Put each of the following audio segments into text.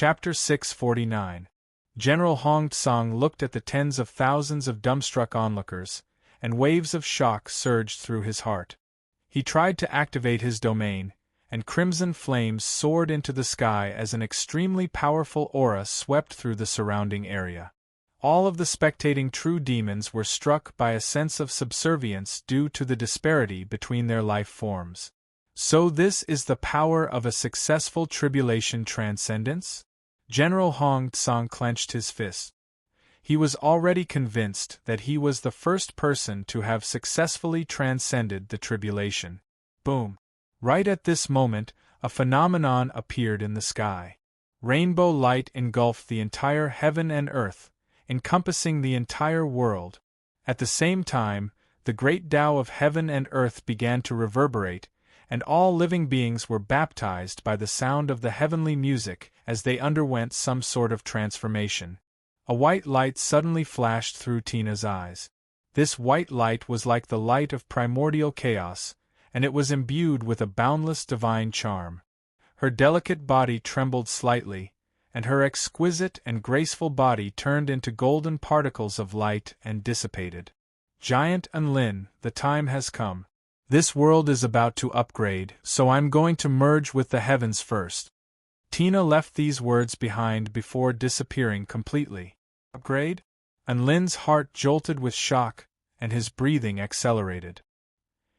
Chapter 649. General Hong Tsang looked at the tens of thousands of dumbstruck onlookers, and waves of shock surged through his heart. He tried to activate his domain, and crimson flames soared into the sky as an extremely powerful aura swept through the surrounding area. All of the spectating true demons were struck by a sense of subservience due to the disparity between their life forms. So this is the power of a successful tribulation transcendence? General Hong Tsang clenched his fist. He was already convinced that he was the first person to have successfully transcended the tribulation. Boom! Right at this moment, a phenomenon appeared in the sky. Rainbow light engulfed the entire heaven and earth, encompassing the entire world. At the same time, the great Tao of heaven and earth began to reverberate, and all living beings were baptized by the sound of the heavenly music as they underwent some sort of transformation. A white light suddenly flashed through Tina's eyes. This white light was like the light of primordial chaos, and it was imbued with a boundless divine charm. Her delicate body trembled slightly, and her exquisite and graceful body turned into golden particles of light and dissipated. Giant Unlin, the time has come. This world is about to upgrade, so I'm going to merge with the heavens first. Tina left these words behind before disappearing completely. Upgrade? Unlin's heart jolted with shock, and his breathing accelerated.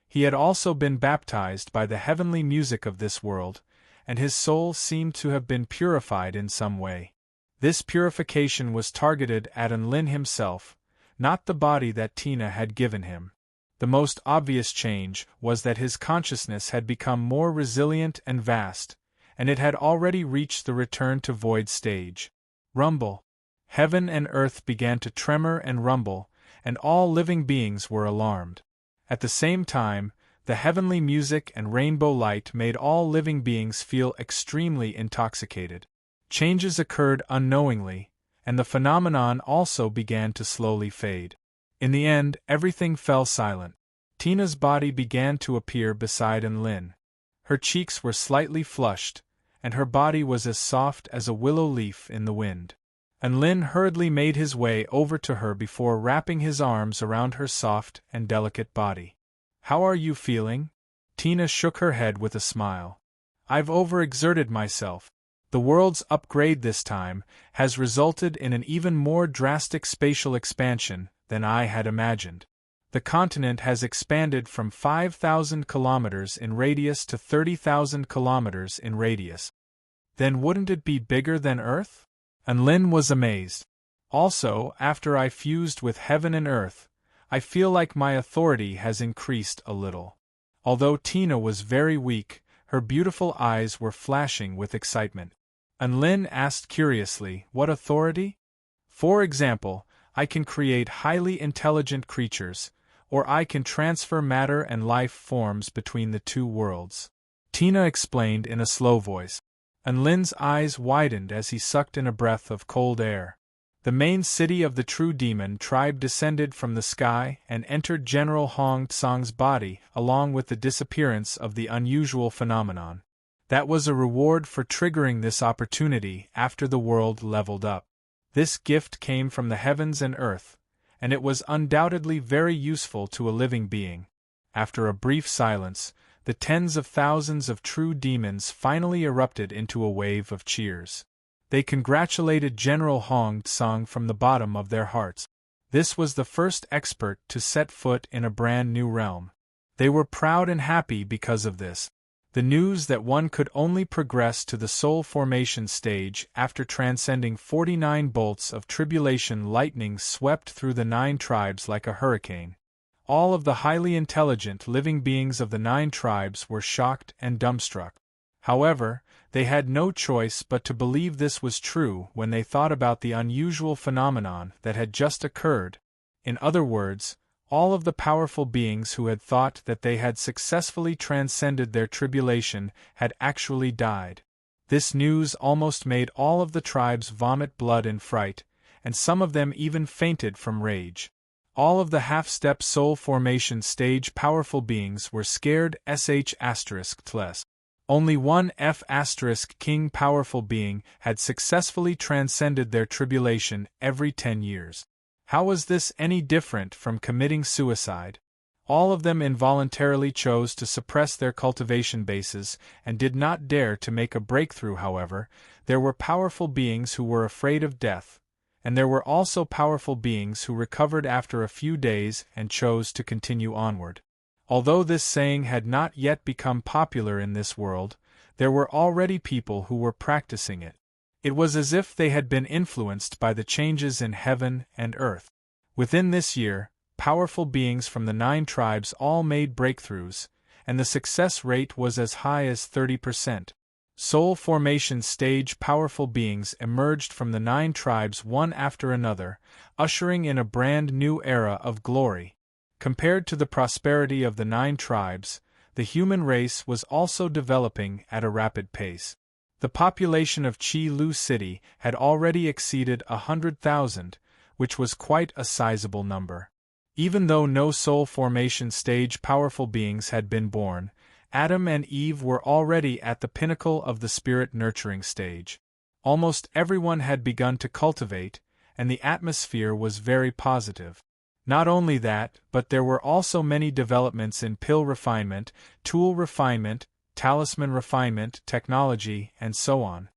He had also been baptized by the heavenly music of this world, and his soul seemed to have been purified in some way. This purification was targeted at Unlin himself, not the body that Tina had given him. The most obvious change was that his consciousness had become more resilient and vast, and it had already reached the return to void stage. Rumble. Heaven and earth began to tremor and rumble, and all living beings were alarmed. At the same time, the heavenly music and rainbow light made all living beings feel extremely intoxicated. Changes occurred unknowingly, and the phenomenon also began to slowly fade. In the end, everything fell silent. Tina's body began to appear beside Unlin. Her cheeks were slightly flushed, and her body was as soft as a willow leaf in the wind. Unlin hurriedly made his way over to her before wrapping his arms around her soft and delicate body. "How are you feeling?" Tina shook her head with a smile. "I've overexerted myself. The world's upgrade this time has resulted in an even more drastic spatial expansion than I had imagined. The continent has expanded from 5,000 kilometers in radius to 30,000 kilometers in radius. Then wouldn't it be bigger than Earth?" Unlin was amazed. "Also, after I fused with heaven and earth, I feel like my authority has increased a little." Although Tina was very weak, her beautiful eyes were flashing with excitement. Unlin asked curiously, "What authority?" "For example, I can create highly intelligent creatures, or I can transfer matter and life forms between the two worlds," Tina explained in a slow voice. Unlin's eyes widened as he sucked in a breath of cold air. The main city of the true demon tribe descended from the sky and entered General Hong Tsang's body along with the disappearance of the unusual phenomenon. That was a reward for triggering this opportunity after the world leveled up. This gift came from the heavens and earth, and it was undoubtedly very useful to a living being. After a brief silence, the tens of thousands of true demons finally erupted into a wave of cheers. They congratulated General Hong Tsang from the bottom of their hearts. This was the first expert to set foot in a brand new realm. They were proud and happy because of this. The news that one could only progress to the soul formation stage after transcending 49 bolts of tribulation lightning swept through the 9 tribes like a hurricane. All of the highly intelligent living beings of the 9 tribes were shocked and dumbstruck. However, they had no choice but to believe this was true when they thought about the unusual phenomenon that had just occurred. In other words, all of the powerful beings who had thought that they had successfully transcended their tribulation had actually died. This news almost made all of the tribes vomit blood in fright, and some of them even fainted from rage. All of the half-step soul formation stage powerful beings were scared ***. Only one king powerful being had successfully transcended their tribulation every 10 years. How was this any different from committing suicide? All of them involuntarily chose to suppress their cultivation bases and did not dare to make a breakthrough. However, there were powerful beings who were afraid of death, and there were also powerful beings who recovered after a few days and chose to continue onward. Although this saying had not yet become popular in this world, there were already people who were practicing it. It was as if they had been influenced by the changes in heaven and earth. Within this year, powerful beings from the 9 tribes all made breakthroughs, and the success rate was as high as 30%. Soul formation stage powerful beings emerged from the 9 tribes one after another, ushering in a brand new era of glory. Compared to the prosperity of the 9 tribes, the human race was also developing at a rapid pace. The population of Chi Lu City had already exceeded 100,000, which was quite a sizable number. Even though no soul formation stage powerful beings had been born, Adam and Eve were already at the pinnacle of the spirit nurturing stage. Almost everyone had begun to cultivate, and the atmosphere was very positive. Not only that, but there were also many developments in pill refinement, tool refinement, talisman refinement, technology, and so on.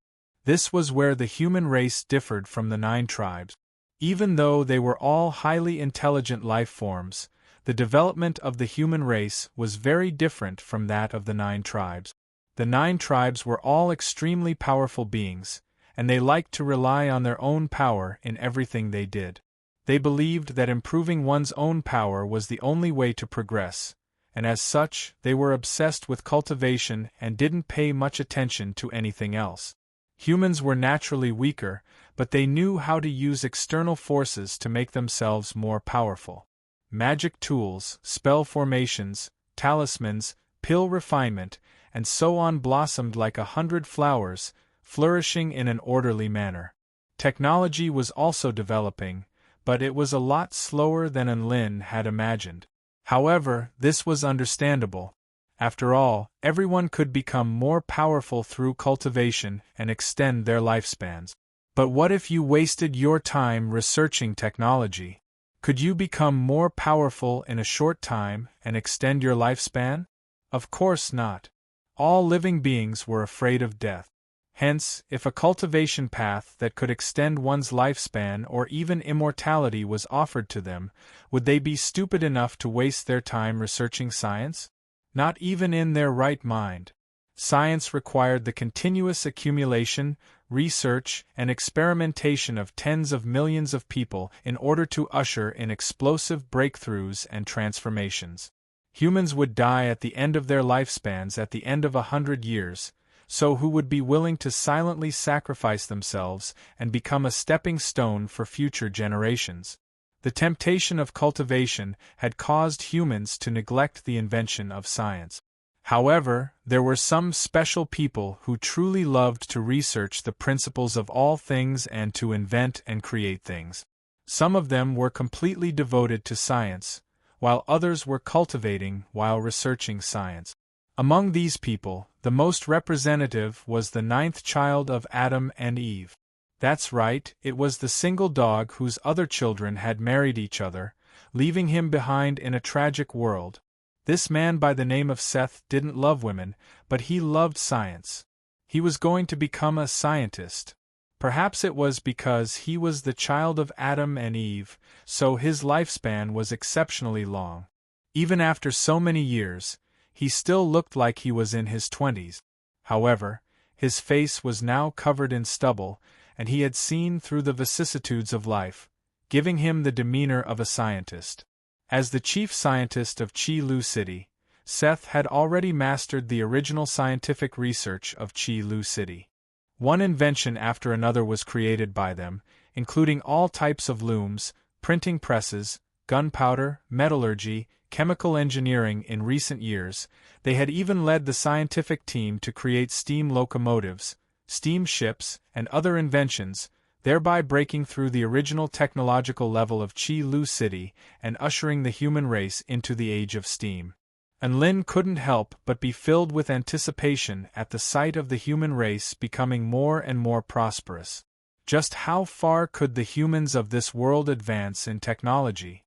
This was where the human race differed from the 9 tribes. Even though they were all highly intelligent life forms, the development of the human race was very different from that of the 9 tribes. The 9 tribes were all extremely powerful beings, and they liked to rely on their own power in everything they did. They believed that improving one's own power was the only way to progress, and as such, they were obsessed with cultivation and didn't pay much attention to anything else. Humans were naturally weaker, but they knew how to use external forces to make themselves more powerful. Magic tools, spell formations, talismans, pill refinement, and so on blossomed like 100 flowers, flourishing in an orderly manner. Technology was also developing, but it was a lot slower than Lin had imagined. However, this was understandable. After all, everyone could become more powerful through cultivation and extend their lifespans. But what if you wasted your time researching technology? Could you become more powerful in a short time and extend your lifespan? Of course not. All living beings were afraid of death. Hence, if a cultivation path that could extend one's lifespan or even immortality was offered to them, would they be stupid enough to waste their time researching science? Not even in their right mind. Science required the continuous accumulation, research, and experimentation of tens of millions of people in order to usher in explosive breakthroughs and transformations. Humans would die at the end of their lifespans at the end of 100 years, so who would be willing to silently sacrifice themselves and become a stepping stone for future generations? The temptation of cultivation had caused humans to neglect the invention of science. However, there were some special people who truly loved to research the principles of all things and to invent and create things. Some of them were completely devoted to science, while others were cultivating while researching science. Among these people, the most representative was the 9th child of Adam and Eve. That's right, it was the single dog whose other children had married each other, leaving him behind in a tragic world. This man by the name of Seth didn't love women, but he loved science. He was going to become a scientist. Perhaps it was because he was the child of Adam and Eve, so his lifespan was exceptionally long. Even after so many years, he still looked like he was in his 20s. However, his face was now covered in stubble, and he had seen through the vicissitudes of life, giving him the demeanor of a scientist. As the chief scientist of Chi Lu City, Seth had already mastered the original scientific research of Chi Lu City. One invention after another was created by them, including all types of looms, printing presses, gunpowder, metallurgy, chemical engineering. In recent years, they had even led the scientific team to create steam locomotives, steam ships, and other inventions, thereby breaking through the original technological level of Chi Lu City and ushering the human race into the age of steam. And Lin couldn't help but be filled with anticipation at the sight of the human race becoming more and more prosperous. Just how far could the humans of this world advance in technology?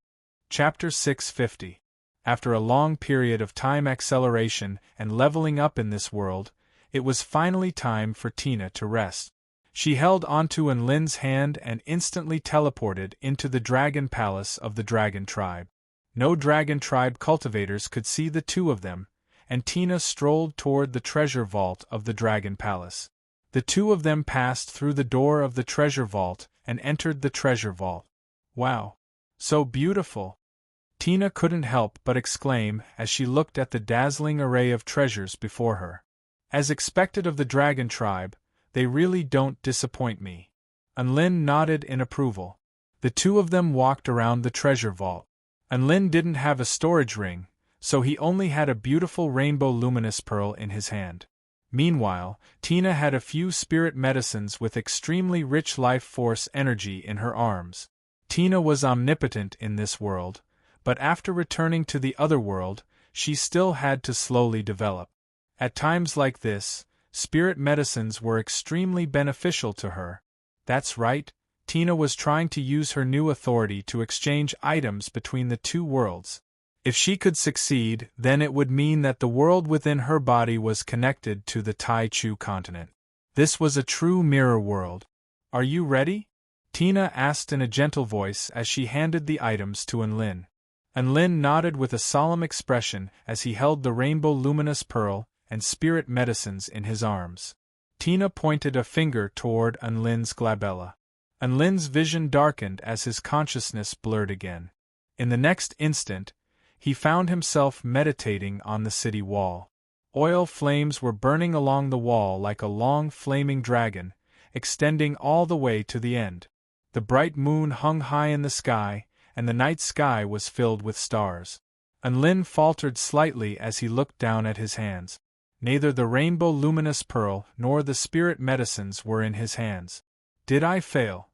Chapter 650. After a long period of time acceleration and leveling up in this world, it was finally time for Tina to rest. She held onto Lin's hand and instantly teleported into the dragon palace of the dragon tribe. No dragon tribe cultivators could see the two of them, and Tina strolled toward the treasure vault of the dragon palace. The two of them passed through the door of the treasure vault and entered the treasure vault. Wow! So beautiful! Tina couldn't help but exclaim as she looked at the dazzling array of treasures before her. As expected of the dragon tribe, they really don't disappoint me. Lin nodded in approval. The two of them walked around the treasure vault. Lin didn't have a storage ring, so he only had a beautiful rainbow luminous pearl in his hand. Meanwhile, Tina had a few spirit medicines with extremely rich life force energy in her arms. Tina was omnipotent in this world, but after returning to the other world, she still had to slowly develop. At times like this, spirit medicines were extremely beneficial to her. That's right, Tina was trying to use her new authority to exchange items between the two worlds. If she could succeed, then it would mean that the world within her body was connected to the Tai Chu continent. This was a true mirror world. Are you ready? Tina asked in a gentle voice as she handed the items to Lin. Lin nodded with a solemn expression as he held the rainbow luminous pearl and spirit medicines in his arms. Tina pointed a finger toward Lin's glabella. Lin's vision darkened as his consciousness blurred again. In the next instant, he found himself meditating on the city wall. Oil flames were burning along the wall like a long flaming dragon, extending all the way to the end. The bright moon hung high in the sky, and the night sky was filled with stars. Lin faltered slightly as he looked down at his hands. Neither the rainbow luminous pearl nor the spirit medicines were in his hands. Did I fail?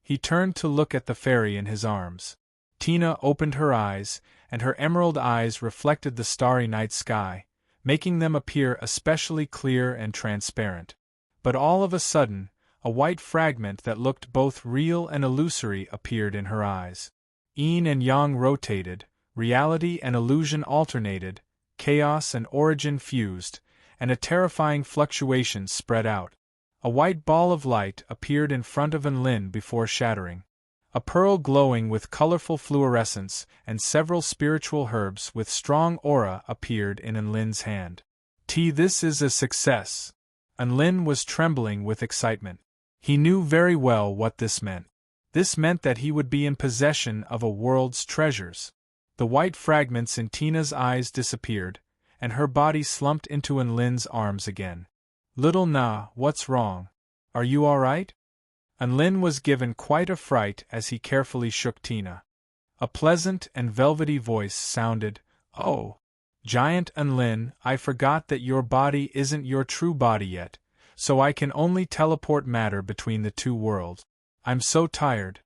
He turned to look at the fairy in his arms. Tina opened her eyes, and her emerald eyes reflected the starry night sky, making them appear especially clear and transparent. But all of a sudden, a white fragment that looked both real and illusory appeared in her eyes. Yin and yang rotated, reality and illusion alternated, chaos and origin fused, and a terrifying fluctuation spread out. A white ball of light appeared in front of Lin before shattering. A pearl glowing with colorful fluorescence and several spiritual herbs with strong aura appeared in Lin's hand. This is a success. Lin was trembling with excitement. He knew very well what this meant. This meant that he would be in possession of a world's treasures. The white fragments in Tina's eyes disappeared, and her body slumped into Lin's arms again. Little Na, what's wrong? Are you all right? Lin was given quite a fright as he carefully shook Tina. A pleasant and velvety voice sounded, "Oh, Giant Lin, I forgot that your body isn't your true body yet, so I can only teleport matter between the two worlds. I'm so tired."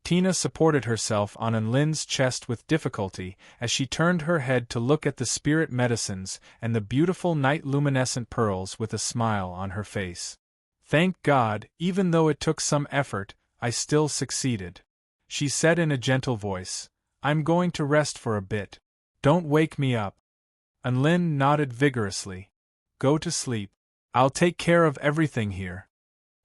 Tina supported herself on Lin's chest with difficulty as she turned her head to look at the spirit medicines and the beautiful night-luminescent pearls with a smile on her face. "Thank God, even though it took some effort, I still succeeded," she said in a gentle voice. "I'm going to rest for a bit. Don't wake me up." Lin nodded vigorously. "Go to sleep. I'll take care of everything here."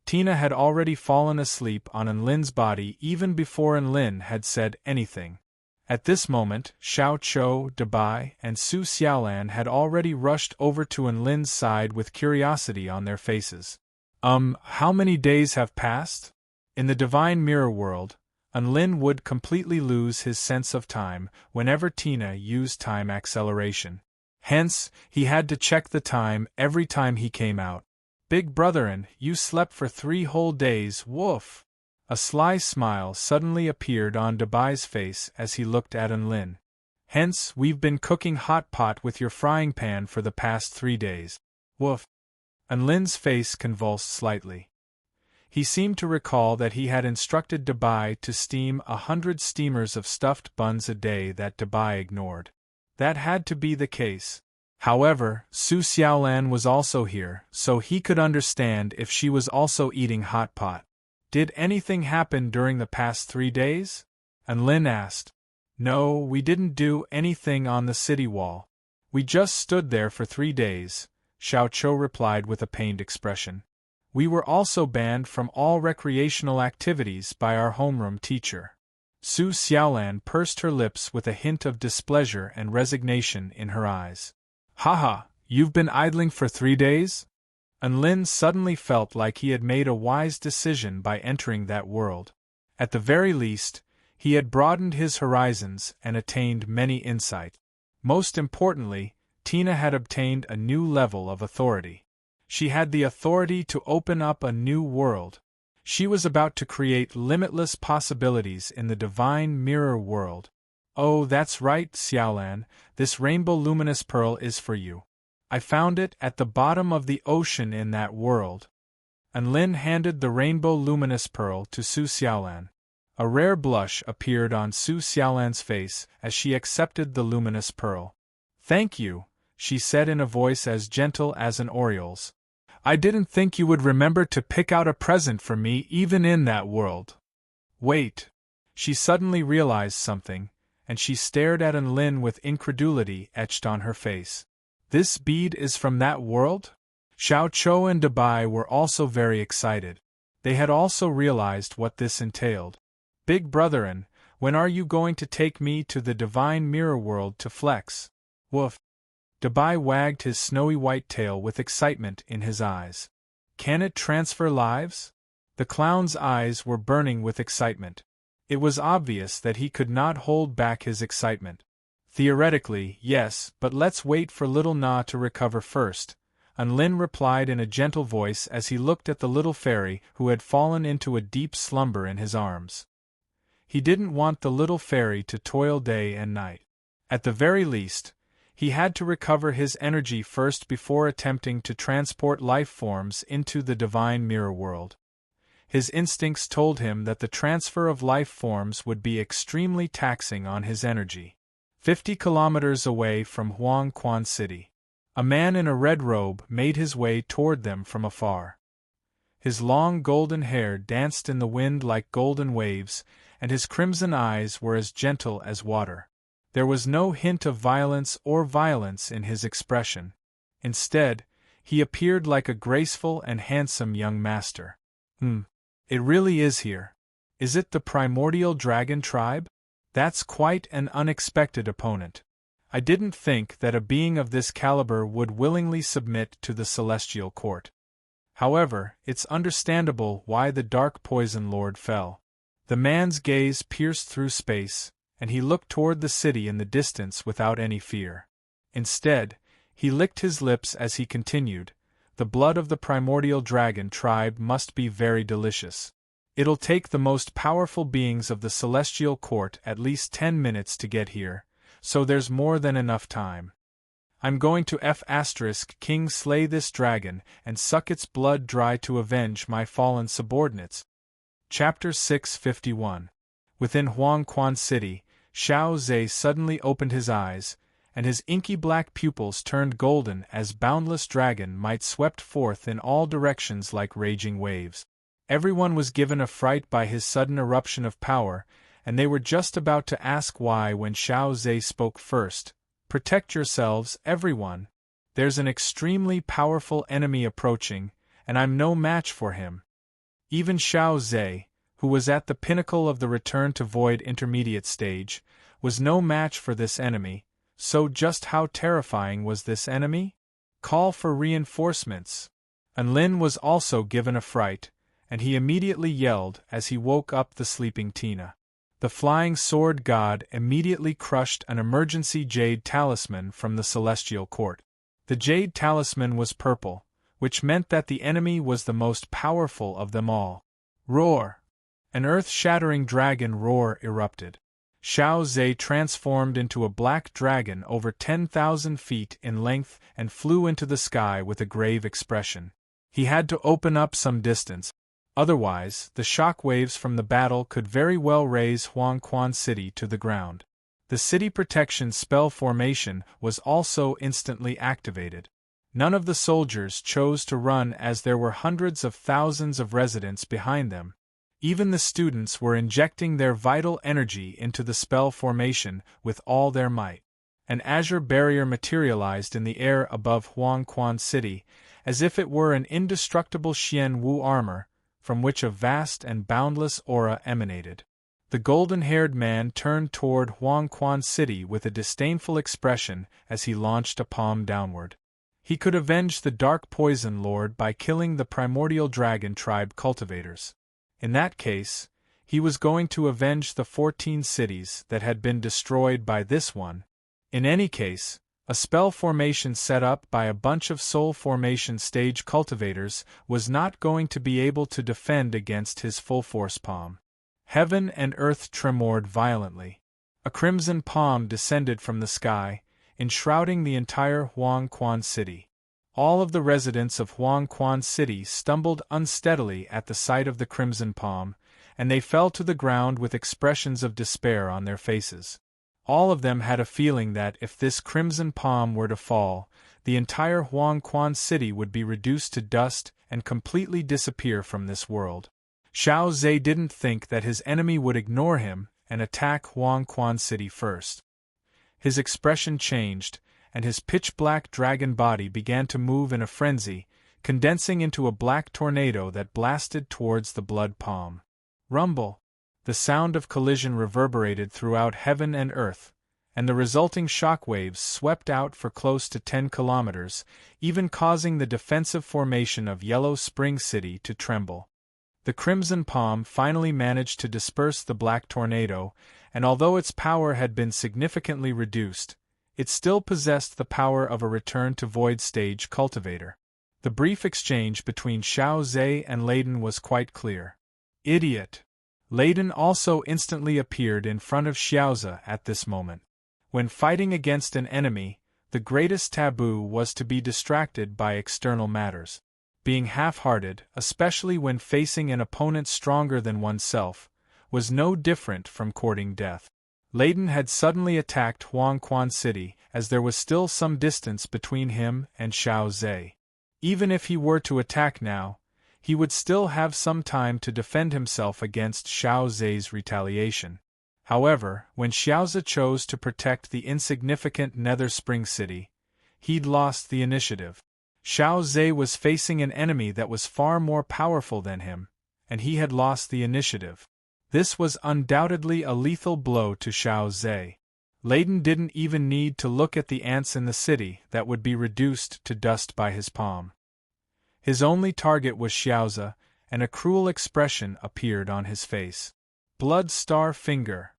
Tina had already fallen asleep on Lin's body even before Lin had said anything. At this moment, Xiao Chou, Dabai, and Su Xiaolan had already rushed over to Lin's side with curiosity on their faces. How many days have passed?" In the divine mirror world, Lin would completely lose his sense of time whenever Tina used time acceleration. Hence, he had to check the time every time he came out. "Big brotherin', you slept for 3 whole days, woof!" A sly smile suddenly appeared on Dabai's face as he looked at Lin. "Hence, we've been cooking hot pot with your frying pan for the past 3 days. Woof!" Lin's face convulsed slightly. He seemed to recall that he had instructed Dabai to steam 100 steamers of stuffed buns a day that Dabai ignored. That had to be the case. However, Su Xiaolan was also here, so he could understand if she was also eating hot pot. Did anything happen during the past 3 days? Anlin asked. No, we didn't do anything on the city wall. We just stood there for 3 days, Xiao Chou replied with a pained expression. We were also banned from all recreational activities by our homeroom teacher. Su Xiaolan pursed her lips with a hint of displeasure and resignation in her eyes. Haha, you've been idling for 3 days? Anlin suddenly felt like he had made a wise decision by entering that world. At the very least, he had broadened his horizons and attained many insight. Most importantly, Tina had obtained a new level of authority. She had the authority to open up a new world. She was about to create limitless possibilities in the divine mirror world. Oh, that's right, Xiaolan, this rainbow luminous pearl is for you. I found it at the bottom of the ocean in that world. Anlin handed the rainbow luminous pearl to Su Xiaolan. A rare blush appeared on Su Xiaolan's face as she accepted the luminous pearl. Thank you, she said in a voice as gentle as an oriole's. I didn't think you would remember to pick out a present for me even in that world. Wait. She suddenly realized something, and she stared at Anlin with incredulity etched on her face. This bead is from that world? Xiao Chou and Dabai were also very excited. They had also realized what this entailed. Big Brotherin, when are you going to take me to the divine mirror world to flex? Woof. Dabai wagged his snowy white tail with excitement in his eyes. Can it transfer lives? The clown's eyes were burning with excitement. It was obvious that he could not hold back his excitement. Theoretically, yes, but let's wait for little Na to recover first, Anlin replied in a gentle voice as he looked at the little fairy who had fallen into a deep slumber in his arms. He didn't want the little fairy to toil day and night. At the very least, he had to recover his energy first before attempting to transport life forms into the divine mirror world. His instincts told him that the transfer of life forms would be extremely taxing on his energy. 50 kilometers away from Huangquan City, a man in a red robe made his way toward them from afar. His long golden hair danced in the wind like golden waves, and his crimson eyes were as gentle as water. There was no hint of violence in his expression. Instead, he appeared like a graceful and handsome young master. It really is here. Is it the primordial dragon tribe? That's quite an unexpected opponent. I didn't think that a being of this caliber would willingly submit to the celestial court. However, it's understandable why the Dark Poison Lord fell. The man's gaze pierced through space, and he looked toward the city in the distance without any fear. Instead, he licked his lips as he continued, the blood of the primordial dragon tribe must be very delicious. It'll take the most powerful beings of the celestial court at least 10 minutes to get here, so there's more than enough time. I'm going to King slay this dragon and suck its blood dry to avenge my fallen subordinates. Chapter 651. Within Huangquan City, Xiao Zhe suddenly opened his eyes, and his inky black pupils turned golden as boundless dragon might swept forth in all directions like raging waves. Everyone was given a fright by his sudden eruption of power, and they were just about to ask why when Xiao Zhe spoke first. Protect yourselves, everyone. There's an extremely powerful enemy approaching, and I'm no match for him. Even Xiao Zhe, who was at the pinnacle of the return to void intermediate stage, was no match for this enemy. So just how terrifying was this enemy? Call for reinforcements. Anlin was also given a fright, and he immediately yelled as he woke up the sleeping Tina. The flying sword god immediately crushed an emergency jade talisman from the celestial court. The jade talisman was purple, which meant that the enemy was the most powerful of them all. Roar! An earth-shattering dragon roar erupted. Xiao Zhe transformed into a black dragon over 10,000 feet in length and flew into the sky with a grave expression. He had to open up some distance. Otherwise, the shock waves from the battle could very well raze Huangquan City to the ground. The city protection spell formation was also instantly activated. None of the soldiers chose to run as there were hundreds of thousands of residents behind them. Even the students were injecting their vital energy into the spell formation with all their might. An azure barrier materialized in the air above Huangquan City, as if it were an indestructible Xian Wu armor, from which a vast and boundless aura emanated. The golden-haired man turned toward Huangquan City with a disdainful expression as he launched a palm downward. He could avenge the Dark Poison Lord by killing the primordial dragon tribe cultivators. In that case, he was going to avenge the 14 cities that had been destroyed by this one. In any case, a spell formation set up by a bunch of soul formation stage cultivators was not going to be able to defend against his full-force palm. Heaven and earth tremored violently. A crimson palm descended from the sky, enshrouding the entire Huangquan City. All of the residents of Huangquan City stumbled unsteadily at the sight of the crimson palm, and they fell to the ground with expressions of despair on their faces. All of them had a feeling that if this crimson palm were to fall, the entire Huangquan City would be reduced to dust and completely disappear from this world. Xiao Zhe didn't think that his enemy would ignore him and attack Huangquan City first. His expression changed, and his pitch-black dragon body began to move in a frenzy, condensing into a black tornado that blasted towards the blood palm. Rumble! The sound of collision reverberated throughout heaven and earth, and the resulting shock waves swept out for close to 10 kilometers, even causing the defensive formation of Yellow Spring City to tremble. The crimson palm finally managed to disperse the black tornado, and although its power had been significantly reduced, it still possessed the power of a return-to-void stage cultivator. The brief exchange between Xiao Zhe and Layden was quite clear. Idiot! Layden also instantly appeared in front of Xiaoze at this moment. When fighting against an enemy, the greatest taboo was to be distracted by external matters. Being half-hearted, especially when facing an opponent stronger than oneself, was no different from courting death. Layden had suddenly attacked Huangquan City, as there was still some distance between him and Xiao Zhe. Even if he were to attack now, he would still have some time to defend himself against Xiao Zhe's retaliation. However, when Xiaoze chose to protect the insignificant Nether Spring City, he'd lost the initiative. Xiao Zhe was facing an enemy that was far more powerful than him, and he had lost the initiative. This was undoubtedly a lethal blow to Xiao Zhe. Layden didn't even need to look at the ants in the city that would be reduced to dust by his palm. His only target was Xiaoze, and a cruel expression appeared on his face. Blood Star Finger.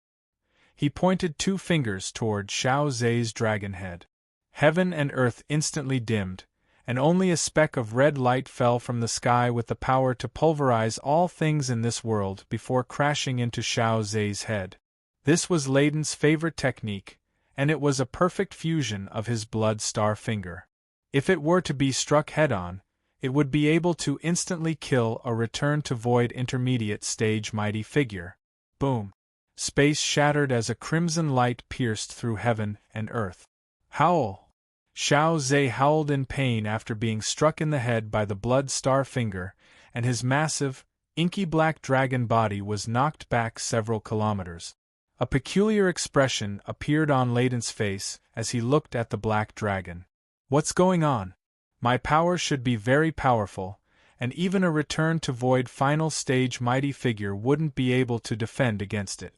He pointed 2 fingers toward Xiao Zhe's dragon head. Heaven and earth instantly dimmed, and only a speck of red light fell from the sky with the power to pulverize all things in this world before crashing into Xiao Zhe's head. This was Layden's favorite technique, and it was a perfect fusion of his blood star finger. If it were to be struck head-on, it would be able to instantly kill a return-to-void intermediate stage mighty figure. Boom! Space shattered as a crimson light pierced through heaven and earth. Howl! Xiao Zhe howled in pain after being struck in the head by the blood star finger, and his massive, inky black dragon body was knocked back several kilometers. A peculiar expression appeared on Layden's face as he looked at the black dragon. What's going on? My power should be very powerful, and even a return-to-void final stage mighty figure wouldn't be able to defend against it.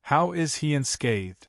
How is he unscathed?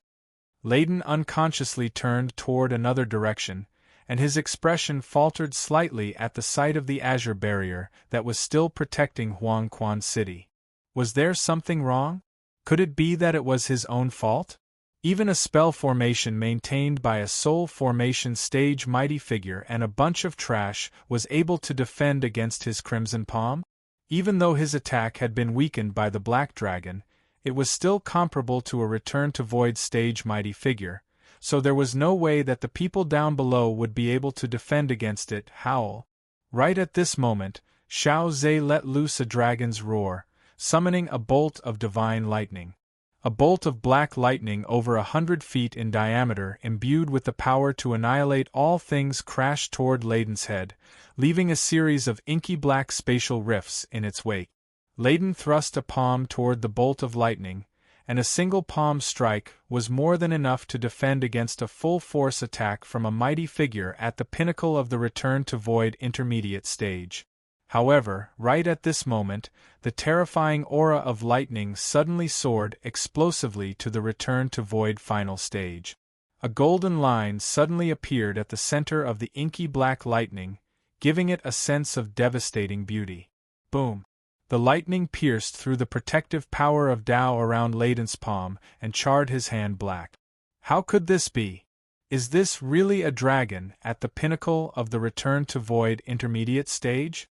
Layden unconsciously turned toward another direction, and his expression faltered slightly at the sight of the azure barrier that was still protecting Huangquan City. Was there something wrong? Could it be that it was his own fault? Even a spell formation maintained by a soul formation stage mighty figure and a bunch of trash was able to defend against his crimson palm? Even though his attack had been weakened by the black dragon, it was still comparable to a return-to-void stage mighty figure, so there was no way that the people down below would be able to defend against it. Howl! Right at this moment, Xiao Zhe let loose a dragon's roar, summoning a bolt of divine lightning. A bolt of black lightning over 100 feet in diameter, imbued with the power to annihilate all things, crashed toward Layden's head, leaving a series of inky black spatial rifts in its wake. Layden thrust a palm toward the bolt of lightning, and a single palm strike was more than enough to defend against a full-force attack from a mighty figure at the pinnacle of the Return to Void intermediate stage. However, right at this moment, the terrifying aura of lightning suddenly soared explosively to the Return to Void final stage. A golden line suddenly appeared at the center of the inky black lightning, giving it a sense of devastating beauty. Boom! The lightning pierced through the protective power of Tao around Layden's palm and charred his hand black. How could this be? Is this really a dragon at the pinnacle of the Return to Void intermediate stage?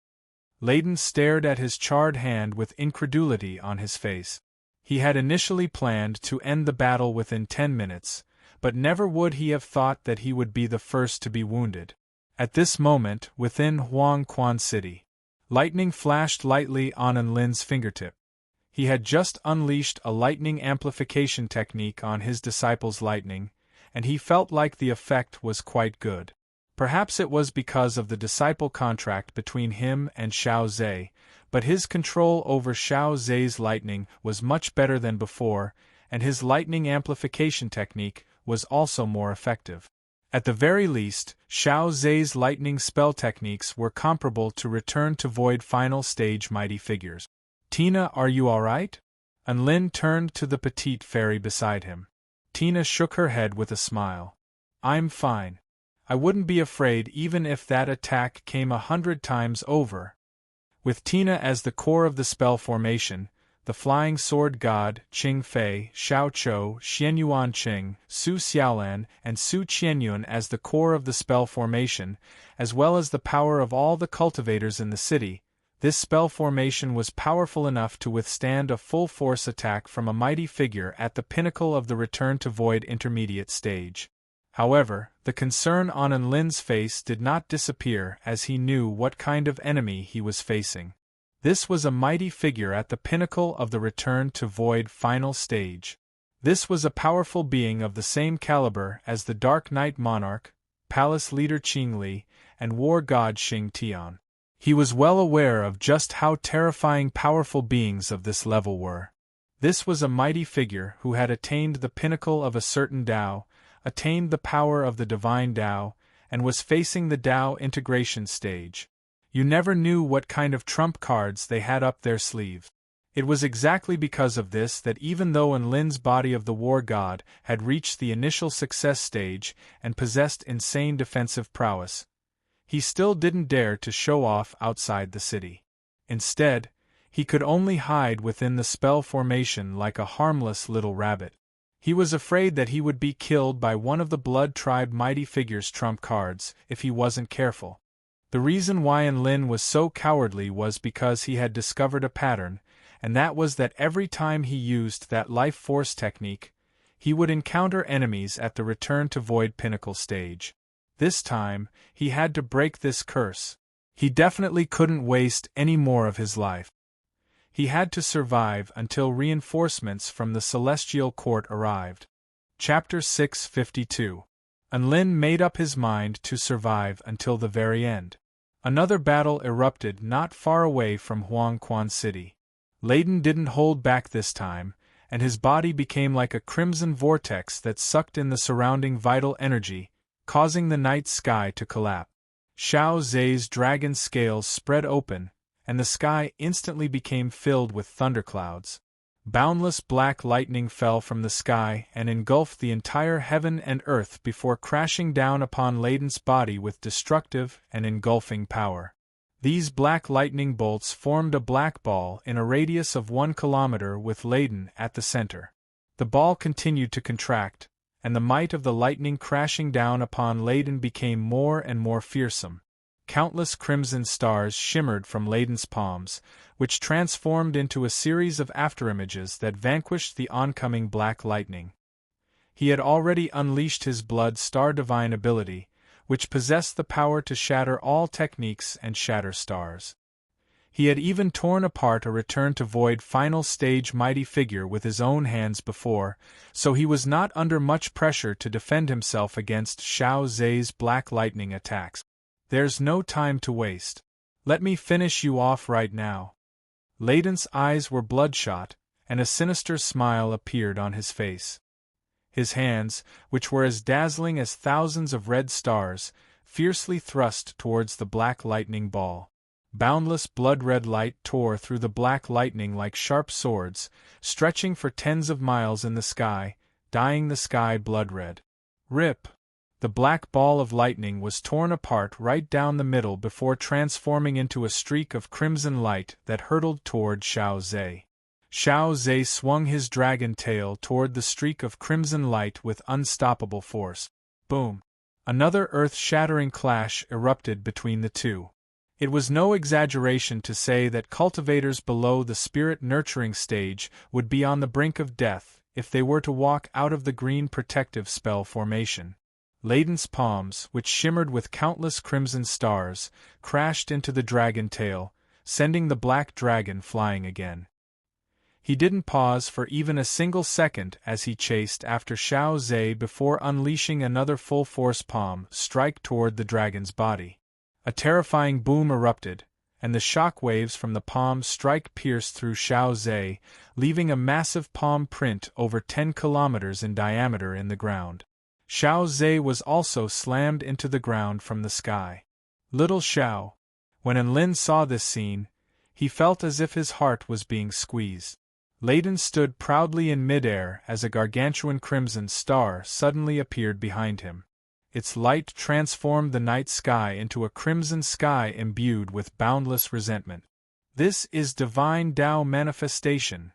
Layden stared at his charred hand with incredulity on his face. He had initially planned to end the battle within 10 minutes, but never would he have thought that he would be the first to be wounded. At this moment, within Huang Quan City, lightning flashed lightly on Enlin's fingertip. He had just unleashed a lightning amplification technique on his disciple's lightning, and he felt like the effect was quite good. Perhaps it was because of the disciple contract between him and Xiao Zhe, but his control over Xiao Zhe's lightning was much better than before, and his lightning amplification technique was also more effective. At the very least, Xiao Zhe's lightning spell techniques were comparable to Return to Void final stage mighty figures. "Tina, are you alright?" Enlin turned to the petite fairy beside him. Tina shook her head with a smile. "I'm fine. I wouldn't be afraid even if that attack came 100 times over." With Tina as the core of the spell formation, the Flying Sword God, Qing Fei, Xiao Chou, Xianyuan Qing, Su Xiaolan, and Su Qianyun as the core of the spell formation, as well as the power of all the cultivators in the city, this spell formation was powerful enough to withstand a full-force attack from a mighty figure at the pinnacle of the Return to Void intermediate stage. However, the concern on Enlin's face did not disappear as he knew what kind of enemy he was facing. This was a mighty figure at the pinnacle of the Return to Void final stage. This was a powerful being of the same caliber as the Dark Knight Monarch, Palace Leader Qingli, and War God Xing Tian. He was well aware of just how terrifying powerful beings of this level were. This was a mighty figure who had attained the pinnacle of a certain Tao, attained the power of the divine Tao, and was facing the Tao integration stage. You never knew what kind of trump cards they had up their sleeve. It was exactly because of this that even though Enlin's body of the war god had reached the initial success stage and possessed insane defensive prowess, he still didn't dare to show off outside the city. Instead, he could only hide within the spell formation like a harmless little rabbit. He was afraid that he would be killed by one of the Blood Tribe mighty figure's trump cards if he wasn't careful. The reason why Enlin was so cowardly was because he had discovered a pattern, and that was that every time he used that life force technique, he would encounter enemies at the Return to Void pinnacle stage. This time, he had to break this curse. He definitely couldn't waste any more of his life. He had to survive until reinforcements from the Celestial Court arrived. Chapter 652. Enlin made up his mind to survive until the very end. Another battle erupted not far away from Huang Quan City. Layden didn't hold back this time, and his body became like a crimson vortex that sucked in the surrounding vital energy, causing the night sky to collapse. Xiao Zhe's dragon scales spread open, and the sky instantly became filled with thunderclouds. Boundless black lightning fell from the sky and engulfed the entire heaven and earth before crashing down upon Layden's body with destructive and engulfing power. These black lightning bolts formed a black ball in a radius of 1 kilometer with Layden at the center. The ball continued to contract, and the might of the lightning crashing down upon Layden became more and more fearsome. Countless crimson stars shimmered from Layden's palms, which transformed into a series of afterimages that vanquished the oncoming black lightning. He had already unleashed his Blood Star Divine ability, which possessed the power to shatter all techniques and shatter stars. He had even torn apart a return to void final stage mighty figure with his own hands before, so he was not under much pressure to defend himself against Xiao Zhe's black lightning attacks. There's no time to waste. Let me finish you off right now. Leiden's eyes were bloodshot, and a sinister smile appeared on his face. His hands, which were as dazzling as thousands of red stars, fiercely thrust towards the black lightning ball. Boundless blood-red light tore through the black lightning like sharp swords, stretching for tens of miles in the sky, dyeing the sky blood-red. Rip! The black ball of lightning was torn apart right down the middle before transforming into a streak of crimson light that hurtled toward Xiao Zhe. Xiao Zhe swung his dragon tail toward the streak of crimson light with unstoppable force. Boom! Another earth-shattering clash erupted between the two. It was no exaggeration to say that cultivators below the spirit-nurturing stage would be on the brink of death if they were to walk out of the green protective spell formation. Leiden's palms, which shimmered with countless crimson stars, crashed into the dragon tail, sending the black dragon flying again. He didn't pause for even a single second as he chased after Xiao Zhe before unleashing another full-force palm strike toward the dragon's body. A terrifying boom erupted, and the shock waves from the palm strike pierced through Xiao Zhe, leaving a massive palm print over 10 kilometers in diameter in the ground. Xiao Zhe was also slammed into the ground from the sky. Little Xiao. When Enlin saw this scene, he felt as if his heart was being squeezed. Leiden stood proudly in midair as a gargantuan crimson star suddenly appeared behind him. Its light transformed the night sky into a crimson sky imbued with boundless resentment. This is divine Tao manifestation.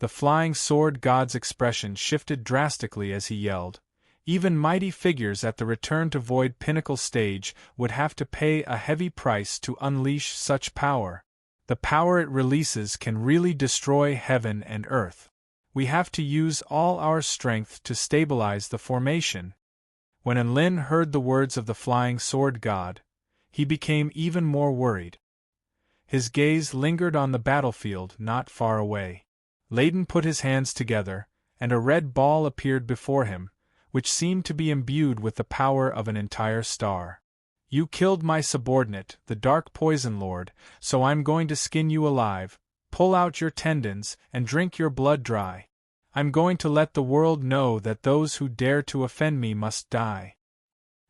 The flying sword god's expression shifted drastically as he yelled. Even mighty figures at the return to void pinnacle stage would have to pay a heavy price to unleash such power. The power it releases can really destroy heaven and earth. We have to use all our strength to stabilize the formation. When Enlin heard the words of the flying sword god, he became even more worried. His gaze lingered on the battlefield not far away. Leiden put his hands together, and a red ball appeared before him, which seemed to be imbued with the power of an entire star. You killed my subordinate, the Dark Poison Lord, so I'm going to skin you alive, pull out your tendons, and drink your blood dry. I'm going to let the world know that those who dare to offend me must die.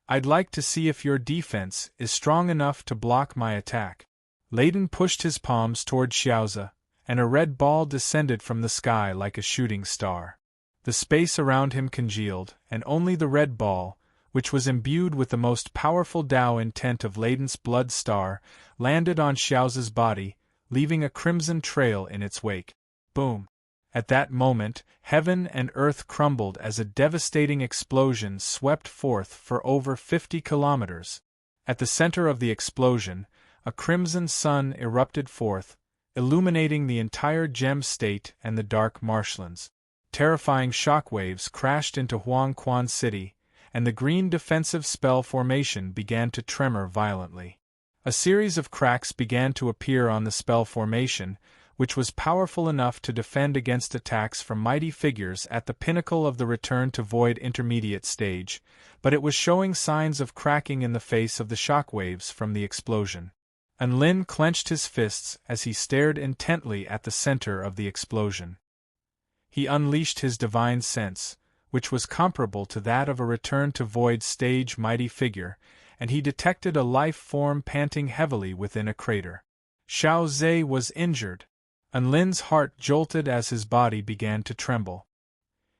I'd like to see if your defense is strong enough to block my attack. Leiden pushed his palms toward Xiaoze, and a red ball descended from the sky like a shooting star. The space around him congealed, and only the red ball, which was imbued with the most powerful Tao intent of Leiden's blood star, landed on Xiaoze's body, leaving a crimson trail in its wake. Boom! At that moment, heaven and earth crumbled as a devastating explosion swept forth for over 50 kilometers. At the center of the explosion, a crimson sun erupted forth, illuminating the entire gem state and the dark marshlands. Terrifying shockwaves crashed into Huangquan City, and the green defensive spell formation began to tremor violently. A series of cracks began to appear on the spell formation, which was powerful enough to defend against attacks from mighty figures at the pinnacle of the return to void intermediate stage, but it was showing signs of cracking in the face of the shockwaves from the explosion. Enlin clenched his fists as he stared intently at the center of the explosion. He unleashed his divine sense, which was comparable to that of a return to void stage mighty figure, and he detected a life form panting heavily within a crater. Xiao Zhe was injured. Enlin's heart jolted as his body began to tremble.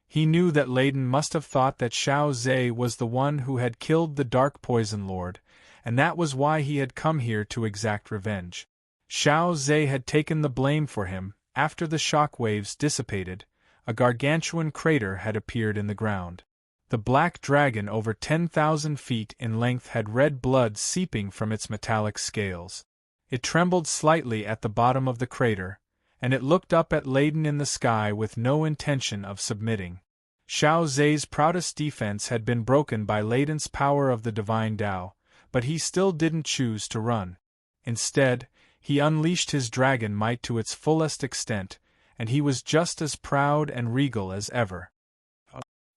He knew that Leiden must have thought that Xiao Zhe was the one who had killed the Dark Poison Lord, and that was why he had come here to exact revenge. Xiao Zhe had taken the blame for him. After the shock waves dissipated, a gargantuan crater had appeared in the ground. The black dragon over 10,000 feet in length had red blood seeping from its metallic scales. It trembled slightly at the bottom of the crater, and it looked up at Leiden in the sky with no intention of submitting. Xiao Zhe's proudest defense had been broken by Leiden's power of the divine Tao, but he still didn't choose to run. Instead, He unleashed his dragon might to its fullest extent, and he was just as proud and regal as ever.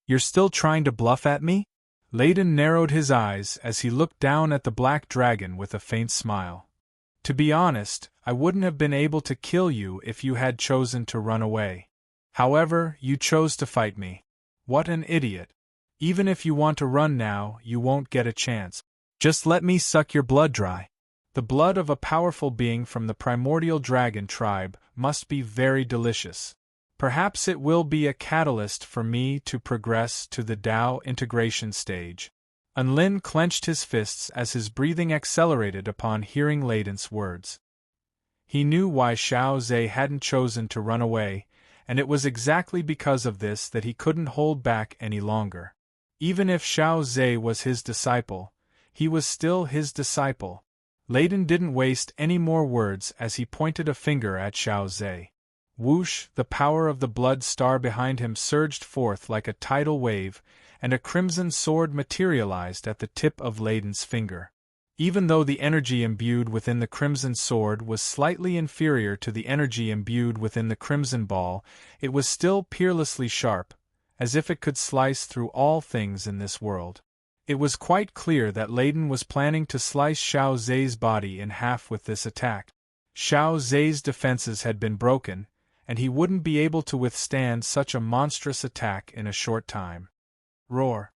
"You're still trying to bluff at me?" Layden narrowed his eyes as he looked down at the black dragon with a faint smile. "To be honest, I wouldn't have been able to kill you if you had chosen to run away. However, you chose to fight me. What an idiot. Even if you want to run now, you won't get a chance. Just let me suck your blood dry." The blood of a powerful being from the primordial dragon tribe must be very delicious. Perhaps it will be a catalyst for me to progress to the Tao integration stage. Unlin clenched his fists as his breathing accelerated upon hearing Layden's words. He knew why Xiao Zhe hadn't chosen to run away, and it was exactly because of this that he couldn't hold back any longer. Even if Xiao Zhe was his disciple, he was still his disciple. Layden didn't waste any more words as he pointed a finger at Xiao Zhe. Whoosh, the power of the blood star behind him surged forth like a tidal wave, and a crimson sword materialized at the tip of Layden's finger. Even though the energy imbued within the crimson sword was slightly inferior to the energy imbued within the crimson ball, it was still peerlessly sharp, as if it could slice through all things in this world. It was quite clear that Layden was planning to slice Xiao Zhe's body in half with this attack. Xiao Zhe's defenses had been broken, and he wouldn't be able to withstand such a monstrous attack in a short time. Roar!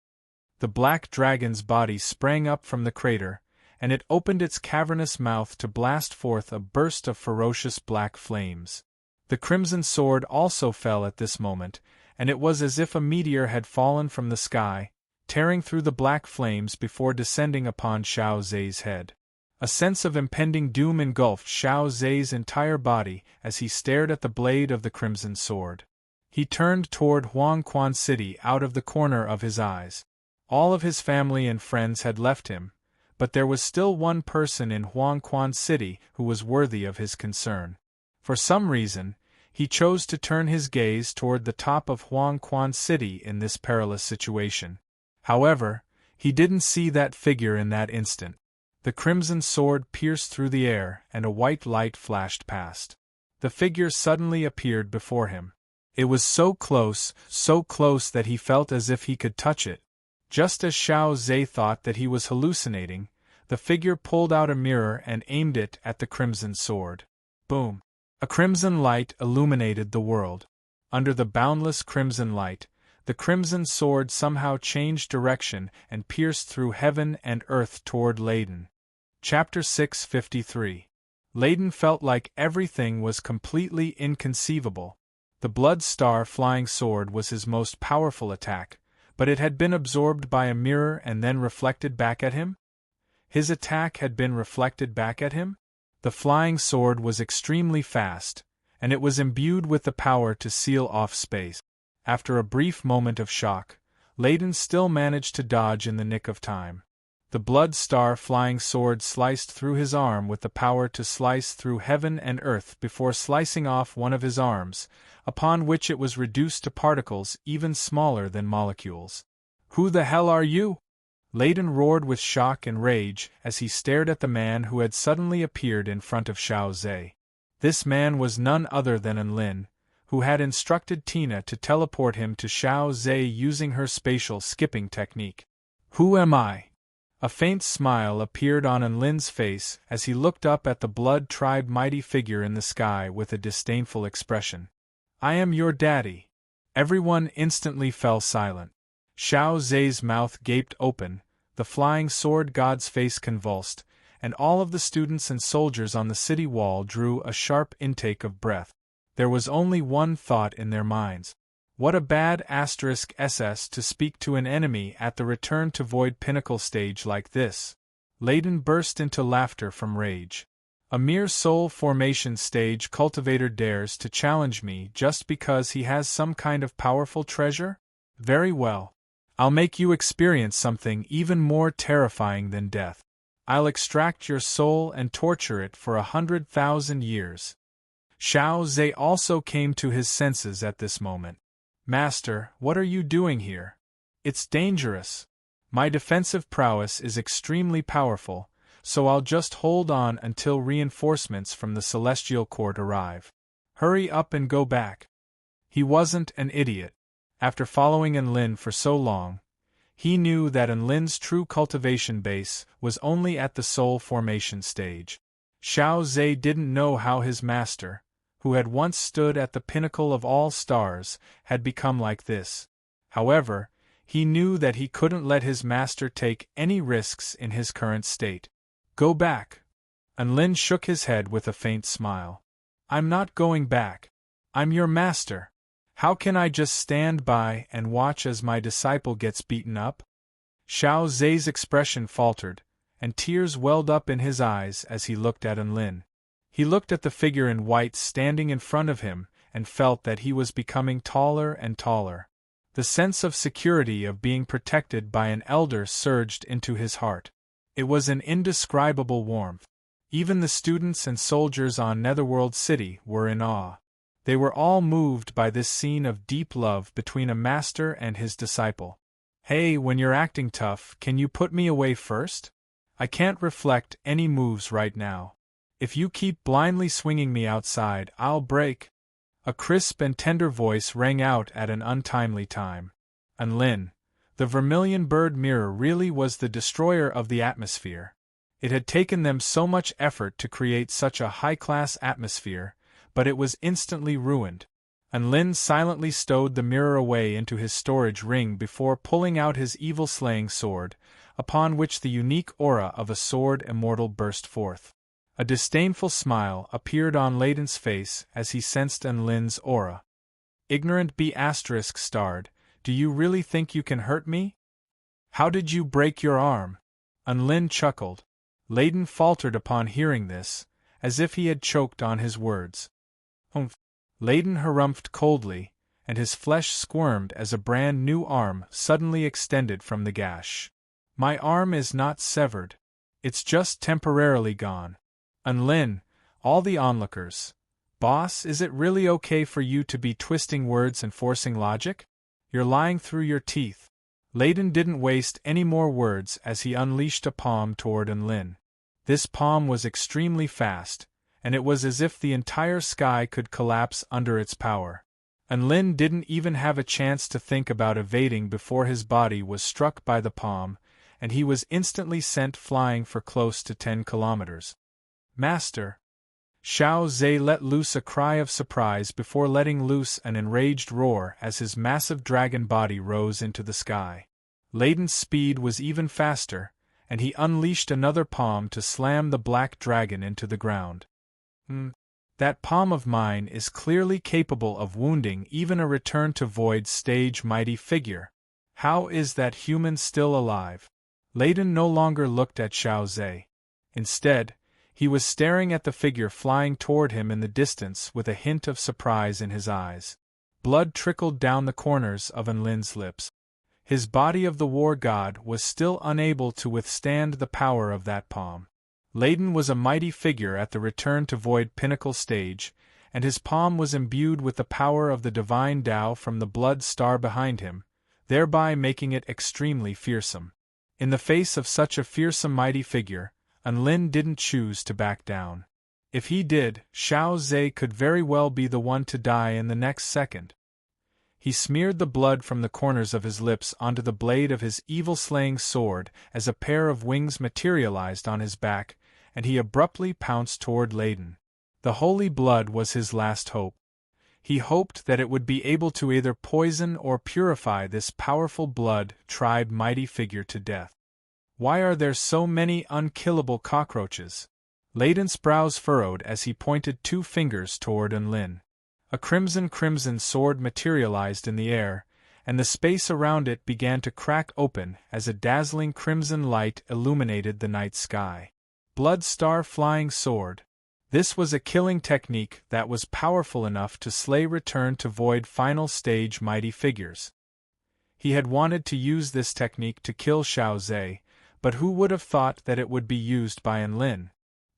The black dragon's body sprang up from the crater, and it opened its cavernous mouth to blast forth a burst of ferocious black flames. The crimson sword also fell at this moment, and it was as if a meteor had fallen from the sky, tearing through the black flames before descending upon Xiao Zhe's head. A sense of impending doom engulfed Xiao Zhe's entire body as he stared at the blade of the crimson sword. He turned toward Huangquan City out of the corner of his eyes. All of his family and friends had left him, but there was still one person in Huangquan City who was worthy of his concern. For some reason, he chose to turn his gaze toward the top of Huangquan City in this perilous situation. However, he didn't see that figure in that instant. The crimson sword pierced through the air, and a white light flashed past. The figure suddenly appeared before him. It was so close that he felt as if he could touch it. Just as Xiao Zhe thought that he was hallucinating, the figure pulled out a mirror and aimed it at the crimson sword. Boom! A crimson light illuminated the world. Under the boundless crimson light, the crimson sword somehow changed direction and pierced through heaven and earth toward Layden. Chapter 653. Layden felt like everything was completely inconceivable. The blood star flying sword was his most powerful attack, but it had been absorbed by a mirror and then reflected back at him? His attack had been reflected back at him? The flying sword was extremely fast, and it was imbued with the power to seal off space. After a brief moment of shock, Layden still managed to dodge in the nick of time. The blood star flying sword sliced through his arm with the power to slice through heaven and earth before slicing off one of his arms, upon which it was reduced to particles even smaller than molecules. "Who the hell are you?" Layden roared with shock and rage as he stared at the man who had suddenly appeared in front of Xiao Zhe. This man was none other than Enlin, who had instructed Tina to teleport him to Xiao Zhe using her spatial skipping technique. "Who am I?" A faint smile appeared on Enlin's face as he looked up at the blood tribe mighty figure in the sky with a disdainful expression. "I am your daddy." Everyone instantly fell silent. Xiao Zhe's mouth gaped open, the flying sword god's face convulsed, and all of the students and soldiers on the city wall drew a sharp intake of breath. There was only one thought in their minds. What a bad *SS to speak to an enemy at the Return to Void Pinnacle stage like this. Layden burst into laughter from rage. A mere soul formation stage cultivator dares to challenge me just because he has some kind of powerful treasure? Very well. I'll make you experience something even more terrifying than death. I'll extract your soul and torture it for 100,000 years. Xiao Zhe also came to his senses at this moment. "Master, what are you doing here? It's dangerous. My defensive prowess is extremely powerful, so I'll just hold on until reinforcements from the Celestial Court arrive. Hurry up and go back. He wasn't an idiot. After following Enlin for so long, he knew that Enlin's true cultivation base was only at the soul formation stage. Xiao Zhe didn't know how his master, who had once stood at the pinnacle of all stars, had become like this. However, he knew that he couldn't let his master take any risks in his current state. Go back. Enlin shook his head with a faint smile. I'm not going back. I'm your master. How can I just stand by and watch as my disciple gets beaten up? Xiao Zhe's expression faltered, and tears welled up in his eyes as he looked at Enlin. He looked at the figure in white standing in front of him and felt that he was becoming taller and taller. The sense of security of being protected by an elder surged into his heart. It was an indescribable warmth. Even the students and soldiers on Netherworld City were in awe. They were all moved by this scene of deep love between a master and his disciple. Hey, when you're acting tough, can you put me away first? I can't reflect any moves right now. If you keep blindly swinging me outside, I'll break. A crisp and tender voice rang out at an untimely time. Enlin, the vermilion bird mirror really was the destroyer of the atmosphere. It had taken them so much effort to create such a high-class atmosphere, but it was instantly ruined. Enlin silently stowed the mirror away into his storage ring before pulling out his evil-slaying sword, upon which the unique aura of a sword immortal burst forth. A disdainful smile appeared on Layden's face as he sensed Enlin's aura. Ignorant B****, do you really think you can hurt me? How did you break your arm? Enlin chuckled. Layden faltered upon hearing this, as if he had choked on his words. Humph. Layden harumphed coldly, and his flesh squirmed as a brand new arm suddenly extended from the gash. My arm is not severed. It's just temporarily gone. Enlin, all the onlookers. Boss, is it really okay for you to be twisting words and forcing logic? You're lying through your teeth. Layden didn't waste any more words as he unleashed a palm toward Enlin. This palm was extremely fast, and it was as if the entire sky could collapse under its power. Enlin didn't even have a chance to think about evading before his body was struck by the palm, and he was instantly sent flying for close to 10 kilometers. Master! Xiao Zhe let loose a cry of surprise before letting loose an enraged roar as his massive dragon body rose into the sky. Layden's speed was even faster, and he unleashed another palm to slam the black dragon into the ground. That palm of mine is clearly capable of wounding even a return-to-void stage mighty figure. How is that human still alive? Layden no longer looked at Xiao Zhe. Instead, he was staring at the figure flying toward him in the distance with a hint of surprise in his eyes. Blood trickled down the corners of Enlin's lips. His body of the war god was still unable to withstand the power of that palm. Layden was a mighty figure at the return-to-void pinnacle stage, and his palm was imbued with the power of the divine Tao from the blood star behind him, thereby making it extremely fearsome. In the face of such a fearsome mighty figure, Enlin didn't choose to back down. If he did, Xiao Zhe could very well be the one to die in the next second. He smeared the blood from the corners of his lips onto the blade of his evil-slaying sword as a pair of wings materialized on his back, and he abruptly pounced toward Layden. The holy blood was his last hope. He hoped that it would be able to either poison or purify this powerful blood-tribe mighty figure to death. Why are there so many unkillable cockroaches? Layden's brows furrowed as he pointed 2 fingers toward Enlin. A crimson sword materialized in the air, and the space around it began to crack open as a dazzling crimson light illuminated the night sky. Blood Star Flying Sword. This was a killing technique that was powerful enough to slay return-to-void final stage mighty figures. He had wanted to use this technique to kill Xiao Zhe, but who would have thought that it would be used by Enlin?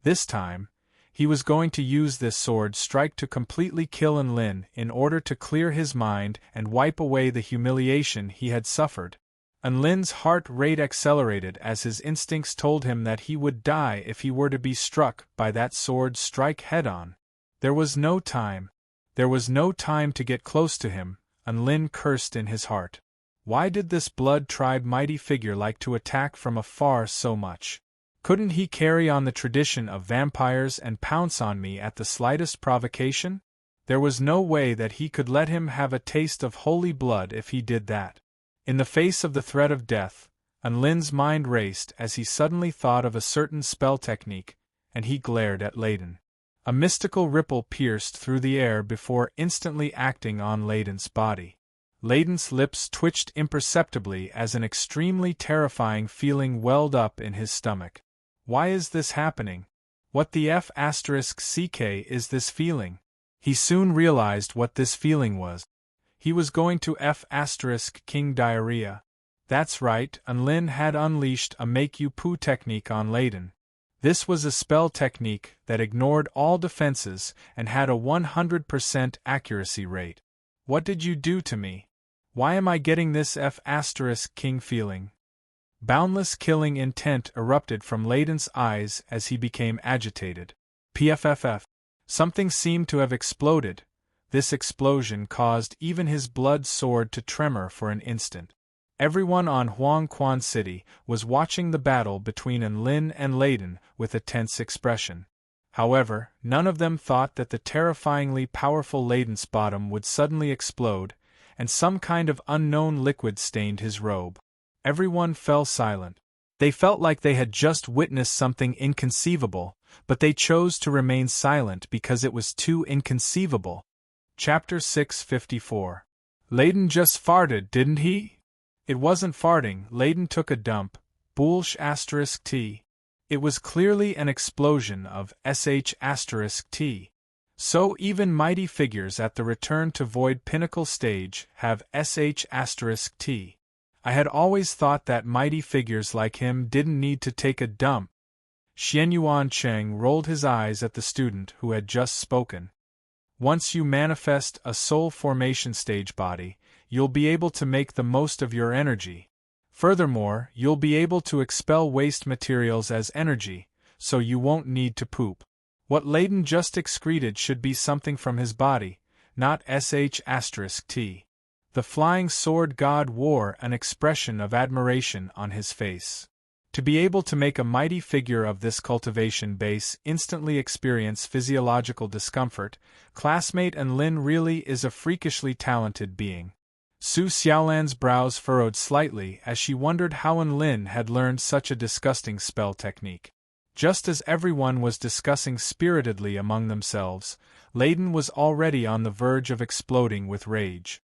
This time, he was going to use this sword strike to completely kill Enlin in order to clear his mind and wipe away the humiliation he had suffered. Unlin's heart rate accelerated as his instincts told him that he would die if he were to be struck by that sword strike head-on. There was no time. There was no time to get close to him, Unlin cursed in his heart. Why did this blood-tribe mighty figure like to attack from afar so much? Couldn't he carry on the tradition of vampires and pounce on me at the slightest provocation? There was no way that he could let him have a taste of holy blood if he did that. In the face of the threat of death, Unlin's mind raced as he suddenly thought of a certain spell technique, and he glared at Layden. A mystical ripple pierced through the air before instantly acting on Layden's body. Layden's lips twitched imperceptibly as an extremely terrifying feeling welled up in his stomach. Why is this happening? What the F***ck is this feeling? He soon realized what this feeling was. He was going to F***king diarrhea. That's right, Unlin had unleashed a make-you-poo technique on Layden. This was a spell technique that ignored all defenses and had a 100% accuracy rate. What did you do to me? Why am I getting this F***king feeling? Boundless killing intent erupted from Layden's eyes as he became agitated. PFFF. Something seemed to have exploded. This explosion caused even his blood sword to tremor for an instant. Everyone on Huang Quan City was watching the battle between Unlin and Layden with a tense expression. However, none of them thought that the terrifyingly powerful Layden's bottom would suddenly explode, and some kind of unknown liquid stained his robe. Everyone fell silent. They felt like they had just witnessed something inconceivable, but they chose to remain silent because it was too inconceivable. Chapter 654. Layden just farted, didn't he? It wasn't farting, Layden took a dump, **t. It was clearly an explosion of **t. So even mighty figures at the Return to Void pinnacle stage have **t. I had always thought that mighty figures like him didn't need to take a dump. Xianyuan Cheng rolled his eyes at the student who had just spoken. Once you manifest a soul formation stage body, you'll be able to make the most of your energy. Furthermore, you'll be able to expel waste materials as energy, so you won't need to poop. What Layden just excreted should be something from his body, not **t. The flying sword god wore an expression of admiration on his face. To be able to make a mighty figure of this cultivation base instantly experience physiological discomfort, classmate Unlin really is a freakishly talented being. Su Xiaolan's brows furrowed slightly as she wondered how Unlin had learned such a disgusting spell technique. Just as everyone was discussing spiritedly among themselves, Layden was already on the verge of exploding with rage.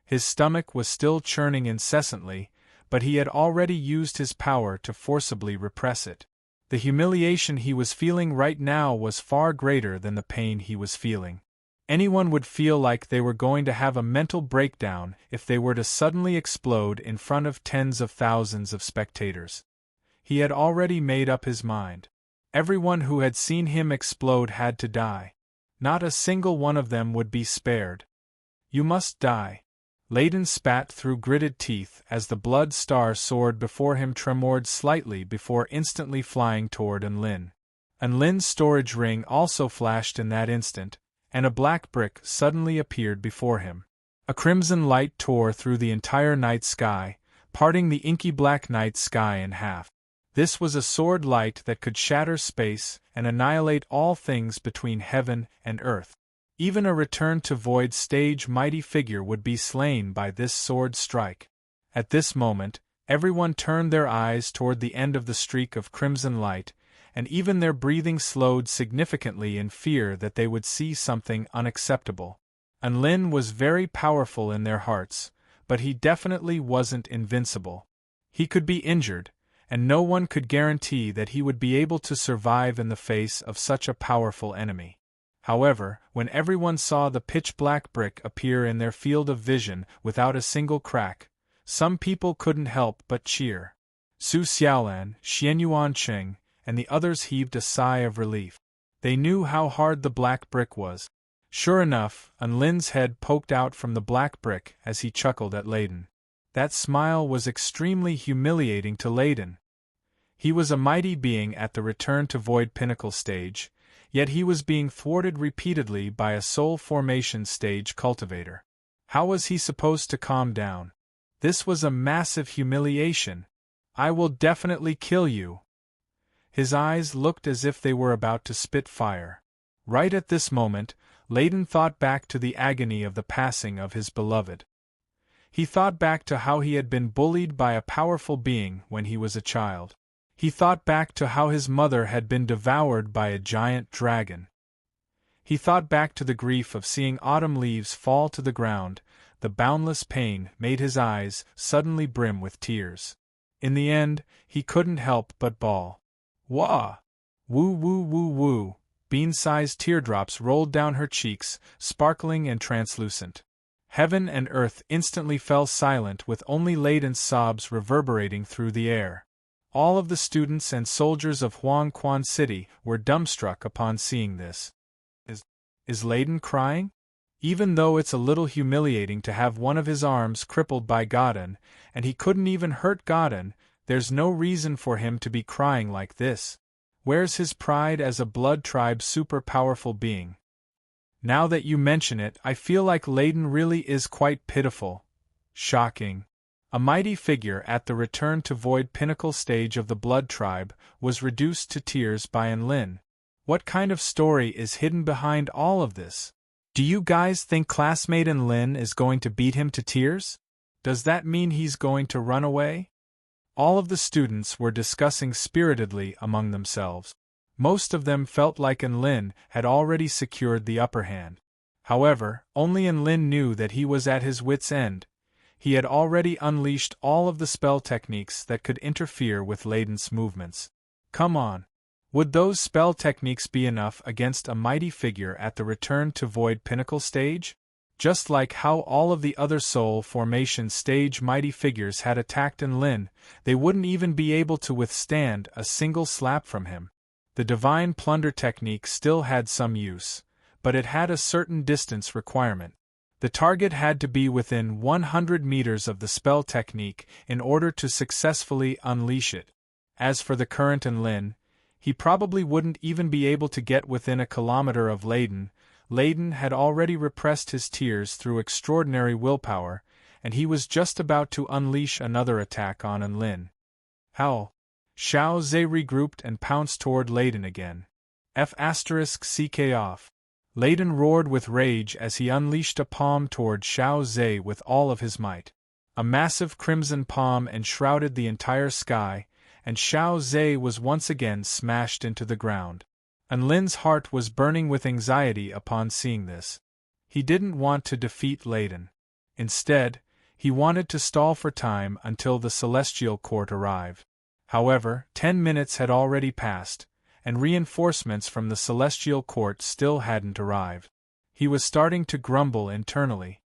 His stomach was still churning incessantly, but he had already used his power to forcibly repress it. The humiliation he was feeling right now was far greater than the pain he was feeling. Anyone would feel like they were going to have a mental breakdown if they were to suddenly explode in front of tens of thousands of spectators. He had already made up his mind. Everyone who had seen him explode had to die. Not a single one of them would be spared. You must die. Layden spat through gritted teeth as the blood star sword before him tremored slightly before instantly flying toward Unlin. Unlin's storage ring also flashed in that instant, and a black brick suddenly appeared before him. A crimson light tore through the entire night sky, parting the inky black night sky in half. This was a sword light that could shatter space and annihilate all things between heaven and earth. Even a Return to Void stage mighty figure would be slain by this sword strike. At this moment, everyone turned their eyes toward the end of the streak of crimson light, and even their breathing slowed significantly in fear that they would see something unacceptable. Unlin was very powerful in their hearts, but he definitely wasn't invincible. He could be injured, and no one could guarantee that he would be able to survive in the face of such a powerful enemy. However, when everyone saw the pitch-black brick appear in their field of vision without a single crack, some people couldn't help but cheer. Su Xiaolan, Xianyuan Cheng, and the others heaved a sigh of relief. They knew how hard the black brick was. Sure enough, Unlin's head poked out from the black brick as he chuckled at Layden. That smile was extremely humiliating to Layden. He was a mighty being at the Return to Void Pinnacle stage, yet he was being thwarted repeatedly by a soul formation stage cultivator. How was he supposed to calm down? This was a massive humiliation. I will definitely kill you. His eyes looked as if they were about to spit fire. Right at this moment, Layden thought back to the agony of the passing of his beloved. He thought back to how he had been bullied by a powerful being when he was a child. He thought back to how his mother had been devoured by a giant dragon. He thought back to the grief of seeing autumn leaves fall to the ground. The boundless pain made his eyes suddenly brim with tears. In the end, he couldn't help but bawl. Wah! Woo woo woo woo! Bean-sized teardrops rolled down her cheeks, sparkling and translucent. Heaven and earth instantly fell silent, with only Layden's sobs reverberating through the air. All of the students and soldiers of Huang Quan City were dumbstruck upon seeing this. Is Layden crying? Even though it's a little humiliating to have one of his arms crippled by Godin, and he couldn't even hurt Godin, there's no reason for him to be crying like this. Where's his pride as a Blood Tribe super-powerful being? Now that you mention it, I feel like Layden really is quite pitiful. Shocking. A mighty figure at the Return to Void Pinnacle stage of the Blood Tribe was reduced to tears by Enlin. What kind of story is hidden behind all of this? Do you guys think classmate Enlin is going to beat him to tears? Does that mean he's going to run away? All of the students were discussing spiritedly among themselves. Most of them felt like Enlin had already secured the upper hand. However, only Enlin knew that he was at his wit's end. He had already unleashed all of the spell techniques that could interfere with Layden's movements. Come on. Would those spell techniques be enough against a mighty figure at the Return to Void Pinnacle stage? Just like how all of the other soul formation stage mighty figures had attacked Enlin, they wouldn't even be able to withstand a single slap from him. The Divine Plunder technique still had some use, but it had a certain distance requirement. The target had to be within 100 meters of the spell technique in order to successfully unleash it. As for the current Enlin, he probably wouldn't even be able to get within a kilometer of Layden. Layden had already repressed his tears through extraordinary willpower, and he was just about to unleash another attack on Enlin. How? Xiao Zhe regrouped and pounced toward Layden again. F***ck off. Layden roared with rage as he unleashed a palm toward Xiao Zhe with all of his might. A massive crimson palm enshrouded the entire sky, and Xiao Zhe was once again smashed into the ground. Enlin's heart was burning with anxiety upon seeing this. He didn't want to defeat Layden. Instead, he wanted to stall for time until the Celestial Court arrived. However, 10 minutes had already passed, and reinforcements from the Celestial Court still hadn't arrived. He was starting to grumble internally.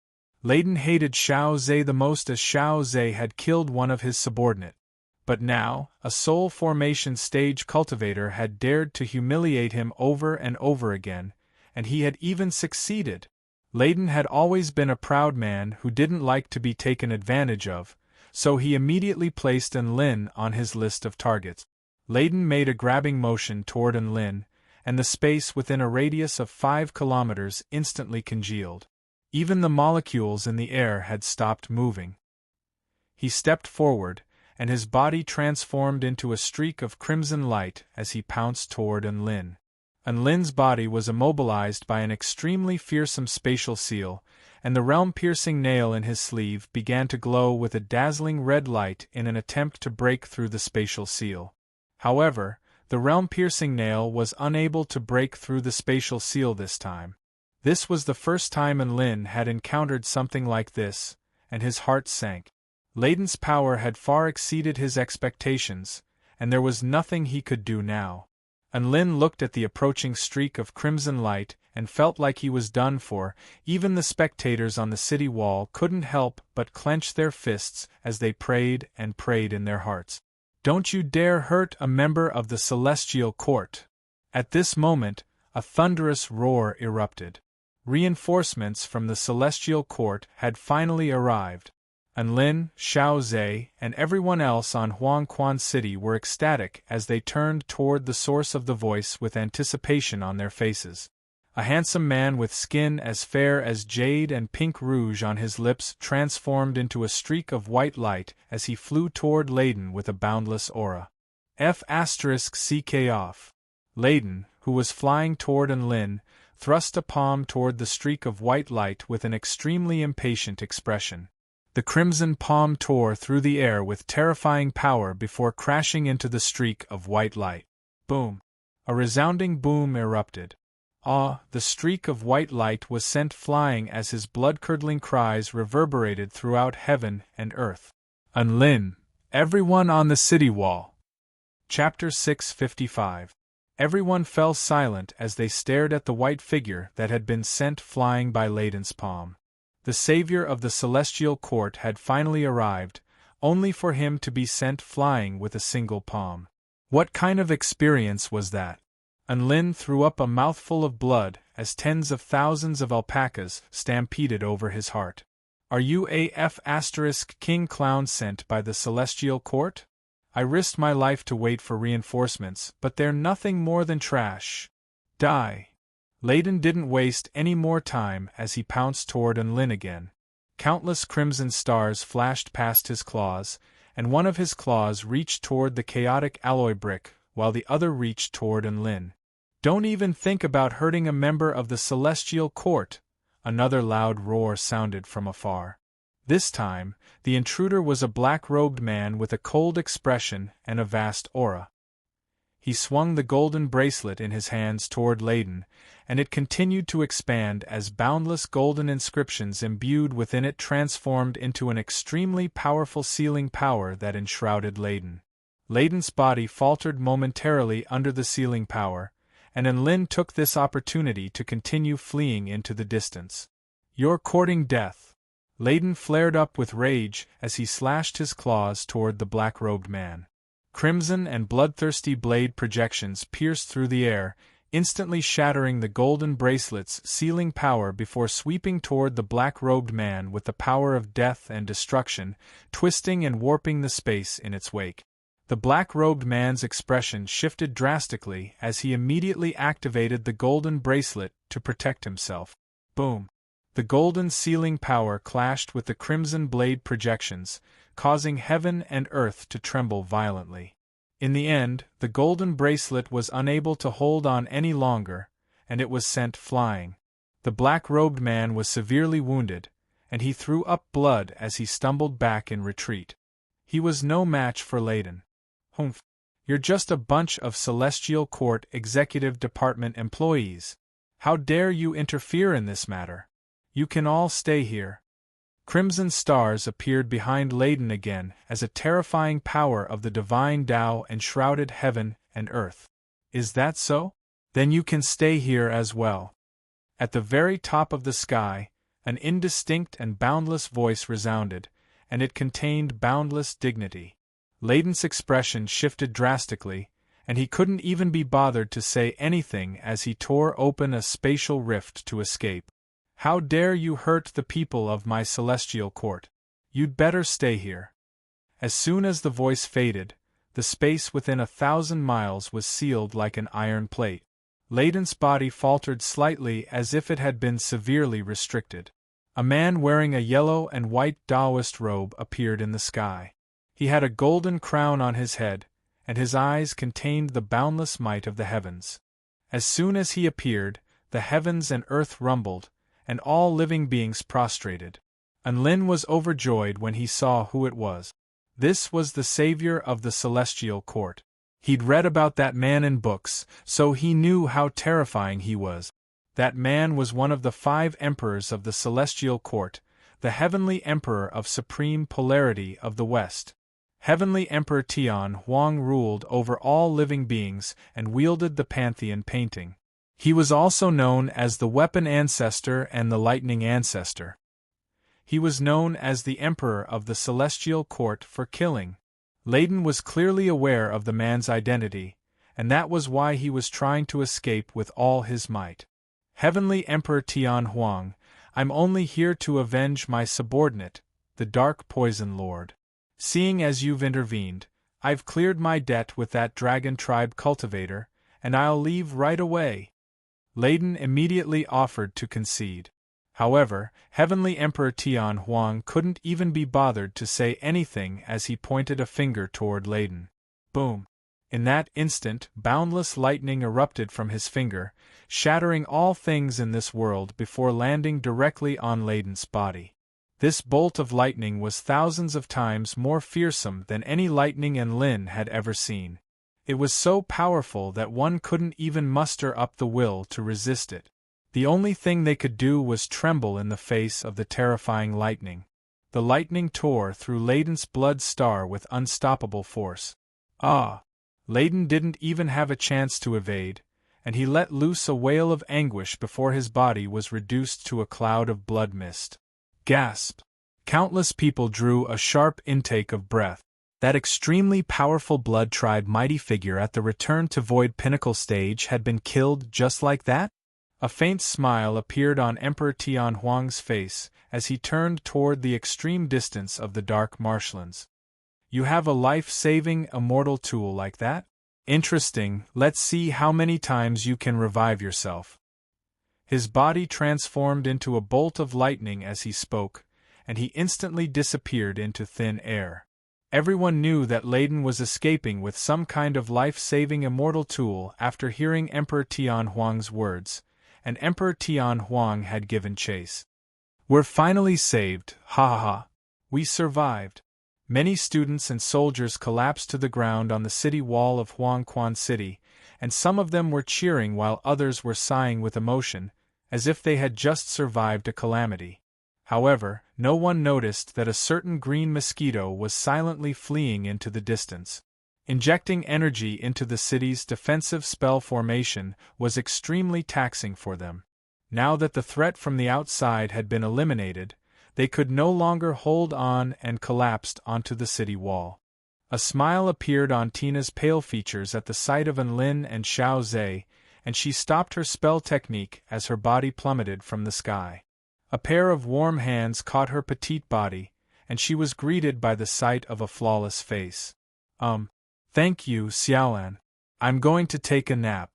Layden hated Xiao Zhe the most, as Xiao Zhe had killed one of his subordinate. But now, a soul formation stage cultivator had dared to humiliate him over and over again, and he had even succeeded. Layden had always been a proud man who didn't like to be taken advantage of, so he immediately placed Enlin on his list of targets. Layden made a grabbing motion toward Enlin, and the space within a radius of 5 kilometers instantly congealed. Even the molecules in the air had stopped moving. He stepped forward, and his body transformed into a streak of crimson light as he pounced toward Enlin. Enlin's body was immobilized by an extremely fearsome spatial seal, and the realm-piercing nail in his sleeve began to glow with a dazzling red light in an attempt to break through the spatial seal. However, the realm-piercing nail was unable to break through the spatial seal this time. This was the first time Enlin had encountered something like this, and his heart sank. Layden's power had far exceeded his expectations, and there was nothing he could do now. Enlin looked at the approaching streak of crimson light and felt like he was done for. Even the spectators on the city wall couldn't help but clench their fists as they prayed and prayed in their hearts. "Don't you dare hurt a member of the Celestial Court!" At this moment, a thunderous roar erupted. Reinforcements from the Celestial Court had finally arrived. And Lin, Xiao Zhe, and everyone else on Huangquan City were ecstatic as they turned toward the source of the voice with anticipation on their faces. A handsome man with skin as fair as jade and pink rouge on his lips transformed into a streak of white light as he flew toward Layden with a boundless aura. F***ck off. Layden, who was flying toward Lin, thrust a palm toward the streak of white light with an extremely impatient expression. The crimson palm tore through the air with terrifying power before crashing into the streak of white light. Boom! A resounding boom erupted. The streak of white light was sent flying as his blood-curdling cries reverberated throughout heaven and earth. Lin, everyone on the city wall. Chapter 655. Everyone fell silent as they stared at the white figure that had been sent flying by Layden's palm. The savior of the celestial court had finally arrived, only for him to be sent flying with a single palm. What kind of experience was that? Lin threw up a mouthful of blood as tens of thousands of alpacas stampeded over his heart. Are you a **king clown sent by the celestial court? I risked my life to wait for reinforcements, but they're nothing more than trash. Die. Layden didn't waste any more time as he pounced toward Lin again. Countless crimson stars flashed past his claws, and one of his claws reached toward the chaotic alloy brick, while the other reached toward Lin. Don't even think about hurting a member of the celestial court, another loud roar sounded from afar. This time, the intruder was a black-robed man with a cold expression and a vast aura. He swung the golden bracelet in his hands toward Layden, and it continued to expand as boundless golden inscriptions imbued within it transformed into an extremely powerful sealing power that enshrouded Layden. Layden's body faltered momentarily under the sealing power, and Lin took this opportunity to continue fleeing into the distance. You're courting death. Layden flared up with rage as he slashed his claws toward the black-robed man. Crimson and bloodthirsty blade projections pierced through the air, instantly shattering the golden bracelet's sealing power before sweeping toward the black-robed man with the power of death and destruction, twisting and warping the space in its wake. The black-robed man's expression shifted drastically as he immediately activated the golden bracelet to protect himself. Boom! The golden sealing power clashed with the crimson blade projections, causing heaven and earth to tremble violently. In the end, the golden bracelet was unable to hold on any longer, and it was sent flying. The black-robed man was severely wounded, and he threw up blood as he stumbled back in retreat. He was no match for Layden. Humph! You're just a bunch of Celestial Court Executive Department employees. How dare you interfere in this matter? You can all stay here. Crimson stars appeared behind Layden again as a terrifying power of the divine Tao enshrouded heaven and earth. Is that so? Then you can stay here as well. At the very top of the sky, an indistinct and boundless voice resounded, and it contained boundless dignity. Layden's expression shifted drastically, and he couldn't even be bothered to say anything as he tore open a spatial rift to escape. How dare you hurt the people of my celestial court? You'd better stay here. As soon as the voice faded, the space within 1,000 miles was sealed like an iron plate. Layden's body faltered slightly as if it had been severely restricted. A man wearing a yellow and white Taoist robe appeared in the sky. He had a golden crown on his head, and his eyes contained the boundless might of the heavens. As soon as he appeared, the heavens and earth rumbled, and all living beings prostrated. Lin was overjoyed when he saw who it was. This was the savior of the celestial court. He'd read about that man in books, so he knew how terrifying he was. That man was one of the 5 emperors of the celestial court, the heavenly emperor of supreme polarity of the West. Heavenly Emperor Tian Huang ruled over all living beings and wielded the Pantheon painting. He was also known as the Weapon Ancestor and the Lightning Ancestor. He was known as the Emperor of the Celestial Court for killing. Layden was clearly aware of the man's identity, and that was why he was trying to escape with all his might. Heavenly Emperor Tian Huang, I'm only here to avenge my subordinate, the Dark Poison Lord. Seeing as you've intervened, I've cleared my debt with that dragon tribe cultivator, and I'll leave right away." Layden immediately offered to concede. However, Heavenly Emperor Tian Huang couldn't even be bothered to say anything as he pointed a finger toward Layden. Boom! In that instant, boundless lightning erupted from his finger, shattering all things in this world before landing directly on Layden's body. This bolt of lightning was thousands of times more fearsome than any lightning Lin had ever seen. It was so powerful that one couldn't even muster up the will to resist it. The only thing they could do was tremble in the face of the terrifying lightning. The lightning tore through Layden's blood star with unstoppable force. Ah! Layden didn't even have a chance to evade, and he let loose a wail of anguish before his body was reduced to a cloud of blood mist. Gasp! Countless people drew a sharp intake of breath. That extremely powerful blood tribe mighty figure at the Return to Void Pinnacle stage had been killed just like that? A faint smile appeared on Emperor Tian Huang's face as he turned toward the extreme distance of the dark marshlands. "You have a life-saving, immortal tool like that? Interesting, let's see how many times you can revive yourself." His body transformed into a bolt of lightning as he spoke, and he instantly disappeared into thin air. Everyone knew that Layden was escaping with some kind of life-saving immortal tool after hearing Emperor Tian Huang's words, and Emperor Tian Huang had given chase. "We're finally saved, ha ha ha. We survived." Many students and soldiers collapsed to the ground on the city wall of Huangquan City, and some of them were cheering while others were sighing with emotion, as if they had just survived a calamity. However, no one noticed that a certain green mosquito was silently fleeing into the distance. Injecting energy into the city's defensive spell formation was extremely taxing for them. Now that the threat from the outside had been eliminated, they could no longer hold on and collapsed onto the city wall. A smile appeared on Tina's pale features at the sight of Lin and Xiao Zhe, and she stopped her spell technique as her body plummeted from the sky. A pair of warm hands caught her petite body, and she was greeted by the sight of a flawless face. Thank you, Xiaolan. I'm going to take a nap."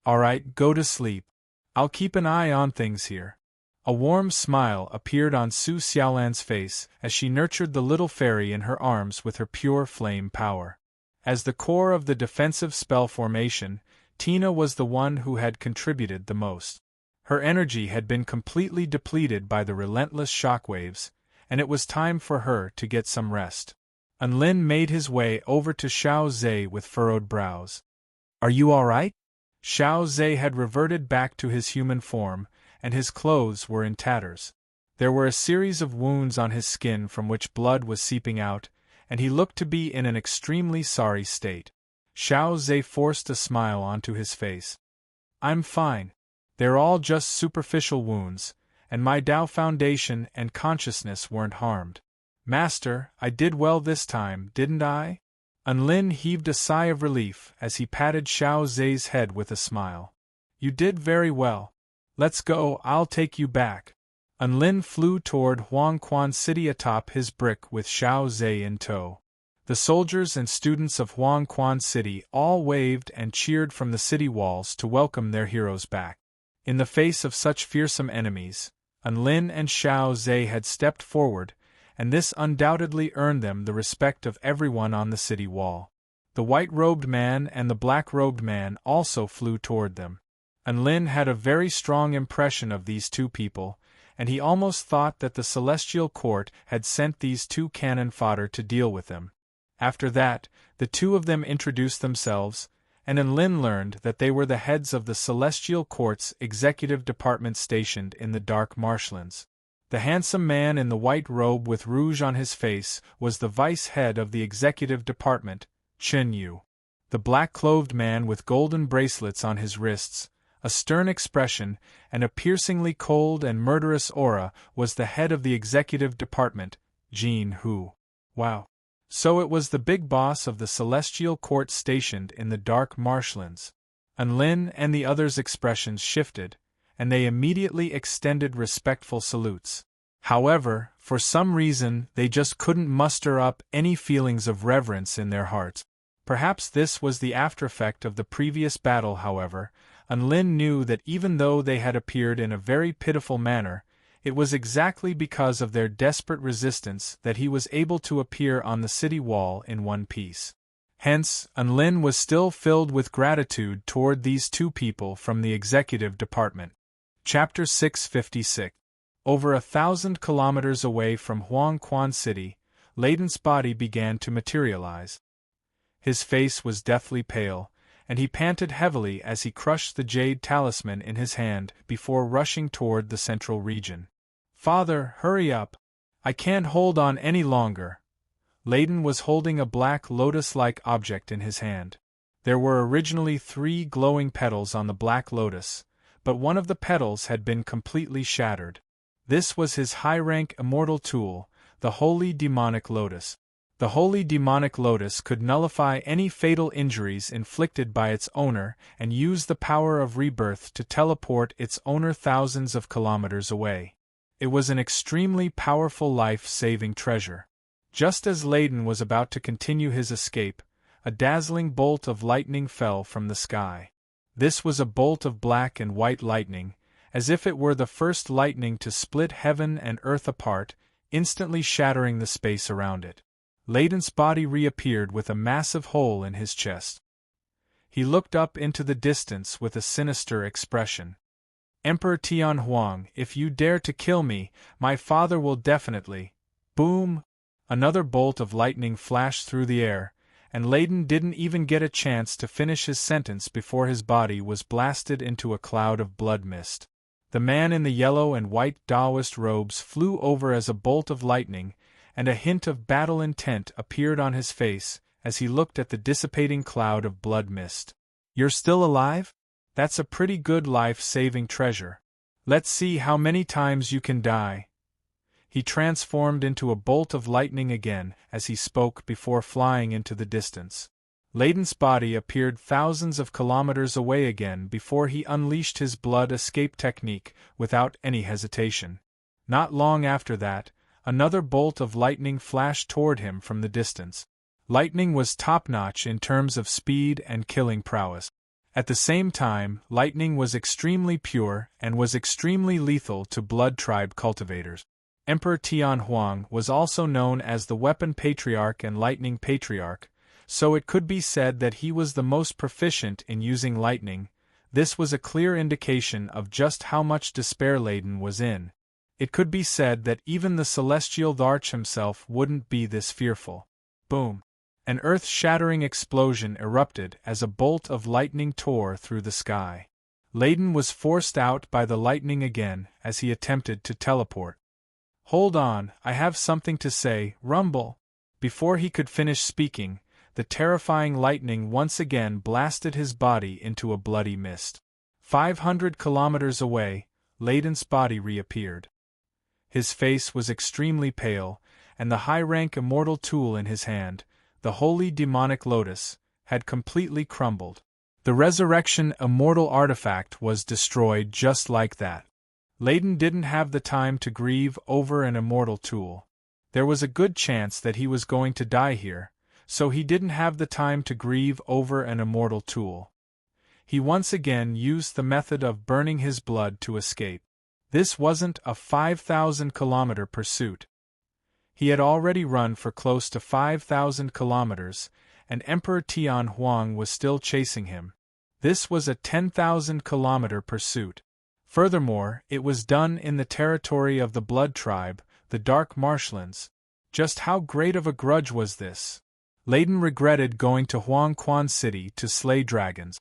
"Alright, go to sleep. I'll keep an eye on things here." A warm smile appeared on Su Xiaolan's face as she nurtured the little fairy in her arms with her pure flame power. As the core of the defensive spell formation, Tina was the one who had contributed the most. Her energy had been completely depleted by the relentless shockwaves, and it was time for her to get some rest. Lin made his way over to Xiao Zhe with furrowed brows. "Are you all right?" Xiao Zhe had reverted back to his human form, and his clothes were in tatters. There were a series of wounds on his skin from which blood was seeping out, and he looked to be in an extremely sorry state. Xiao Zhe forced a smile onto his face. "I'm fine. They're all just superficial wounds, and my Dao Foundation and consciousness weren't harmed. Master, I did well this time, didn't I?" Lin heaved a sigh of relief as he patted Xiao Zhe's head with a smile. "You did very well. Let's go, I'll take you back." Lin flew toward Huangquan City atop his brick with Xiao Zhe in tow. The soldiers and students of Huangquan City all waved and cheered from the city walls to welcome their heroes back. In the face of such fearsome enemies, Lin and Xiao Zhe had stepped forward, and this undoubtedly earned them the respect of everyone on the city wall. The white-robed man and the black-robed man also flew toward them. Lin had a very strong impression of these two people, and he almost thought that the Celestial Court had sent these two cannon fodder to deal with them. After that, the two of them introduced themselves, and Lin learned that they were the heads of the Celestial Court's executive department stationed in the Dark Marshlands. The handsome man in the white robe with rouge on his face was the vice-head of the executive department, Chen Yu. The black-clothed man with golden bracelets on his wrists, a stern expression, and a piercingly cold and murderous aura was the head of the executive department, Jin Hu. Wow. So it was the big boss of the Celestial Court stationed in the Dark Marshlands. Lin and the others' expressions shifted, and they immediately extended respectful salutes. However, for some reason, they just couldn't muster up any feelings of reverence in their hearts. Perhaps this was the aftereffect of the previous battle, however, and Lin knew that even though they had appeared in a very pitiful manner, it was exactly because of their desperate resistance that he was able to appear on the city wall in one piece. Hence, Lin was still filled with gratitude toward these two people from the executive department. Chapter 656. Over 1,000 kilometers away from Huangquan City, Layden's body began to materialize. His face was deathly pale, and he panted heavily as he crushed the jade talisman in his hand before rushing toward the central region. "Father, hurry up! I can't hold on any longer." Layden was holding a black lotus-like object in his hand. There were originally 3 glowing petals on the black lotus, but one of the petals had been completely shattered. This was his high-rank immortal tool, the Holy Demonic Lotus. The Holy Demonic Lotus could nullify any fatal injuries inflicted by its owner and use the power of rebirth to teleport its owner thousands of kilometers away. It was an extremely powerful life-saving treasure. Just as Layden was about to continue his escape, a dazzling bolt of lightning fell from the sky. This was a bolt of black and white lightning, as if it were the first lightning to split heaven and earth apart, instantly shattering the space around it. Layden's body reappeared with a massive hole in his chest. He looked up into the distance with a sinister expression. "Emperor Tianhuang, if you dare to kill me, my father will definitely—" Boom! Another bolt of lightning flashed through the air, and Layden didn't even get a chance to finish his sentence before his body was blasted into a cloud of blood mist. The man in the yellow and white Taoist robes flew over as a bolt of lightning, and a hint of battle intent appeared on his face as he looked at the dissipating cloud of blood mist. "You're still alive? That's a pretty good life-saving treasure. Let's see how many times you can die." He transformed into a bolt of lightning again as he spoke before flying into the distance. Layden's body appeared thousands of kilometers away again before he unleashed his blood escape technique without any hesitation. Not long after that, another bolt of lightning flashed toward him from the distance. Lightning was top-notch in terms of speed and killing prowess. At the same time, lightning was extremely pure and was extremely lethal to Blood Tribe cultivators. Emperor Tianhuang was also known as the Weapon Patriarch and Lightning Patriarch, so it could be said that he was the most proficient in using lightning. This was a clear indication of just how much despair Layden was in. It could be said that even the celestial Dharch himself wouldn't be this fearful. Boom! An earth-shattering explosion erupted as a bolt of lightning tore through the sky. Layden was forced out by the lightning again as he attempted to teleport. "Hold on, I have something to say, rumble." Before he could finish speaking, the terrifying lightning once again blasted his body into a bloody mist. 500 kilometers away, Layden's body reappeared. His face was extremely pale, and the high-rank immortal tool in his hand, the Holy Demonic Lotus, had completely crumbled. The Resurrection Immortal artifact was destroyed just like that. Layden didn't have the time to grieve over an immortal tool. There was a good chance that he was going to die here, so he didn't have the time to grieve over an immortal tool. He once again used the method of burning his blood to escape. This wasn't a 5,000-kilometer pursuit. He had already run for close to 5,000 kilometers, and Emperor Tianhuang was still chasing him. This was a 10,000-kilometer pursuit. Furthermore, it was done in the territory of the Blood Tribe, the Dark Marshlands. Just how great of a grudge was this? Layden regretted going to Huangquan City to slay dragons.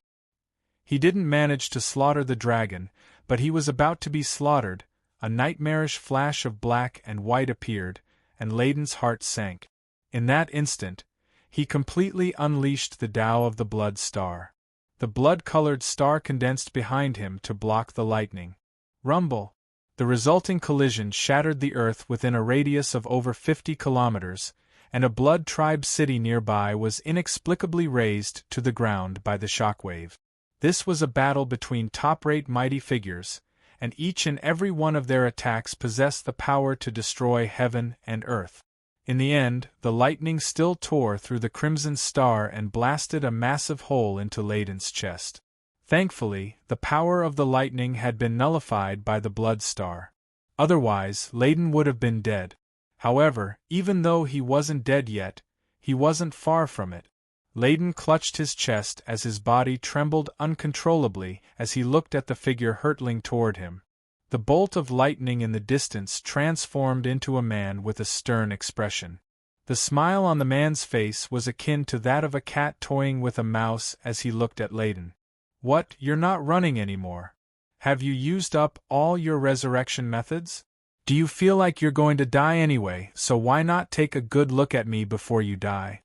He didn't manage to slaughter the dragon, but he was about to be slaughtered. A nightmarish flash of black and white appeared, and Layden's heart sank. In that instant, he completely unleashed the Tao of the Blood Star. The blood-colored star condensed behind him to block the lightning. Rumble! The resulting collision shattered the earth within a radius of over 50 kilometers, and a Blood Tribe city nearby was inexplicably razed to the ground by the shockwave. This was a battle between top-rate mighty figures, and each and every one of their attacks possessed the power to destroy heaven and earth. In the end, the lightning still tore through the crimson star and blasted a massive hole into Layden's chest. Thankfully, the power of the lightning had been nullified by the blood star. Otherwise, Layden would have been dead. However, even though he wasn't dead yet, he wasn't far from it. Layden clutched his chest as his body trembled uncontrollably as he looked at the figure hurtling toward him. The bolt of lightning in the distance transformed into a man with a stern expression. The smile on the man's face was akin to that of a cat toying with a mouse as he looked at Layden. "What, you're not running anymore? Have you used up all your resurrection methods? Do you feel like you're going to die anyway, so why not take a good look at me before you die?"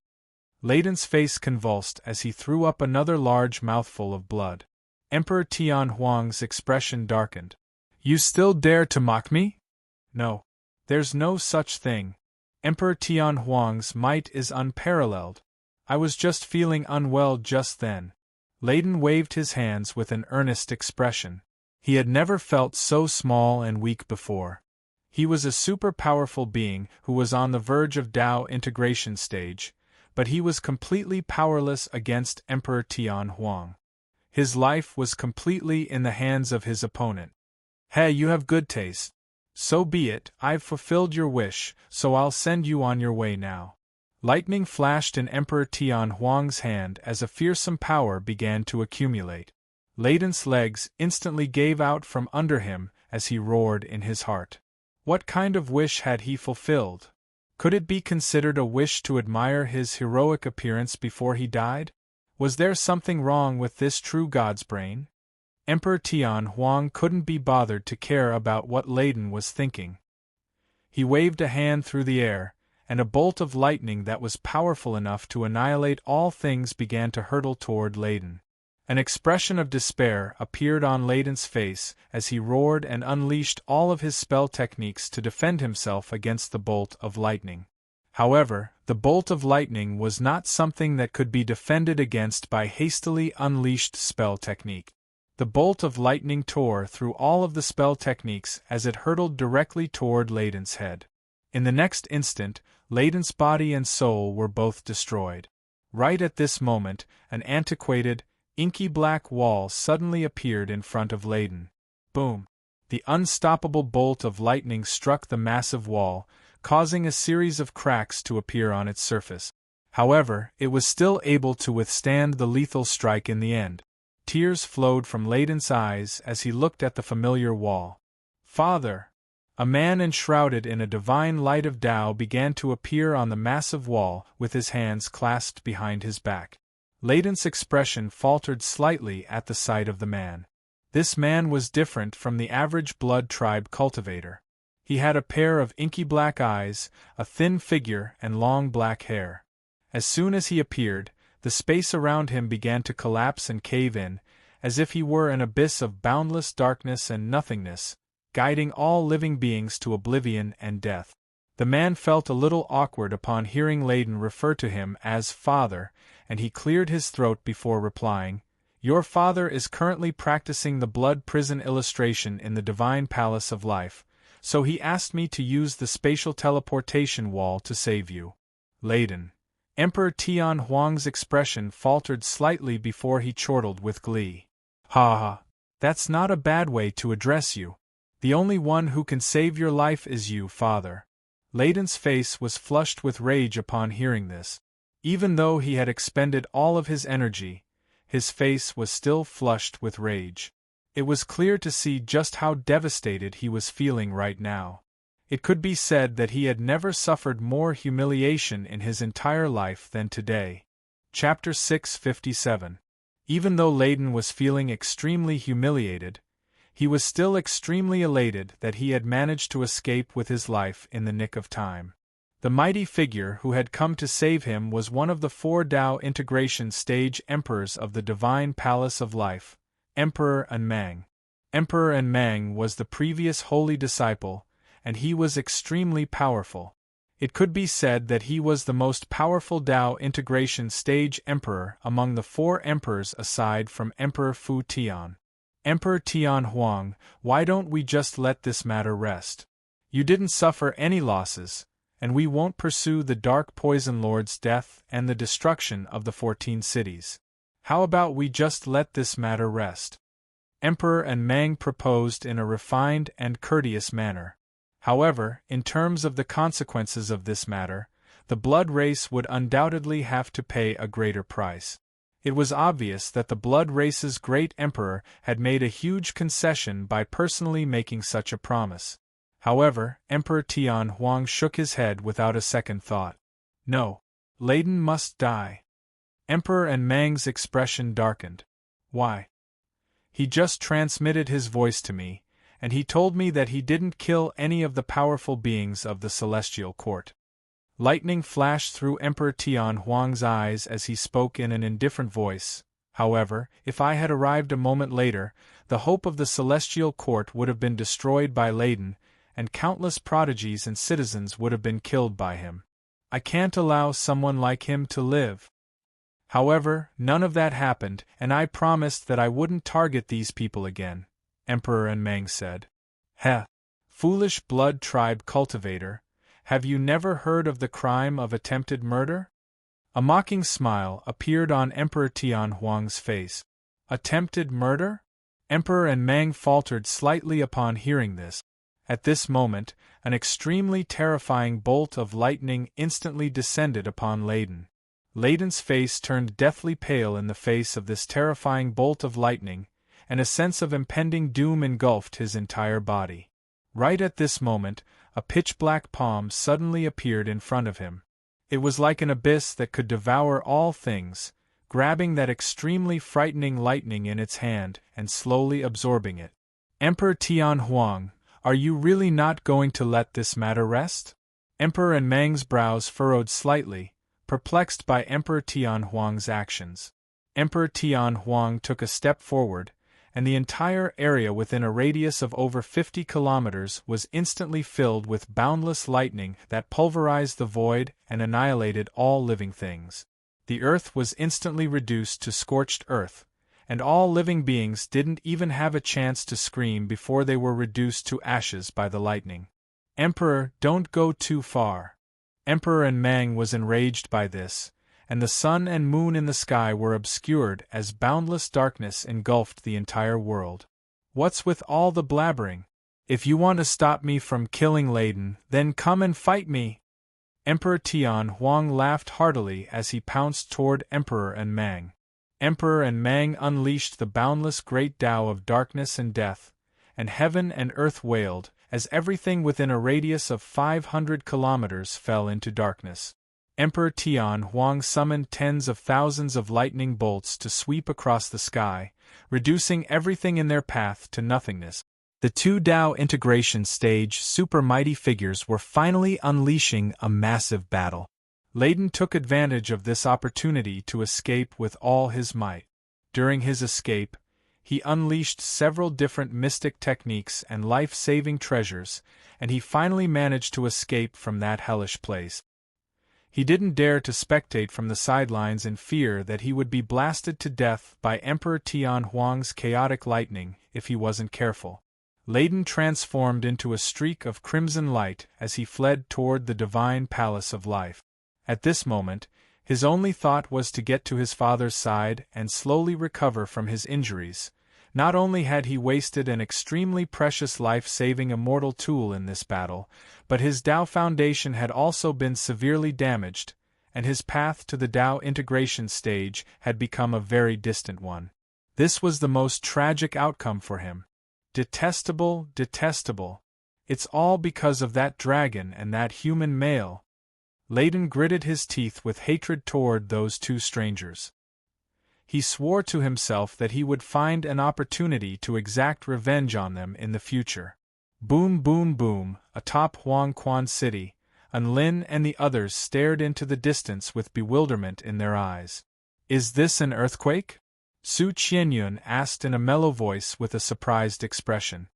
Layden's face convulsed as he threw up another large mouthful of blood. Emperor Tian Huang's expression darkened. "You still dare to mock me? No. There's no such thing. Emperor Tian Huang's might is unparalleled. I was just feeling unwell just then." Layden waved his hands with an earnest expression. He had never felt so small and weak before. He was a super-powerful being who was on the verge of Tao integration stage, but he was completely powerless against Emperor Tian Huang. His life was completely in the hands of his opponent. "Hey, you have good taste. So be it, I've fulfilled your wish, so I'll send you on your way now." Lightning flashed in Emperor Tian Huang's hand as a fearsome power began to accumulate. Layden's legs instantly gave out from under him as he roared in his heart. What kind of wish had he fulfilled? Could it be considered a wish to admire his heroic appearance before he died? Was there something wrong with this true god's brain? Emperor Tian Huang couldn't be bothered to care about what Layden was thinking. He waved a hand through the air, and a bolt of lightning that was powerful enough to annihilate all things began to hurtle toward Layden. An expression of despair appeared on Layden's face as he roared and unleashed all of his spell techniques to defend himself against the bolt of lightning. However, the bolt of lightning was not something that could be defended against by hastily unleashed spell technique. The bolt of lightning tore through all of the spell techniques as it hurtled directly toward Layden's head. In the next instant, Layden's body and soul were both destroyed. Right at this moment, an antiquated, inky black wall suddenly appeared in front of Layden. Boom! The unstoppable bolt of lightning struck the massive wall, causing a series of cracks to appear on its surface. However, it was still able to withstand the lethal strike in the end. Tears flowed from Layden's eyes as he looked at the familiar wall. "Father!" A man enshrouded in a divine light of Tao began to appear on the massive wall with his hands clasped behind his back. Layden's expression faltered slightly at the sight of the man. This man was different from the average blood tribe cultivator. He had a pair of inky black eyes, a thin figure, and long black hair. As soon as he appeared, the space around him began to collapse and cave in, as if he were an abyss of boundless darkness and nothingness, guiding all living beings to oblivion and death. The man felt a little awkward upon hearing Layden refer to him as father, and he cleared his throat before replying, "Your father is currently practicing the blood prison illustration in the Divine Palace of Life, so he asked me to use the spatial teleportation wall to save you." Layden. Emperor Tian Huang's expression faltered slightly before he chortled with glee. "Ha ha! That's not a bad way to address you. The only one who can save your life is you, father." Layden's face was flushed with rage upon hearing this. Even though he had expended all of his energy, his face was still flushed with rage. It was clear to see just how devastated he was feeling right now. It could be said that he had never suffered more humiliation in his entire life than today. Chapter 657. Even though Layden was feeling extremely humiliated, he was still extremely elated that he had managed to escape with his life in the nick of time. The mighty figure who had come to save him was one of the 4 Tao integration stage emperors of the Divine Palace of Life, Emperor Unmang. Emperor Unmang was the previous holy disciple, and he was extremely powerful. It could be said that he was the most powerful Tao integration stage emperor among the 4 emperors aside from Emperor Fu Tian. Emperor Tian Huang, why don't we just let this matter rest? You didn't suffer any losses, and we won't pursue the Dark Poison Lord's death and the destruction of the 14 cities. How about we just let this matter rest? Emperor and Mang proposed in a refined and courteous manner. However, in terms of the consequences of this matter, the blood race would undoubtedly have to pay a greater price. It was obvious that the blood race's great emperor had made a huge concession by personally making such a promise. However, Emperor Tian Huang shook his head without a second thought. No. Leiden must die. Emperor and Mang's expression darkened. Why? He just transmitted his voice to me, and he told me that he didn't kill any of the powerful beings of the Celestial Court. Lightning flashed through Emperor Tian Huang's eyes as he spoke in an indifferent voice. However, if I had arrived a moment later, the hope of the Celestial Court would have been destroyed by Leiden, and countless prodigies and citizens would have been killed by him. I can't allow someone like him to live. However, none of that happened, and I promised that I wouldn't target these people again, Emperor and Mang said. Heh! Foolish blood tribe cultivator, have you never heard of the crime of attempted murder? A mocking smile appeared on Emperor Tian Huang's face. Attempted murder? Emperor and Mang faltered slightly upon hearing this. At this moment, an extremely terrifying bolt of lightning instantly descended upon Leiden. Leiden's face turned deathly pale in the face of this terrifying bolt of lightning, and a sense of impending doom engulfed his entire body. Right at this moment, a pitch-black palm suddenly appeared in front of him. It was like an abyss that could devour all things, grabbing that extremely frightening lightning in its hand and slowly absorbing it. Emperor Tian Huang, are you really not going to let this matter rest? Emperor and Mang's brows furrowed slightly, perplexed by Emperor Tian Huang's actions. Emperor Tian Huang took a step forward, and the entire area within a radius of over 50 kilometers was instantly filled with boundless lightning that pulverized the void and annihilated all living things. The earth was instantly reduced to scorched earth, and all living beings didn't even have a chance to scream before they were reduced to ashes by the lightning. Emperor, don't go too far. Emperor and Mang was enraged by this, and the sun and moon in the sky were obscured as boundless darkness engulfed the entire world. What's with all the blabbering? If you want to stop me from killing Leiden, then come and fight me! Emperor Tian Huang laughed heartily as he pounced toward Emperor and Mang. Emperor and Mang unleashed the boundless great Tao of darkness and death, and heaven and earth wailed, as everything within a radius of 500 kilometers fell into darkness. Emperor Tian Huang summoned tens of thousands of lightning bolts to sweep across the sky, reducing everything in their path to nothingness. The two Tao integration stage super mighty figures were finally unleashing a massive battle. Leiden took advantage of this opportunity to escape with all his might. During his escape, he unleashed several different mystic techniques and life-saving treasures, and he finally managed to escape from that hellish place. He didn't dare to spectate from the sidelines in fear that he would be blasted to death by Emperor Tian Huang's chaotic lightning if he wasn't careful. Leiden transformed into a streak of crimson light as he fled toward the divine palace of life. At this moment, his only thought was to get to his father's side and slowly recover from his injuries. Not only had he wasted an extremely precious life-saving immortal tool in this battle, but his Tao foundation had also been severely damaged, and his path to the Tao integration stage had become a very distant one. This was the most tragic outcome for him. Detestable, detestable. It's all because of that dragon and that human male. Leiden gritted his teeth with hatred toward those two strangers. He swore to himself that he would find an opportunity to exact revenge on them in the future. Boom boom boom, atop Huang Quan City, Lin and the others stared into the distance with bewilderment in their eyes. Is this an earthquake? Su Qianyun asked in a mellow voice with a surprised expression.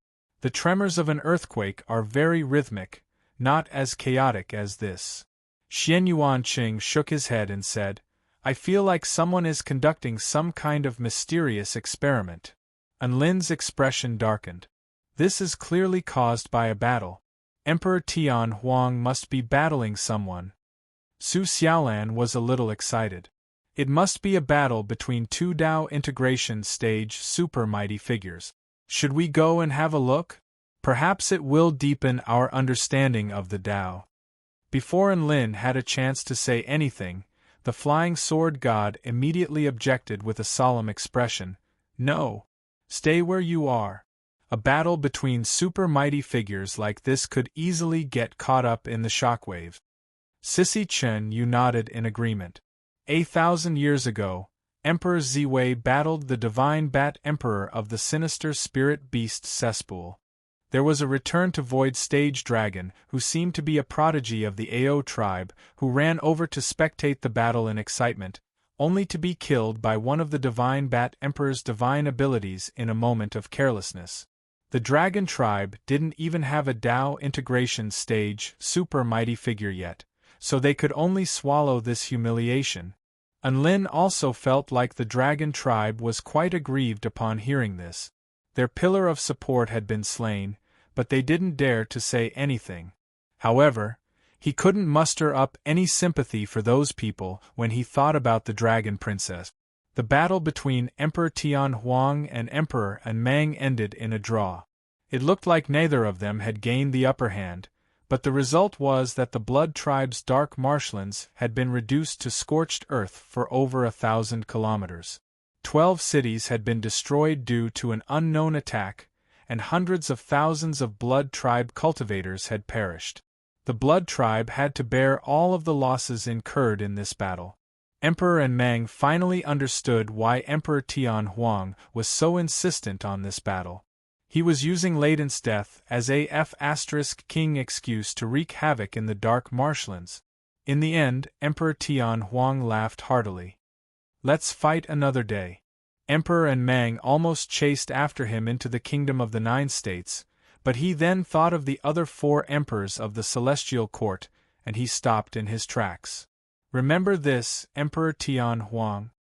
The tremors of an earthquake are very rhythmic, not as chaotic as this. Xian Yuanqing shook his head and said, I feel like someone is conducting some kind of mysterious experiment. Anlin's expression darkened. This is clearly caused by a battle. Emperor Tian Huang must be battling someone. Su Xiaolan was a little excited. It must be a battle between two Dao integration stage super mighty figures. Should we go and have a look? Perhaps it will deepen our understanding of the Dao. Before Anlin had a chance to say anything, the flying sword god immediately objected with a solemn expression. No. Stay where you are. A battle between super mighty figures like this could easily get caught up in the shockwave. Sissy Chen, you nodded in agreement. 1,000 years ago, Emperor Ziwei battled the divine Bat Emperor of the sinister spirit beast cesspool. There was a return to Void stage dragon who seemed to be a prodigy of the Ao tribe who ran over to spectate the battle in excitement, only to be killed by one of the divine Bat Emperor's divine abilities in a moment of carelessness. The dragon tribe didn't even have a Dao integration stage super mighty figure yet, so they could only swallow this humiliation. Anlin also felt like the dragon tribe was quite aggrieved upon hearing this. Their pillar of support had been slain, but they didn't dare to say anything. However, he couldn't muster up any sympathy for those people when he thought about the dragon princess. The battle between Emperor Tian Huang and Emperor Anmang ended in a draw. It looked like neither of them had gained the upper hand, but the result was that the Blood Tribe's dark marshlands had been reduced to scorched earth for over 1,000 kilometers. 12 cities had been destroyed due to an unknown attack, and hundreds of thousands of Blood Tribe cultivators had perished. The Blood Tribe had to bear all of the losses incurred in this battle. Emperor Anmang finally understood why Emperor Tian Huang was so insistent on this battle. He was using Leiden's death as a F***king excuse to wreak havoc in the dark marshlands. In the end, Emperor Tian Huang laughed heartily. Let's fight another day. Emperor Anmang almost chased after him into the kingdom of the 9 states, but he then thought of the other 4 emperors of the celestial court, and he stopped in his tracks. Remember this, Emperor Tian Huang.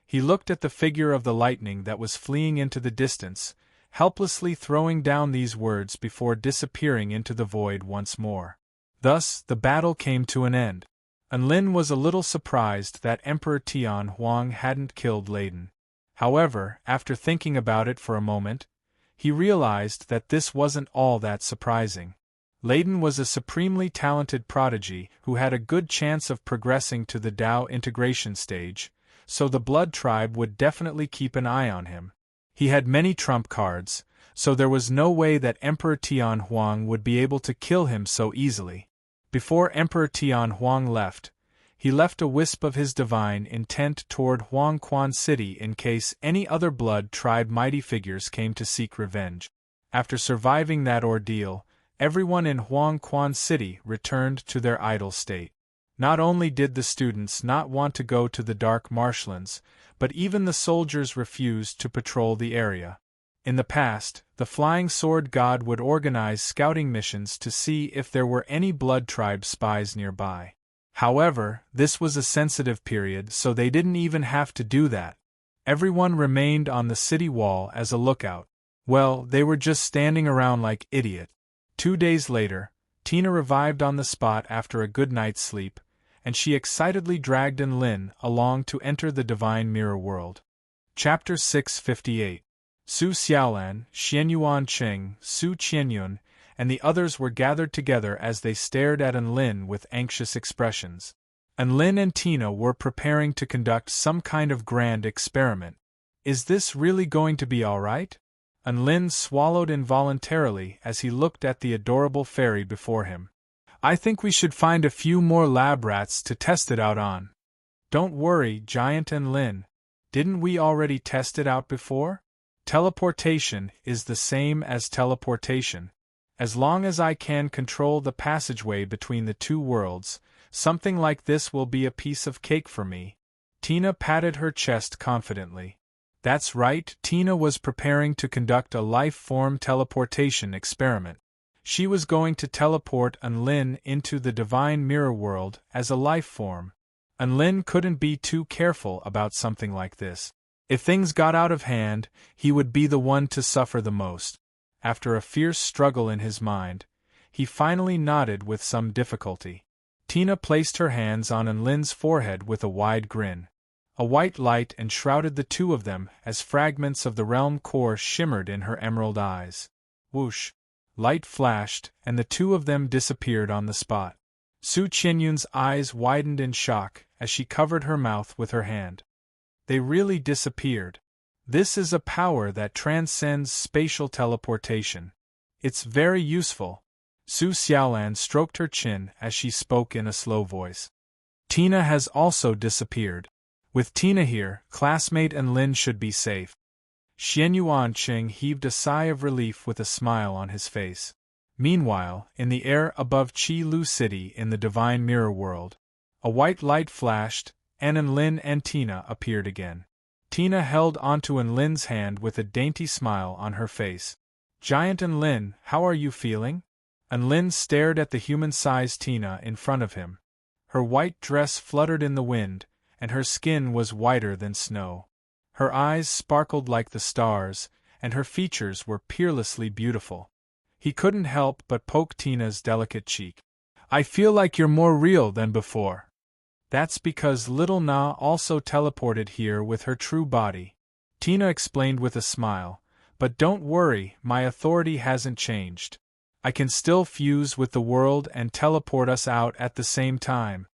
He looked at the figure of the lightning that was fleeing into the distance, helplessly throwing down these words before disappearing into the void once more. Thus, the battle came to an end. Anlin was a little surprised that Emperor Tian Huang hadn't killed Leiden. However, after thinking about it for a moment, he realized that this wasn't all that surprising. Leiden was a supremely talented prodigy who had a good chance of progressing to the Dao integration stage, so the Blood Tribe would definitely keep an eye on him. He had many trump cards, so there was no way that Emperor Tian Huang would be able to kill him so easily. Before Emperor Tian Huang left, he left a wisp of his divine intent toward Huangquan City in case any other Blood Tribe mighty figures came to seek revenge. After surviving that ordeal, everyone in Huangquan City returned to their idle state. Not only did the students not want to go to the dark marshlands, but even the soldiers refused to patrol the area. In the past, the Flying Sword God would organize scouting missions to see if there were any Blood Tribe spies nearby. However, this was a sensitive period, so they didn't even have to do that. Everyone remained on the city wall as a lookout. Well, they were just standing around like idiots. 2 days later, Tina revived on the spot after a good night's sleep, and she excitedly dragged Anlin along to enter the Divine Mirror World. Chapter 658. Su Xiaolan, Xianyuan Cheng, Su Qianyun, and the others were gathered together as they stared at Anlin with anxious expressions. Anlin and Tina were preparing to conduct some kind of grand experiment. Is this really going to be all right? Anlin swallowed involuntarily as he looked at the adorable fairy before him. I think we should find a few more lab rats to test it out on. Don't worry, Giant Anlin. Didn't we already test it out before? Teleportation is the same as teleportation. As long as I can control the passageway between the 2 worlds, something like this will be a piece of cake for me. Tina patted her chest confidently. That's right, Tina was preparing to conduct a life-form teleportation experiment. She was going to teleport Anlin into the Divine Mirror World as a life form. Anlin couldn't be too careful about something like this. If things got out of hand, he would be the one to suffer the most. After a fierce struggle in his mind, he finally nodded with some difficulty. Tina placed her hands on Enlin's forehead with a wide grin. A white light enshrouded the two of them as fragments of the realm core shimmered in her emerald eyes. Whoosh! Light flashed, and the two of them disappeared on the spot. Su Qianyun's eyes widened in shock as she covered her mouth with her hand. They really disappeared. This is a power that transcends spatial teleportation. It's very useful. Su Xiaolan stroked her chin as she spoke in a slow voice. Tina has also disappeared. With Tina here, classmate Enlin should be safe. Xian Yuanqing heaved a sigh of relief with a smile on his face. Meanwhile, in the air above Qi Lu City in the Divine Mirror World, a white light flashed, and Enlin and Tina appeared again. Tina held onto Enlin's hand with a dainty smile on her face. Giant Enlin, how are you feeling? Enlin stared at the human-sized Tina in front of him. Her white dress fluttered in the wind, and her skin was whiter than snow. Her eyes sparkled like the stars, and her features were peerlessly beautiful. He couldn't help but poke Tina's delicate cheek. I feel like you're more real than before. That's because little Na also teleported here with her true body. Tina explained with a smile, but don't worry, my authority hasn't changed. I can still fuse with the world and teleport us out at the same time.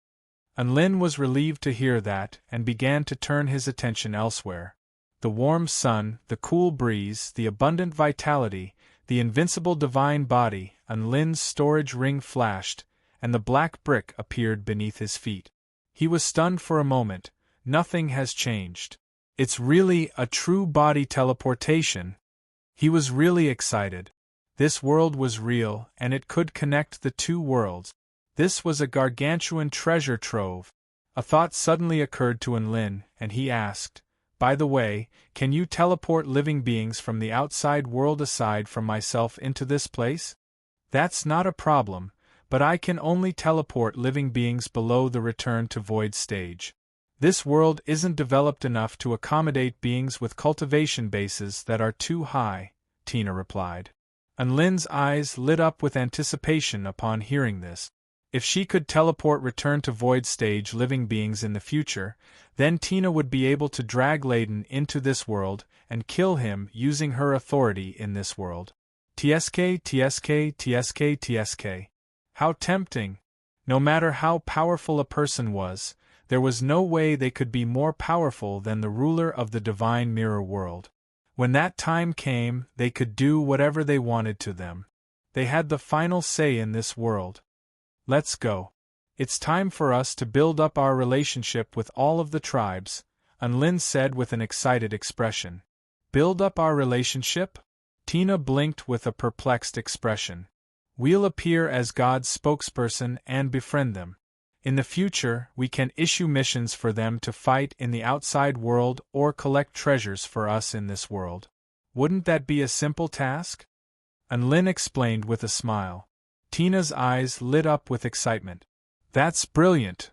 Enlin was relieved to hear that and began to turn his attention elsewhere. The warm sun, the cool breeze, the abundant vitality, the invincible divine body, Enlin's storage ring flashed, and the black brick appeared beneath his feet. He was stunned for a moment. Nothing has changed. It's really a true body teleportation. He was really excited. This world was real, and it could connect the two worlds. This was a gargantuan treasure trove. A thought suddenly occurred to Enlin, and he asked, by the way, can you teleport living beings from the outside world aside from myself into this place? That's not a problem, but I can only teleport living beings below the return to void stage. This world isn't developed enough to accommodate beings with cultivation bases that are too high, Tina replied. Enlin's eyes lit up with anticipation upon hearing this. If she could teleport return to void stage living beings in the future, then Tina would be able to drag Layden into this world and kill him using her authority in this world. TSK, TSK, TSK, TSK. How tempting! No matter how powerful a person was, there was no way they could be more powerful than the ruler of the Divine Mirror World. When that time came, they could do whatever they wanted to them. They had the final say in this world. Let's go. It's time for us to build up our relationship with all of the tribes, Enlin said with an excited expression. Build up our relationship? Tina blinked with a perplexed expression. We'll appear as God's spokesperson and befriend them. In the future, we can issue missions for them to fight in the outside world or collect treasures for us in this world. Wouldn't that be a simple task? Enlin explained with a smile. Tina's eyes lit up with excitement. That's brilliant!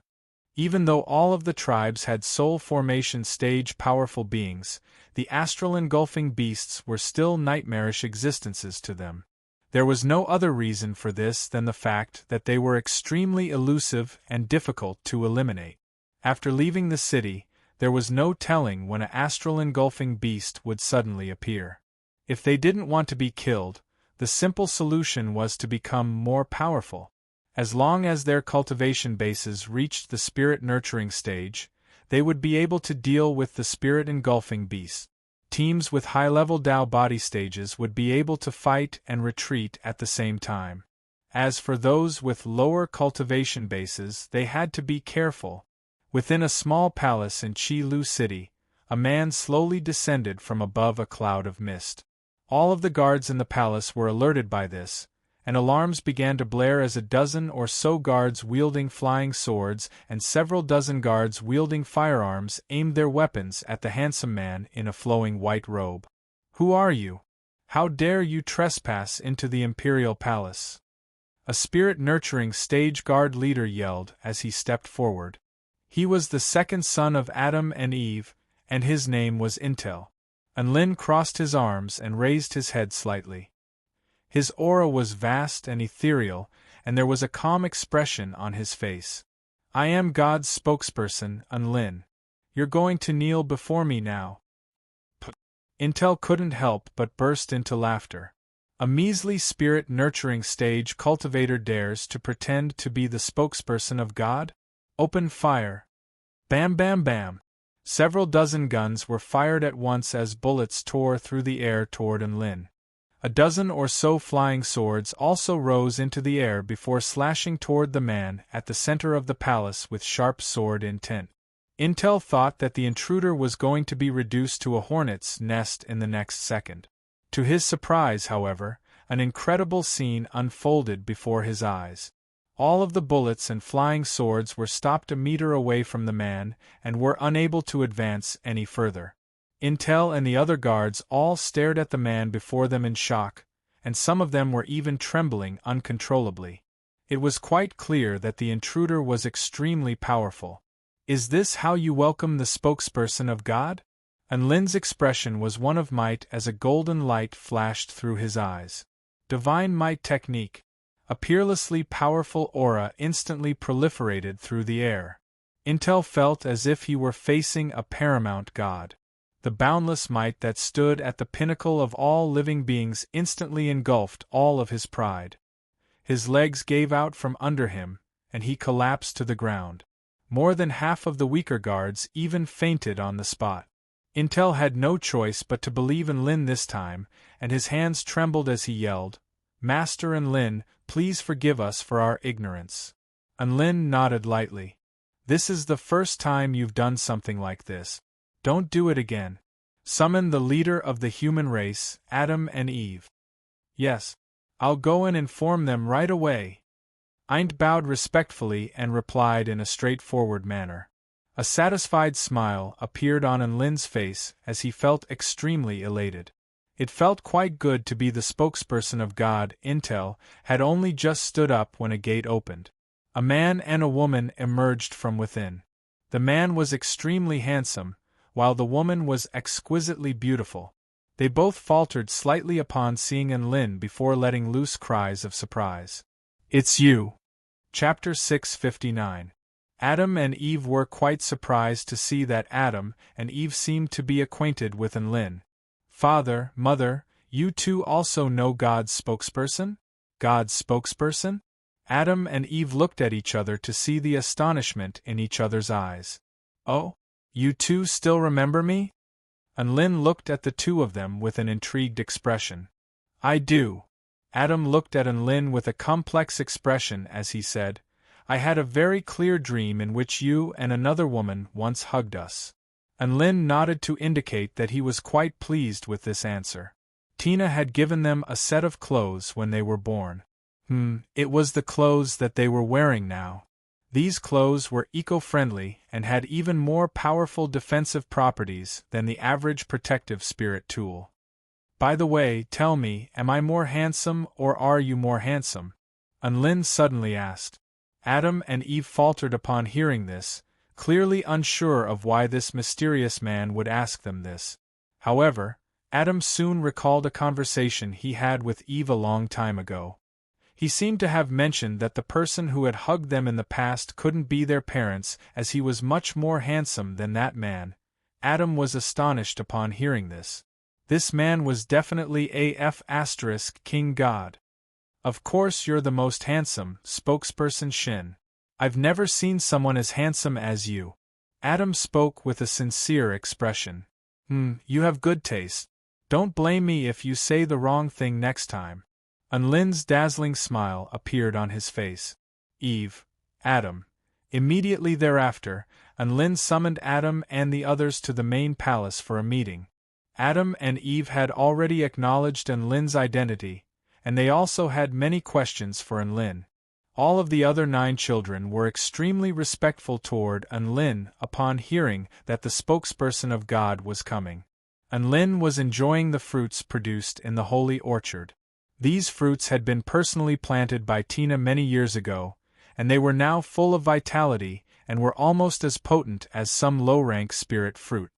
Even though all of the tribes had soul formation stage powerful beings, the astral engulfing beasts were still nightmarish existences to them. There was no other reason for this than the fact that they were extremely elusive and difficult to eliminate. After leaving the city, there was no telling when an astral engulfing beast would suddenly appear. If they didn't want to be killed, the simple solution was to become more powerful. As long as their cultivation bases reached the spirit nurturing stage, they would be able to deal with the spirit engulfing beasts. Teams with high-level Dao body stages would be able to fight and retreat at the same time. As for those with lower cultivation bases, they had to be careful. Within a small palace in Qi Lu City, a man slowly descended from above a cloud of mist. All of the guards in the palace were alerted by this, and alarms began to blare as a dozen or so guards wielding flying swords and several dozen guards wielding firearms aimed their weapons at the handsome man in a flowing white robe. Who are you? How dare you trespass into the imperial palace? A spirit-nurturing stage guard leader yelled as he stepped forward. He was the second son of Adam and Eve, and his name was Intel. Unlin crossed his arms and raised his head slightly. His aura was vast and ethereal, and there was a calm expression on his face. I am God's spokesperson, Unlin. You're going to kneel before me now. Intel couldn't help but burst into laughter. A measly spirit-nurturing stage cultivator dares to pretend to be the spokesperson of God? Open fire. Bam bam bam. Several dozen guns were fired at once as bullets tore through the air toward Unlin. A dozen or so flying swords also rose into the air before slashing toward the man at the center of the palace with sharp sword intent. Intel thought that the intruder was going to be reduced to a hornet's nest in the next second. To his surprise, however, an incredible scene unfolded before his eyes. All of the bullets and flying swords were stopped a meter away from the man and were unable to advance any further. Intel and the other guards all stared at the man before them in shock, and some of them were even trembling uncontrollably. It was quite clear that the intruder was extremely powerful. Is this how you welcome the spokesperson of God? Unlin's expression was one of might as a golden light flashed through his eyes. Divine might technique. A peerlessly powerful aura instantly proliferated through the air. Intel felt as if he were facing a paramount god. The boundless might that stood at the pinnacle of all living beings instantly engulfed all of his pride. His legs gave out from under him, and he collapsed to the ground. More than half of the weaker guards even fainted on the spot. Intel had no choice but to believe in Lin this time, and his hands trembled as he yelled, "Master Unlin, please forgive us for our ignorance." Unlin nodded lightly. "This is the first time you've done something like this. Don't do it again. Summon the leader of the human race, Adam and Eve." "Yes. I'll go and inform them right away." Eind bowed respectfully and replied in a straightforward manner. A satisfied smile appeared on Unlin's face as he felt extremely elated. It felt quite good to be the spokesperson of God. Intel had only just stood up when a gate opened. A man and a woman emerged from within. The man was extremely handsome, while the woman was exquisitely beautiful. They both faltered slightly upon seeing Unlin before letting loose cries of surprise. "It's you." Chapter 659. Adam and Eve were quite surprised to see that Adam and Eve seemed to be acquainted with Unlin. "Father, Mother, you two also know God's spokesperson?" "God's spokesperson?" Adam and Eve looked at each other to see the astonishment in each other's eyes. "Oh? You two still remember me?" Unlin looked at the two of them with an intrigued expression. "I do." Adam looked at Unlin with a complex expression as he said, "I had a very clear dream in which you and another woman once hugged us." Unlin nodded to indicate that he was quite pleased with this answer. Tina had given them a set of clothes when they were born. It was the clothes that they were wearing now. These clothes were eco-friendly and had even more powerful defensive properties than the average protective spirit tool. "By the way, tell me, am I more handsome or are you more handsome?" Unlin suddenly asked. Adam and Eve faltered upon hearing this, clearly unsure of why this mysterious man would ask them this. However, Adam soon recalled a conversation he had with Eve a long time ago. He seemed to have mentioned that the person who had hugged them in the past couldn't be their parents as he was much more handsome than that man. Adam was astonished upon hearing this. This man was definitely King God. "Of course you're the most handsome, spokesperson Shin. I've never seen someone as handsome as you." Adam spoke with a sincere expression. You have good taste. Don't blame me if you say the wrong thing next time." Unlin's dazzling smile appeared on his face. Eve, Adam. Immediately thereafter, Unlin summoned Adam and the others to the main palace for a meeting. Adam and Eve had already acknowledged Unlin's identity, and they also had many questions for Unlin. All of the other 9 children were extremely respectful toward Unlin upon hearing that the spokesperson of God was coming. Unlin was enjoying the fruits produced in the holy orchard. These fruits had been personally planted by Tina many years ago, and they were now full of vitality and were almost as potent as some low-rank spirit fruit.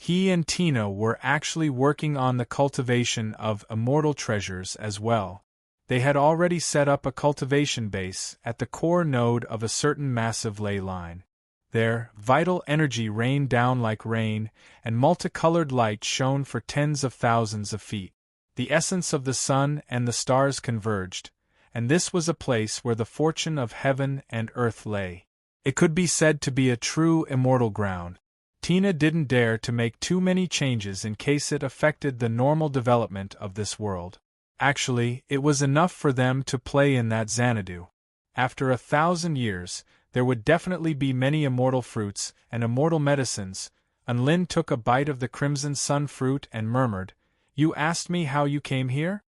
He and Tina were actually working on the cultivation of immortal treasures as well. They had already set up a cultivation base at the core node of a certain massive ley line. There, vital energy rained down like rain, and multicolored light shone for tens of thousands of feet. The essence of the sun and the stars converged, and this was a place where the fortune of heaven and earth lay. It could be said to be a true immortal ground. Tina didn't dare to make too many changes in case it affected the normal development of this world. Actually, it was enough for them to play in that Xanadu. After 1,000 years, there would definitely be many immortal fruits and immortal medicines. Unlin took a bite of the crimson sun fruit and murmured, "You asked me how you came here?"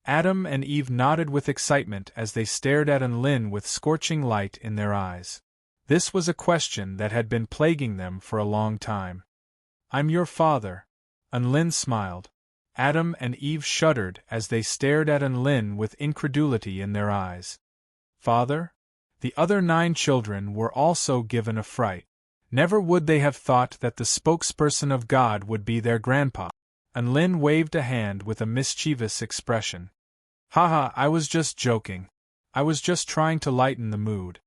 Adam and Eve nodded with excitement as they stared at Unlin with scorching light in their eyes. This was a question that had been plaguing them for a long time. "I'm your father." Unlin smiled. Adam and Eve shuddered as they stared at Unlin with incredulity in their eyes. "Father?" The other 9 children were also given a fright. Never would they have thought that the spokesperson of God would be their grandpa. Unlin waved a hand with a mischievous expression. "Haha, I was just joking. I was just trying to lighten the mood."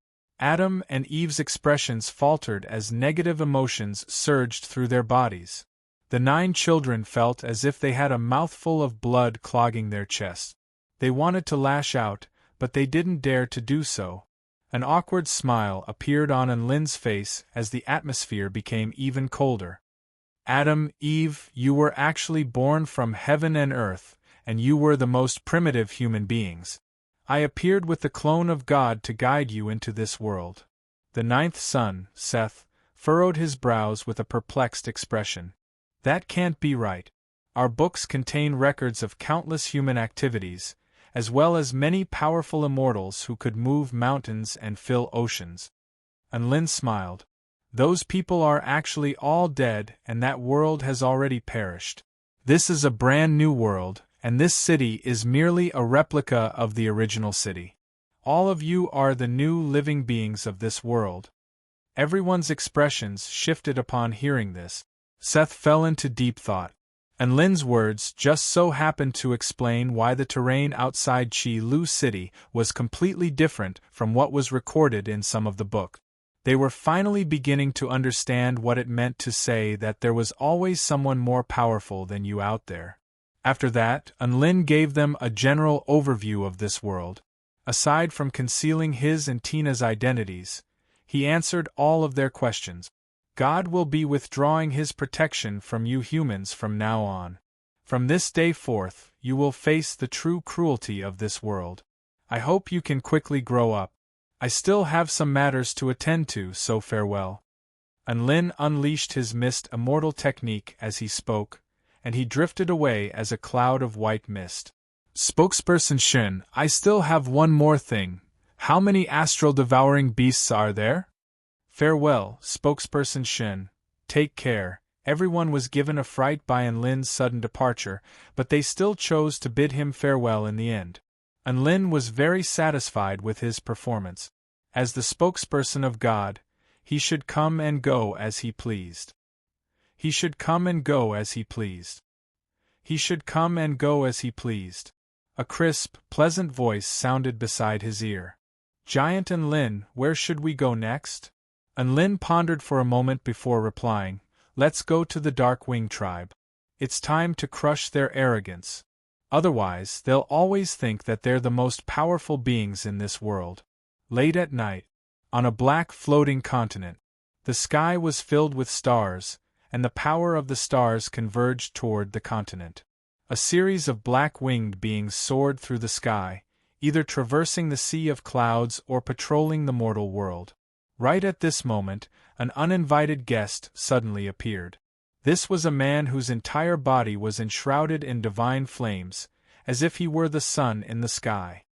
Adam and Eve's expressions faltered as negative emotions surged through their bodies. The 9 children felt as if they had a mouthful of blood clogging their chests. They wanted to lash out, but they didn't dare to do so. An awkward smile appeared on Unlin's face as the atmosphere became even colder. "Adam, Eve, you were actually born from heaven and earth, and you were the most primitive human beings. I appeared with the clone of God to guide you into this world." The 9th son, Seth, furrowed his brows with a perplexed expression. "That can't be right. Our books contain records of countless human activities, as well as many powerful immortals who could move mountains and fill oceans." Unlin smiled. "Those people are actually all dead, and that world has already perished. This is a brand new world, and this city is merely a replica of the original city. All of you are the new living beings of this world." Everyone's expressions shifted upon hearing this. Seth fell into deep thought. Unlin's words just so happened to explain why the terrain outside Chi Lu City was completely different from what was recorded in some of the books. They were finally beginning to understand what it meant to say that there was always someone more powerful than you out there. After that, Unlin gave them a general overview of this world. Aside from concealing his and Tina's identities, he answered all of their questions. "God will be withdrawing his protection from you humans from now on. From this day forth, you will face the true cruelty of this world. I hope you can quickly grow up. I still have some matters to attend to, so farewell." Unlin unleashed his mist immortal technique as he spoke, and he drifted away as a cloud of white mist. Spokesperson Shin, I still have one more thing. How many astral-devouring beasts are there? Farewell, Spokesperson Shin. Take care. Everyone was given a fright by Unlin's sudden departure, but they still chose to bid him farewell in the end. Unlin was very satisfied with his performance. As the spokesperson of God, he should come and go as he pleased. He should come and go as he pleased. He should come and go as he pleased. A crisp, pleasant voice sounded beside his ear. Giant Unlin, where should we go next? Unlin pondered for a moment before replying, Let's go to the Dark Wing tribe. It's time to crush their arrogance. Otherwise, they'll always think that they're the most powerful beings in this world. Late at night, on a black floating continent, the sky was filled with stars, and the power of the stars converged toward the continent. A series of black-winged beings soared through the sky, either traversing the sea of clouds or patrolling the mortal world. Right at this moment, an uninvited guest suddenly appeared. This was a man whose entire body was enshrouded in divine flames, as if he were the sun in the sky.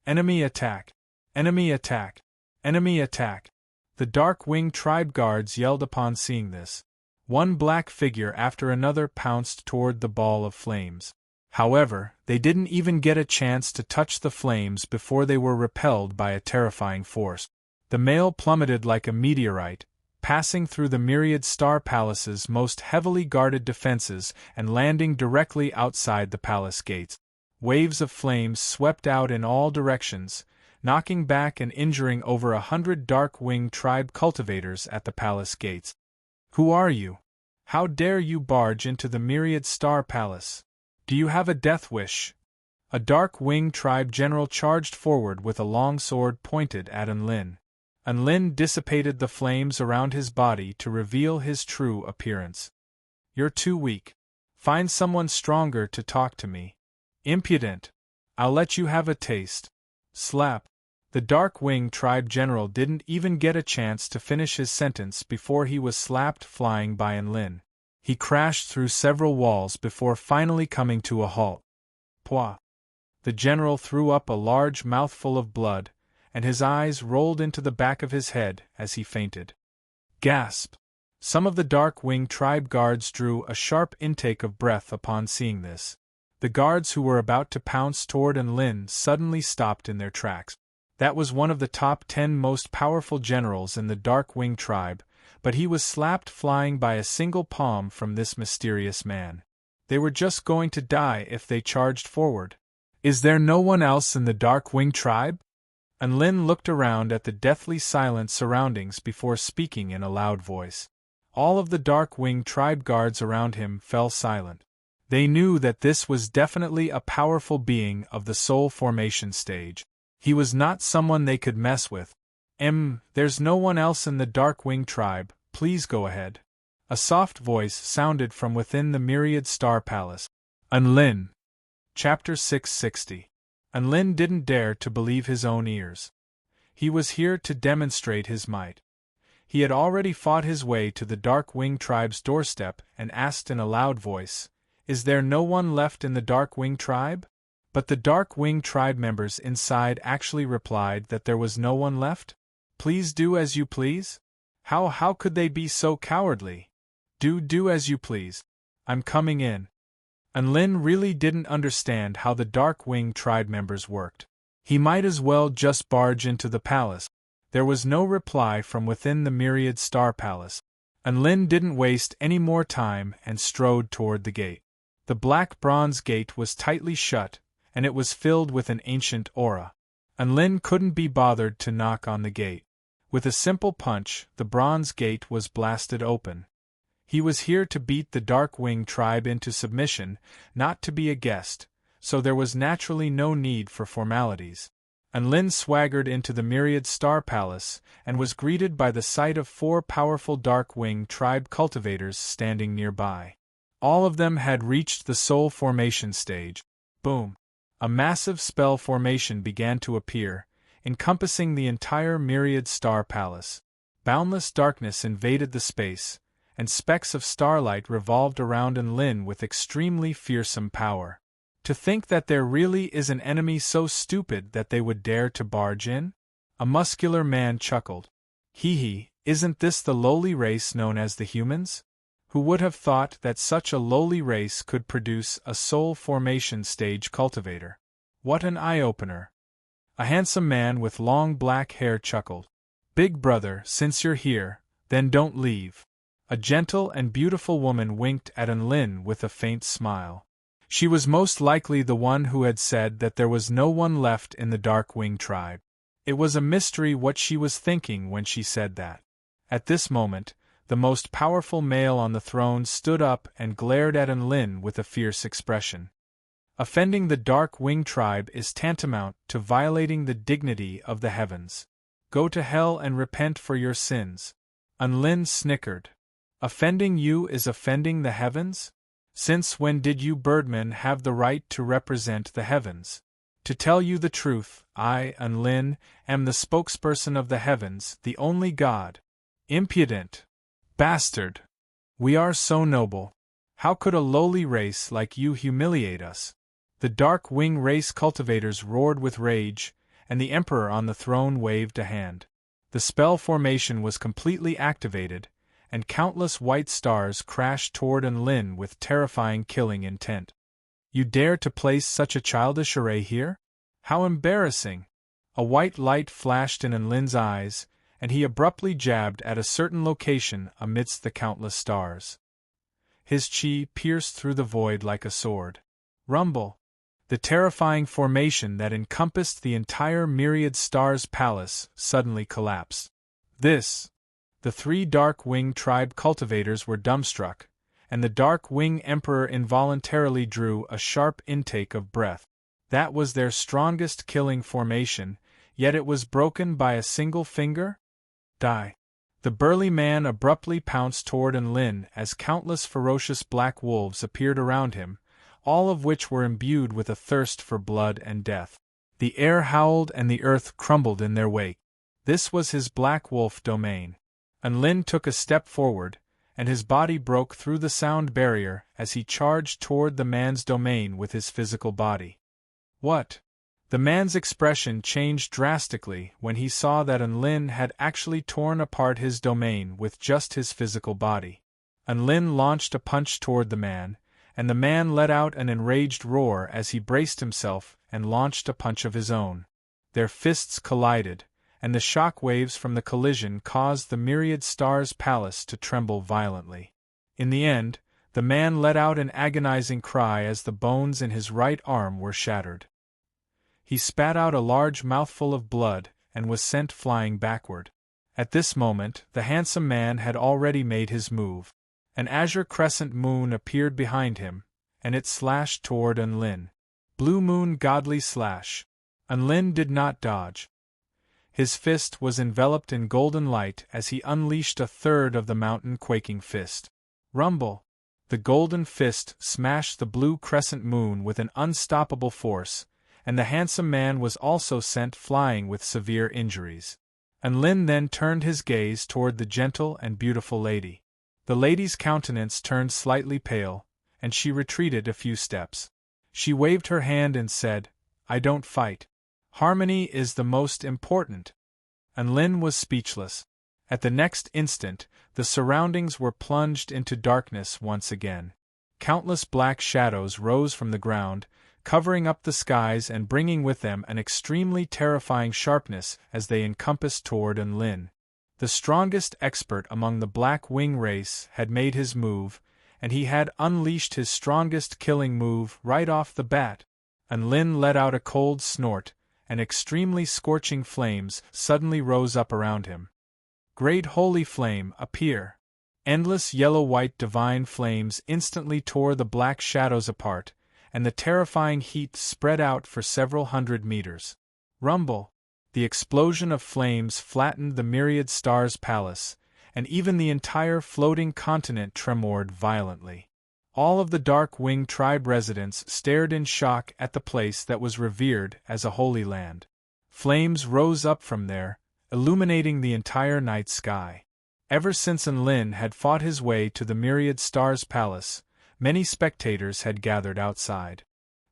Enemy attack! Enemy attack! Enemy attack! The Dark-Winged tribe guards yelled upon seeing this. One black figure after another pounced toward the ball of flames. However, they didn't even get a chance to touch the flames before they were repelled by a terrifying force. The male plummeted like a meteorite, passing through the myriad star palace's most heavily guarded defenses and landing directly outside the palace gates. Waves of flames swept out in all directions, knocking back and injuring over 100 dark-winged tribe cultivators at the palace gates. "Who are you? How dare you barge into the myriad star palace? Do you have a death wish?" A dark-winged tribe general charged forward with a long sword pointed at Enlin. Enlin dissipated the flames around his body to reveal his true appearance. "You're too weak. Find someone stronger to talk to me. Impudent! I'll let you have a taste." Slap! The dark-winged tribe general didn't even get a chance to finish his sentence before he was slapped flying by Enlin. He crashed through several walls before finally coming to a halt. Pwah! The general threw up a large mouthful of blood, and his eyes rolled into the back of his head as he fainted. Gasp! Some of the dark-winged tribe guards drew a sharp intake of breath upon seeing this. The guards who were about to pounce toward Enlin suddenly stopped in their tracks. That was one of the top 10 most powerful generals in the dark-winged tribe, but he was slapped flying by a single palm from this mysterious man. They were just going to die if they charged forward. "Is there no one else in the dark-winged tribe?" Enlin looked around at the deathly silent surroundings before speaking in a loud voice. All of the dark-winged tribe guards around him fell silent. They knew that this was definitely a powerful being of the soul formation stage. He was not someone they could mess with. There's no one else in the dark-winged tribe, please go ahead." A soft voice sounded from within the myriad star palace. Enlin. Chapter 660. Enlin didn't dare to believe his own ears. He was here to demonstrate his might. He had already fought his way to the dark-winged tribe's doorstep and asked in a loud voice, "Is there no one left in the dark-winged tribe?" But the dark-winged tribe members inside actually replied that there was no one left? "Please do as you please?" How could they be so cowardly? Do as you please. I'm coming in." Enlin really didn't understand how the dark-winged tribe members worked. He might as well just barge into the palace. There was no reply from within the myriad star palace. Enlin didn't waste any more time and strode toward the gate. The black bronze gate was tightly shut, and it was filled with an ancient aura. Enlin couldn't be bothered to knock on the gate. With a simple punch, the bronze gate was blasted open. He was here to beat the dark-winged tribe into submission, not to be a guest, so there was naturally no need for formalities. Enlin swaggered into the myriad star palace and was greeted by the sight of 4 powerful dark-winged tribe cultivators standing nearby. All of them had reached the soul formation stage. Boom! A massive spell formation began to appear, encompassing the entire myriad star palace. Boundless darkness invaded the space, and specks of starlight revolved around Enlin with extremely fearsome power. To think that there really is an enemy so stupid that they would dare to barge in? A muscular man chuckled. Hee, isn't this the lowly race known as the humans? Who would have thought that such a lowly race could produce a soul formation stage cultivator? What an eye-opener. A handsome man with long black hair chuckled. "Big brother, since you're here, then don't leave." A gentle and beautiful woman winked at Enlin with a faint smile. She was most likely the one who had said that there was no one left in the dark-winged tribe. It was a mystery what she was thinking when she said that. At this moment, the most powerful male on the throne stood up and glared at Enlin with a fierce expression. Offending the dark-winged tribe is tantamount to violating the dignity of the heavens. Go to hell and repent for your sins. Enlin snickered. Offending you is offending the heavens? Since when did you birdmen have the right to represent the heavens? To tell you the truth, I, Enlin, am the spokesperson of the heavens, the only God. Impudent! Bastard! We are so noble. How could a lowly race like you humiliate us? The dark wing race cultivators roared with rage, and the emperor on the throne waved a hand. The spell formation was completely activated, and countless white stars crashed toward Enlin with terrifying killing intent. You dare to place such a childish array here? How embarrassing! A white light flashed in Enlin's eyes, and he abruptly jabbed at a certain location amidst the countless stars. His chi pierced through the void like a sword. Rumble! The terrifying formation that encompassed the entire myriad stars palace suddenly collapsed. The three Dark Wing tribe cultivators were dumbstruck, and the Dark Wing Emperor involuntarily drew a sharp intake of breath. That was their strongest killing formation, yet it was broken by a single finger? Die! The burly man abruptly pounced toward Enlin as countless ferocious black wolves appeared around him, all of which were imbued with a thirst for blood and death. The air howled and the earth crumbled in their wake. This was his black wolf domain. Enlin took a step forward, and his body broke through the sound barrier as he charged toward the man's domain with his physical body. What? The man's expression changed drastically when he saw that Enlin had actually torn apart his domain with just his physical body. Enlin launched a punch toward the man, and the man let out an enraged roar as he braced himself and launched a punch of his own. Their fists collided, and the shock waves from the collision caused the myriad stars palace to tremble violently. In the end, the man let out an agonizing cry as the bones in his right arm were shattered. He spat out a large mouthful of blood and was sent flying backward. At this moment, the handsome man had already made his move. An azure crescent moon appeared behind him, and it slashed toward Enlin. Blue moon godly slash. Enlin did not dodge. His fist was enveloped in golden light as he unleashed a third of the mountain-quaking fist. Rumble! The golden fist smashed the blue crescent moon with an unstoppable force, and the handsome man was also sent flying with severe injuries. Enlin then turned his gaze toward the gentle and beautiful lady. The lady's countenance turned slightly pale, and she retreated a few steps. She waved her hand and said, "I don't fight. Harmony is the most important." Enlin was speechless. At the next instant, the surroundings were plunged into darkness once again. Countless black shadows rose from the ground, covering up the skies and bringing with them an extremely terrifying sharpness as they encompassed toward Enlin. The strongest expert among the Black Wing race had made his move, and he had unleashed his strongest killing move right off the bat. Enlin let out a cold snort, and extremely scorching flames suddenly rose up around him. Great holy flame, appear! Endless yellow-white divine flames instantly tore the black shadows apart, and the terrifying heat spread out for several hundred meters. Rumble! The explosion of flames flattened the myriad stars palace, and even the entire floating continent tremored violently. All of the Dark Wing tribe residents stared in shock at the place that was revered as a holy land. Flames rose up from there, illuminating the entire night sky. Ever since Enlin had fought his way to the myriad stars palace, many spectators had gathered outside.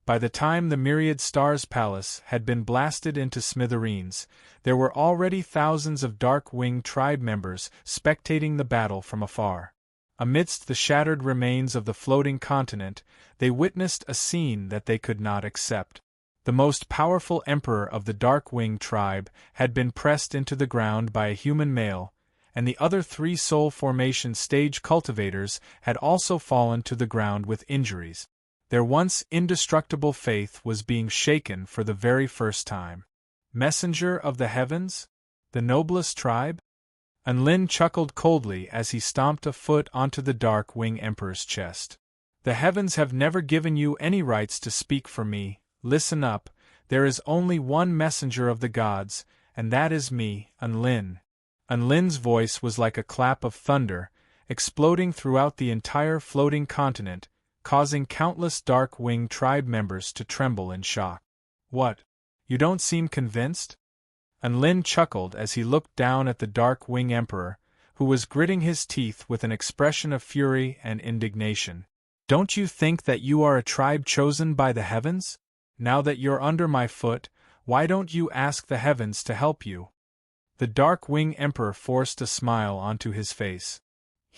By the time the myriad stars palace had been blasted into smithereens, there were already thousands of Dark Wing tribe members spectating the battle from afar. Amidst the shattered remains of the floating continent, they witnessed a scene that they could not accept. The most powerful emperor of the Dark Wing tribe had been pressed into the ground by a human male, and the other three soul formation stage cultivators had also fallen to the ground with injuries. Their once indestructible faith was being shaken for the very first time. Messenger of the heavens? The noblest tribe? Enlin chuckled coldly as he stomped a foot onto the Dark Wing Emperor's chest. The heavens have never given you any rights to speak for me. Listen up, there is only one messenger of the gods, and that is me, Enlin. Enlin's voice was like a clap of thunder, exploding throughout the entire floating continent, causing countless Dark Wing tribe members to tremble in shock. What? You don't seem convinced? Enlin chuckled as he looked down at the Dark Wing Emperor, who was gritting his teeth with an expression of fury and indignation. Don't you think that you are a tribe chosen by the heavens? Now that you're under my foot, why don't you ask the heavens to help you? The Dark Wing Emperor forced a smile onto his face.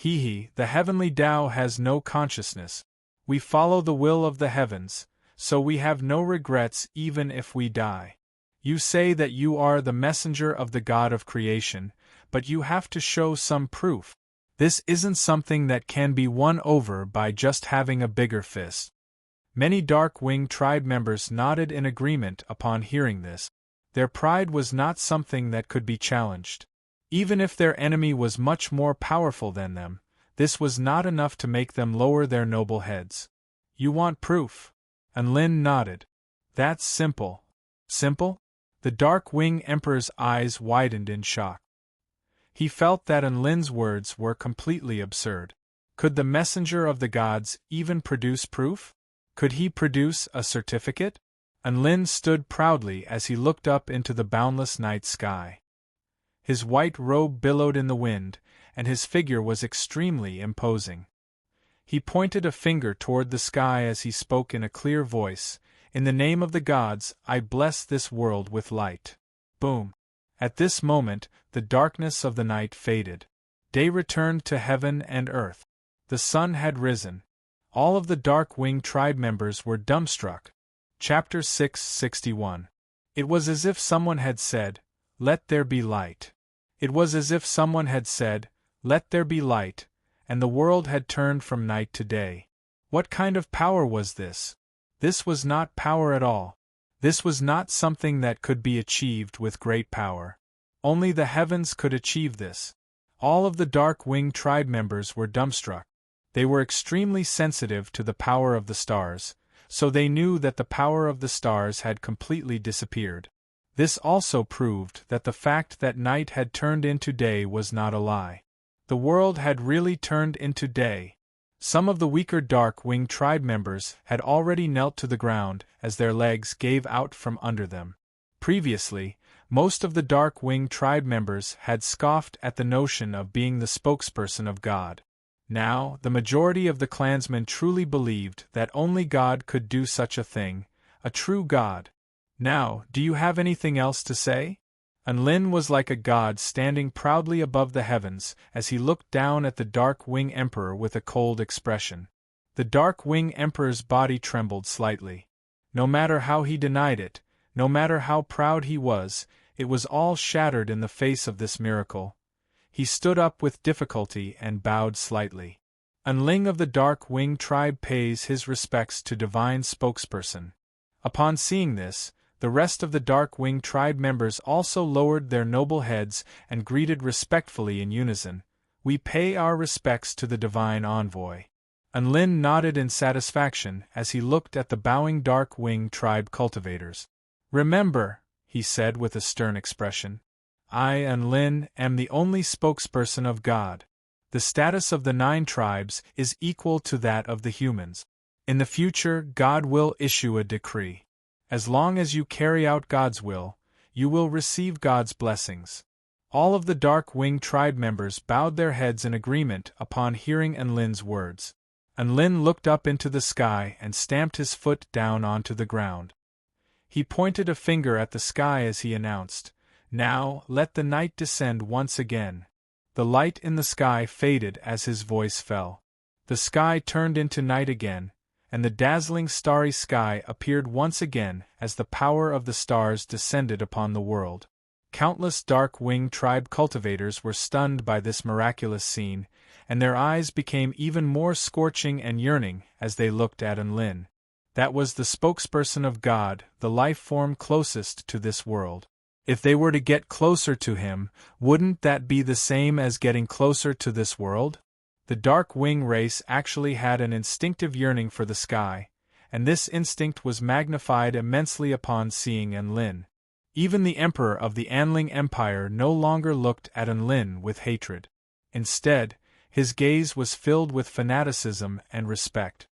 The heavenly Tao has no consciousness. We follow the will of the heavens, so we have no regrets even if we die. You say that you are the messenger of the God of creation, but you have to show some proof. This isn't something that can be won over by just having a bigger fist. Many Dark Wing tribe members nodded in agreement upon hearing this. Their pride was not something that could be challenged. Even if their enemy was much more powerful than them, this was not enough to make them lower their noble heads. You want proof? And Lin nodded. That's simple. Simple? The Dark Wing Emperor's eyes widened in shock. He felt that Lin's words were completely absurd. Could the messenger of the gods even produce proof? Could he produce a certificate? Lin stood proudly as he looked up into the boundless night sky. His white robe billowed in the wind, and his figure was extremely imposing. He pointed a finger toward the sky as he spoke in a clear voice, "In the name of the gods, I bless this world with light." Boom! At this moment, the darkness of the night faded. Day returned to heaven and earth. The sun had risen. All of the Dark Wing tribe members were dumbstruck. Chapter 661. It was as if someone had said, "Let there be light." It was as if someone had said, "Let there be light," and the world had turned from night to day. What kind of power was this? This was not power at all. This was not something that could be achieved with great power. Only the heavens could achieve this. All of the Dark Wing tribe members were dumbstruck. They were extremely sensitive to the power of the stars, so they knew that the power of the stars had completely disappeared. This also proved that the fact that night had turned into day was not a lie. The world had really turned into day. Some of the weaker Dark Wing tribe members had already knelt to the ground as their legs gave out from under them. Previously, most of the Dark Wing tribe members had scoffed at the notion of being the spokesperson of God. Now, the majority of the clansmen truly believed that only God could do such a thing, a true God. Now, do you have anything else to say? Lin was like a god standing proudly above the heavens as he looked down at the Dark Wing Emperor with a cold expression. The Dark Wing Emperor's body trembled slightly. No matter how he denied it, no matter how proud he was, it was all shattered in the face of this miracle. He stood up with difficulty and bowed slightly. Ling of the Dark Wing tribe pays his respects to divine spokesperson. Upon seeing this, the rest of the Dark Wing tribe members also lowered their noble heads and greeted respectfully in unison. "We pay our respects to the divine envoy." Lin nodded in satisfaction as he looked at the bowing Dark Wing tribe cultivators. "Remember," he said with a stern expression, "I, Lin, am the only spokesperson of God. The status of the 9 tribes is equal to that of the humans. In the future, God will issue a decree. As long as you carry out God's will, you will receive God's blessings." All of the Dark Wing tribe members bowed their heads in agreement upon hearing Lin's words. Lin looked up into the sky and stamped his foot down onto the ground. He pointed a finger at the sky as he announced, "Now, let the night descend once again." The light in the sky faded as his voice fell. The sky turned into night again, and the dazzling starry sky appeared once again as the power of the stars descended upon the world. Countless Dark Wing tribe cultivators were stunned by this miraculous scene, and their eyes became even more scorching and yearning as they looked at Lin. That was the spokesperson of God, the life form closest to this world. If they were to get closer to him, wouldn't that be the same as getting closer to this world? The Dark Wing race actually had an instinctive yearning for the sky, and this instinct was magnified immensely upon seeing Lin. Even the Emperor of the Anling Empire no longer looked at Lin with hatred. Instead, his gaze was filled with fanaticism and respect.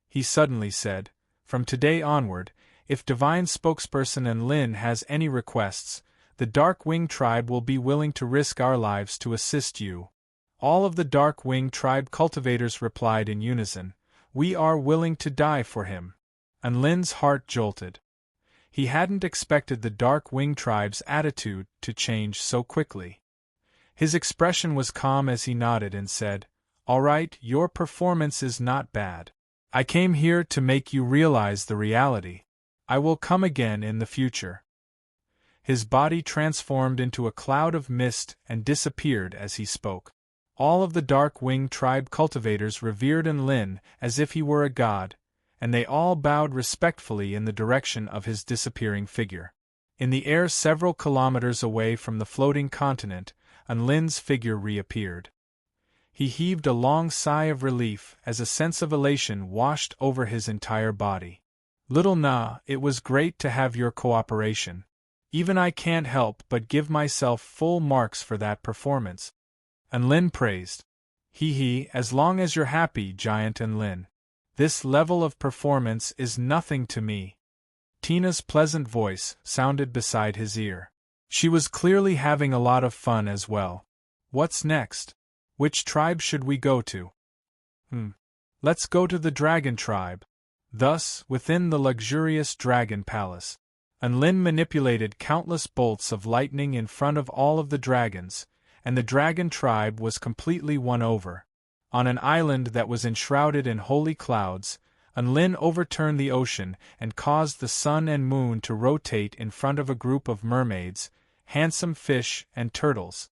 He suddenly said, "From today onward, if Divine Spokesperson Lin has any requests, the Dark Wing tribe will be willing to risk our lives to assist you." All of the Dark Wing tribe cultivators replied in unison, "We are willing to die for him." Lin's heart jolted. He hadn't expected the Dark Wing tribe's attitude to change so quickly. His expression was calm as he nodded and said, "All right, your performance is not bad. I came here to make you realize the reality. I will come again in the future." His body transformed into a cloud of mist and disappeared as he spoke. All of the Dark-Wing tribe cultivators revered Enlin as if he were a god, and they all bowed respectfully in the direction of his disappearing figure. In the air several kilometers away from the floating continent, Enlin's figure reappeared. He heaved a long sigh of relief as a sense of elation washed over his entire body. "Little Na, it was great to have your cooperation. Even I can't help but give myself full marks for that performance," Enlin praised. "Hee, as long as you're happy, Giant Enlin. This level of performance is nothing to me." Tina's pleasant voice sounded beside his ear. She was clearly having a lot of fun as well. "What's next? Which tribe should we go to?" Let's go to the Dragon tribe." Thus, within the luxurious Dragon Palace, Enlin manipulated countless bolts of lightning in front of all of the dragons, and the Dragon tribe was completely won over. On an island that was enshrouded in holy clouds, Enlin overturned the ocean and caused the sun and moon to rotate in front of a group of mermaids, handsome fish, and turtles.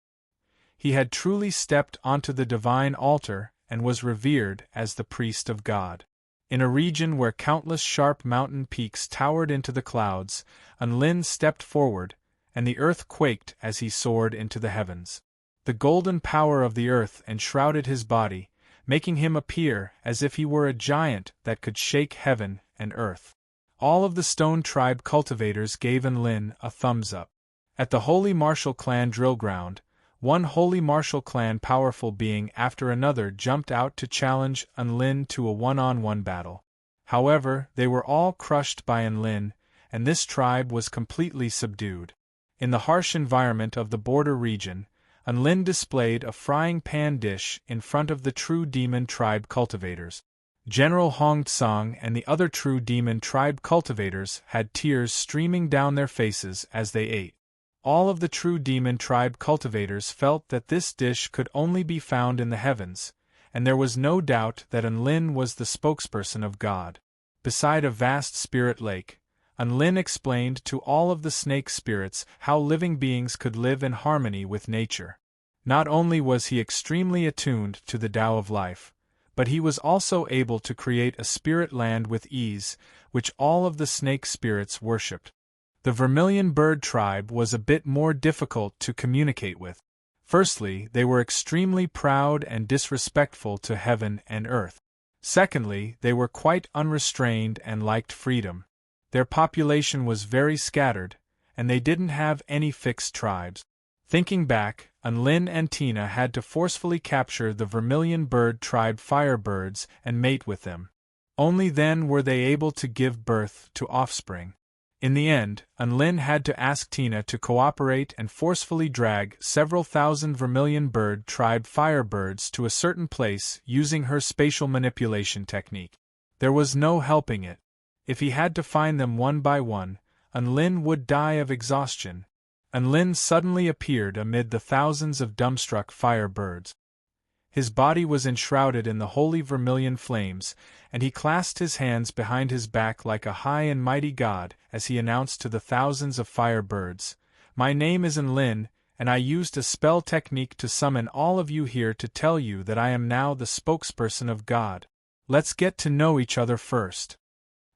He had truly stepped onto the divine altar and was revered as the priest of God. In a region where countless sharp mountain peaks towered into the clouds, Enlin stepped forward, and the earth quaked as he soared into the heavens. The golden power of the earth enshrouded his body, making him appear as if he were a giant that could shake heaven and earth. All of the Stone Tribe cultivators gave Enlin a thumbs up. At the Holy Martial Clan drill ground, one Holy Martial Clan powerful being after another jumped out to challenge Enlin to a one-on-one battle. However, they were all crushed by Enlin, and this tribe was completely subdued. In the harsh environment of the border region, Enlin displayed a frying pan dish in front of the True Demon Tribe cultivators. General Hong Tsang and the other True Demon Tribe cultivators had tears streaming down their faces as they ate. All of the True Demon Tribe cultivators felt that this dish could only be found in the heavens, and there was no doubt that Enlin was the spokesperson of God. Beside a vast spirit lake, Enlin explained to all of the snake spirits how living beings could live in harmony with nature. Not only was he extremely attuned to the Tao of life, but he was also able to create a spirit land with ease, which all of the snake spirits worshipped. The Vermilion Bird tribe was a bit more difficult to communicate with. Firstly, they were extremely proud and disrespectful to heaven and earth. Secondly, they were quite unrestrained and liked freedom. Their population was very scattered, and they didn't have any fixed tribes. Thinking back, Enlin and Tina had to forcefully capture the Vermilion Bird tribe firebirds and mate with them. Only then were they able to give birth to offspring. In the end, Enlin had to ask Tina to cooperate and forcefully drag several thousand Vermilion Bird tribe firebirds to a certain place using her spatial manipulation technique. There was no helping it. If he had to find them one by one, Enlin would die of exhaustion. Enlin suddenly appeared amid the thousands of dumbstruck firebirds. His body was enshrouded in the holy vermilion flames, and he clasped his hands behind his back like a high and mighty god as he announced to the thousands of firebirds, "My name is Enlin, and I used a spell technique to summon all of you here to tell you that I am now the spokesperson of God. Let's get to know each other first."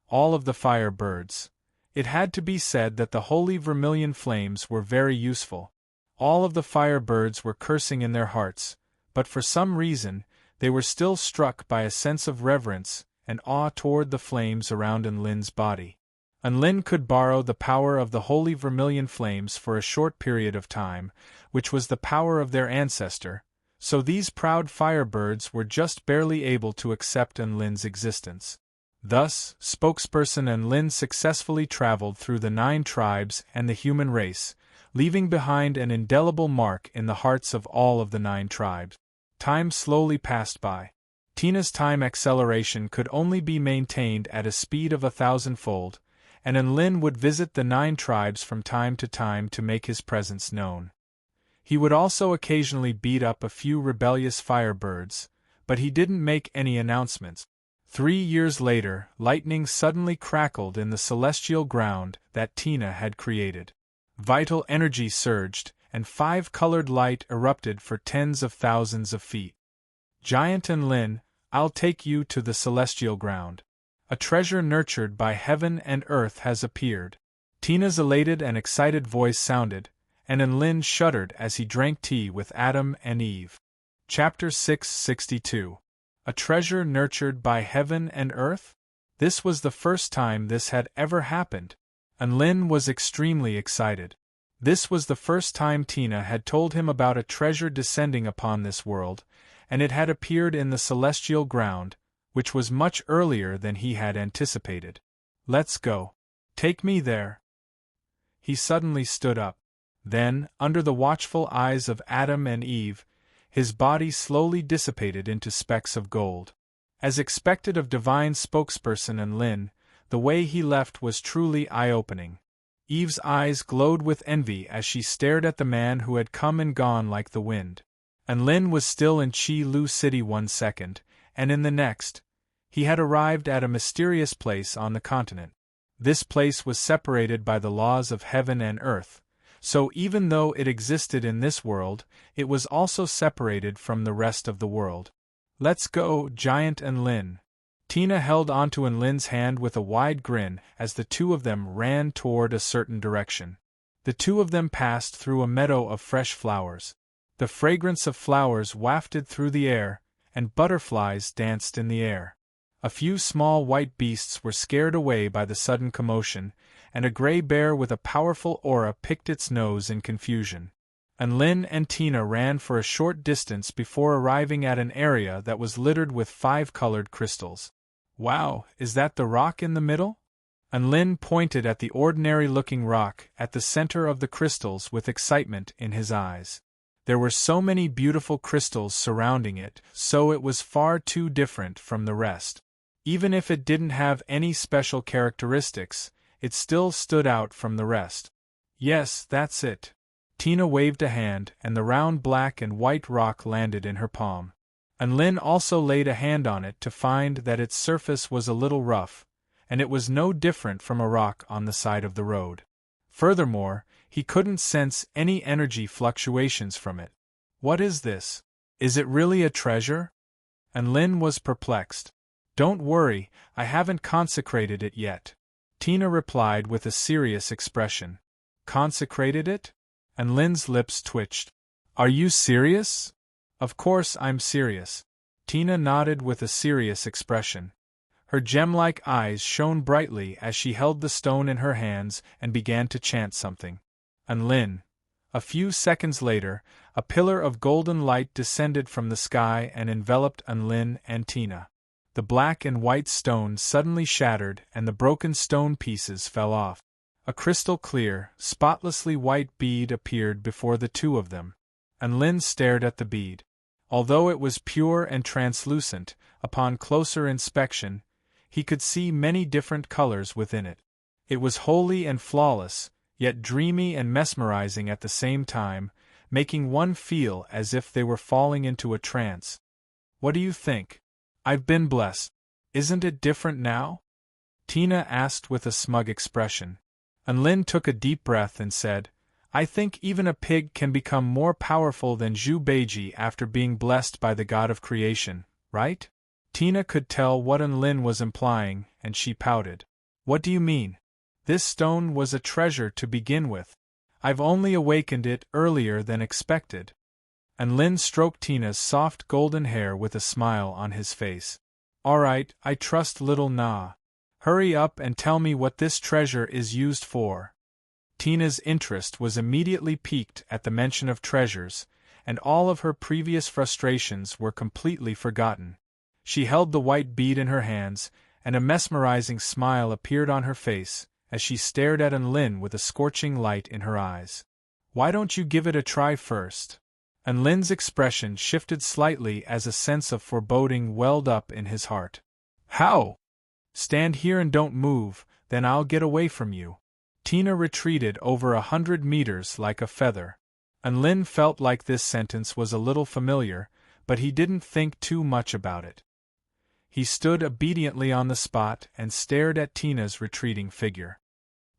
All of the firebirds. It had to be said that the holy vermilion flames were very useful. All of the firebirds were cursing in their hearts, but for some reason, they were still struck by a sense of reverence and awe toward the flames around Enlin's body. Enlin could borrow the power of the holy vermilion flames for a short period of time, which was the power of their ancestor, so these proud firebirds were just barely able to accept Enlin's existence. Thus, spokesperson Enlin successfully traveled through the 9 tribes and the human race, leaving behind an indelible mark in the hearts of all of the 9 tribes. Time slowly passed by. Tina's time acceleration could only be maintained at a speed of 1,000-fold, and Enlin would visit the 9 tribes from time to make his presence known. He would also occasionally beat up a few rebellious firebirds, but he didn't make any announcements. 3 years later, lightning suddenly crackled in the celestial ground that Tina had created. Vital energy surged, and five-colored light erupted for tens of thousands of feet. Giant and Lin, I'll take you to the celestial ground. A treasure nurtured by heaven and earth has appeared. Tina's elated and excited voice sounded, and Enlin shuddered as he drank tea with Adam and Eve. Chapter 662. A treasure nurtured by heaven and earth? This was the first time this had ever happened. Enlin was extremely excited. This was the first time Tina had told him about a treasure descending upon this world, and it had appeared in the celestial ground, which was much earlier than he had anticipated. Let's go. Take me there. He suddenly stood up. Then, under the watchful eyes of Adam and Eve, his body slowly dissipated into specks of gold. As expected of divine spokesperson Enlin, the way he left was truly eye-opening. Eve's eyes glowed with envy as she stared at the man who had come and gone like the wind. Enlin was still in Chi Lu City 1 second, and in the next, he had arrived at a mysterious place on the continent. This place was separated by the laws of heaven and earth, so even though it existed in this world, it was also separated from the rest of the world. Let's go, Giant Enlin. Tina held onto Enlin's hand with a wide grin as the two of them ran toward a certain direction. The two of them passed through a meadow of fresh flowers. The fragrance of flowers wafted through the air, and butterflies danced in the air. A few small white beasts were scared away by the sudden commotion, and a gray bear with a powerful aura picked its nose in confusion. Enlin and Tina ran for a short distance before arriving at an area that was littered with five-colored crystals. Wow, is that the rock in the middle? Enlin pointed at the ordinary-looking rock at the center of the crystals with excitement in his eyes. There were so many beautiful crystals surrounding it, so it was far too different from the rest. Even if it didn't have any special characteristics, it still stood out from the rest. Yes, that's it. Tina waved a hand, and the round black and white rock landed in her palm. Enlin also laid a hand on it to find that its surface was a little rough, and it was no different from a rock on the side of the road. Furthermore, he couldn't sense any energy fluctuations from it. What is this? Is it really a treasure? Enlin was perplexed. Don't worry, I haven't consecrated it yet. Tina replied with a serious expression. Consecrated it? Enlin's lips twitched. Are you serious? Of course I'm serious. Tina nodded with a serious expression. Her gem-like eyes shone brightly as she held the stone in her hands and began to chant something. Enlin. A few seconds later, a pillar of golden light descended from the sky and enveloped Enlin and Tina. The black and white stone suddenly shattered and the broken stone pieces fell off. A crystal-clear, spotlessly white bead appeared before the two of them. Enlin stared at the bead. Although it was pure and translucent, upon closer inspection, he could see many different colors within it. It was holy and flawless, yet dreamy and mesmerizing at the same time, making one feel as if they were falling into a trance. What do you think? I've been blessed. Isn't it different now? Tina asked with a smug expression. Enlin took a deep breath and said, I think even a pig can become more powerful than Zhu Beiji after being blessed by the god of creation, right? Tina could tell what Enlin was implying, and she pouted. What do you mean? This stone was a treasure to begin with. I've only awakened it earlier than expected. Enlin stroked Tina's soft golden hair with a smile on his face. All right, I trust little Na. Hurry up and tell me what this treasure is used for. Tina's interest was immediately piqued at the mention of treasures, and all of her previous frustrations were completely forgotten. She held the white bead in her hands, and a mesmerizing smile appeared on her face as she stared at Enlin with a scorching light in her eyes. Why don't you give it a try first? Enlin's expression shifted slightly as a sense of foreboding welled up in his heart. How? Stand here and don't move, then I'll get away from you. Tina retreated over 100 meters like a feather. Enlin felt like this sentence was a little familiar, but he didn't think too much about it. He stood obediently on the spot and stared at Tina's retreating figure.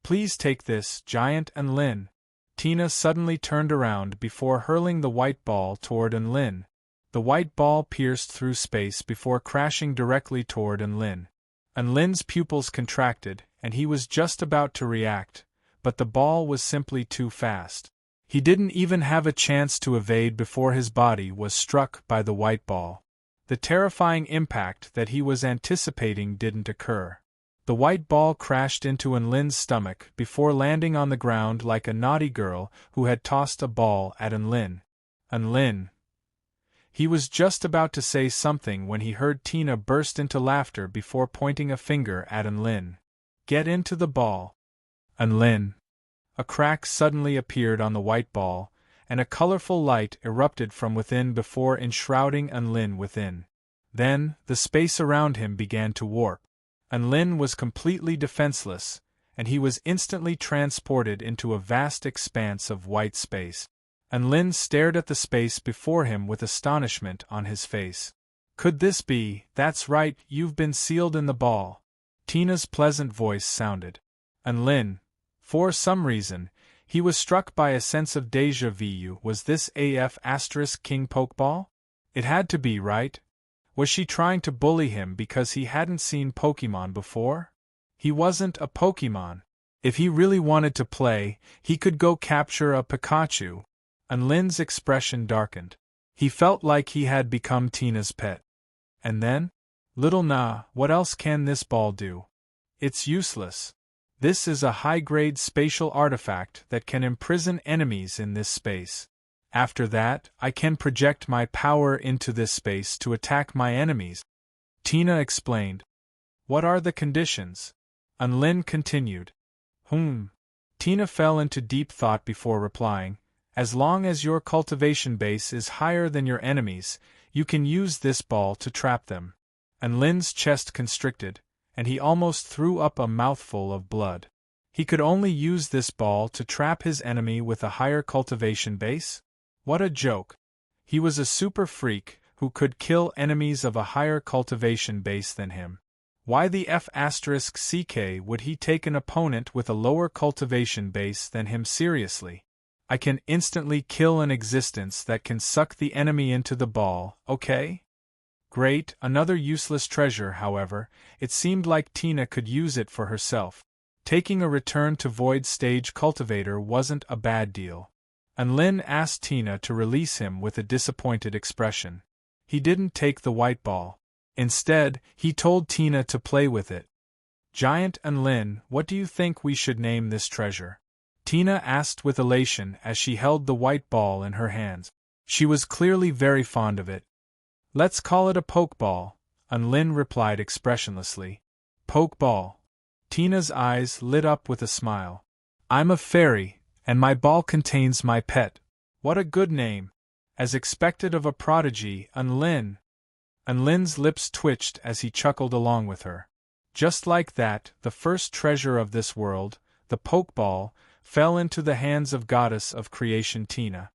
Please take this, Giant Enlin. Tina suddenly turned around before hurling the white ball toward Enlin. The white ball pierced through space before crashing directly toward Enlin. Enlin's pupils contracted, and he was just about to react, but the ball was simply too fast. He didn't even have a chance to evade before his body was struck by the white ball. The terrifying impact that he was anticipating didn't occur. The white ball crashed into Enlin's stomach before landing on the ground like a naughty girl who had tossed a ball at Enlin. Enlin. He was just about to say something when he heard Tina burst into laughter before pointing a finger at Enlin. Get into the ball. Enlin. A crack suddenly appeared on the white ball, and a colorful light erupted from within before enshrouding Enlin within. Then, the space around him began to warp. Enlin was completely defenseless, and he was instantly transported into a vast expanse of white space. Enlin stared at the space before him with astonishment on his face. Could this be? That's right, you've been sealed in the ball. Tina's pleasant voice sounded. Enlin. For some reason, he was struck by a sense of déjà vu. Was this King Pokeball? It had to be, right? Was she trying to bully him because he hadn't seen Pokemon before? He wasn't a Pokemon. If he really wanted to play, he could go capture a Pikachu. Enlin's expression darkened. He felt like he had become Tina's pet. And then? Little nah, what else can this ball do? It's useless. This is a high-grade spatial artifact that can imprison enemies in this space. After that, I can project my power into this space to attack my enemies. Tina explained. What are the conditions? Enlin continued. Tina fell into deep thought before replying. As long as your cultivation base is higher than your enemies, you can use this ball to trap them. Enlin's chest constricted, and he almost threw up a mouthful of blood. He could only use this ball to trap his enemy with a higher cultivation base? What a joke. He was a super freak who could kill enemies of a higher cultivation base than him. Why the F***ck would he take an opponent with a lower cultivation base than him seriously? I can instantly kill an existence that can suck the enemy into the ball, okay? Great, another useless treasure. However, it seemed like Tina could use it for herself. Taking a return to Void Stage Cultivator wasn't a bad deal. Enlin asked Tina to release him with a disappointed expression. He didn't take the white ball. Instead, he told Tina to play with it. Giant Enlin, what do you think we should name this treasure? Tina asked with elation as she held the white ball in her hands. She was clearly very fond of it. Let's call it a Pokeball, Enlin replied expressionlessly. Pokeball. Tina's eyes lit up with a smile. I'm a fairy, and my ball contains my pet. What a good name. As expected of a prodigy, Enlin. Enlin's lips twitched as he chuckled along with her. Just like that, the first treasure of this world, the Pokeball, fell into the hands of Goddess of Creation Tina.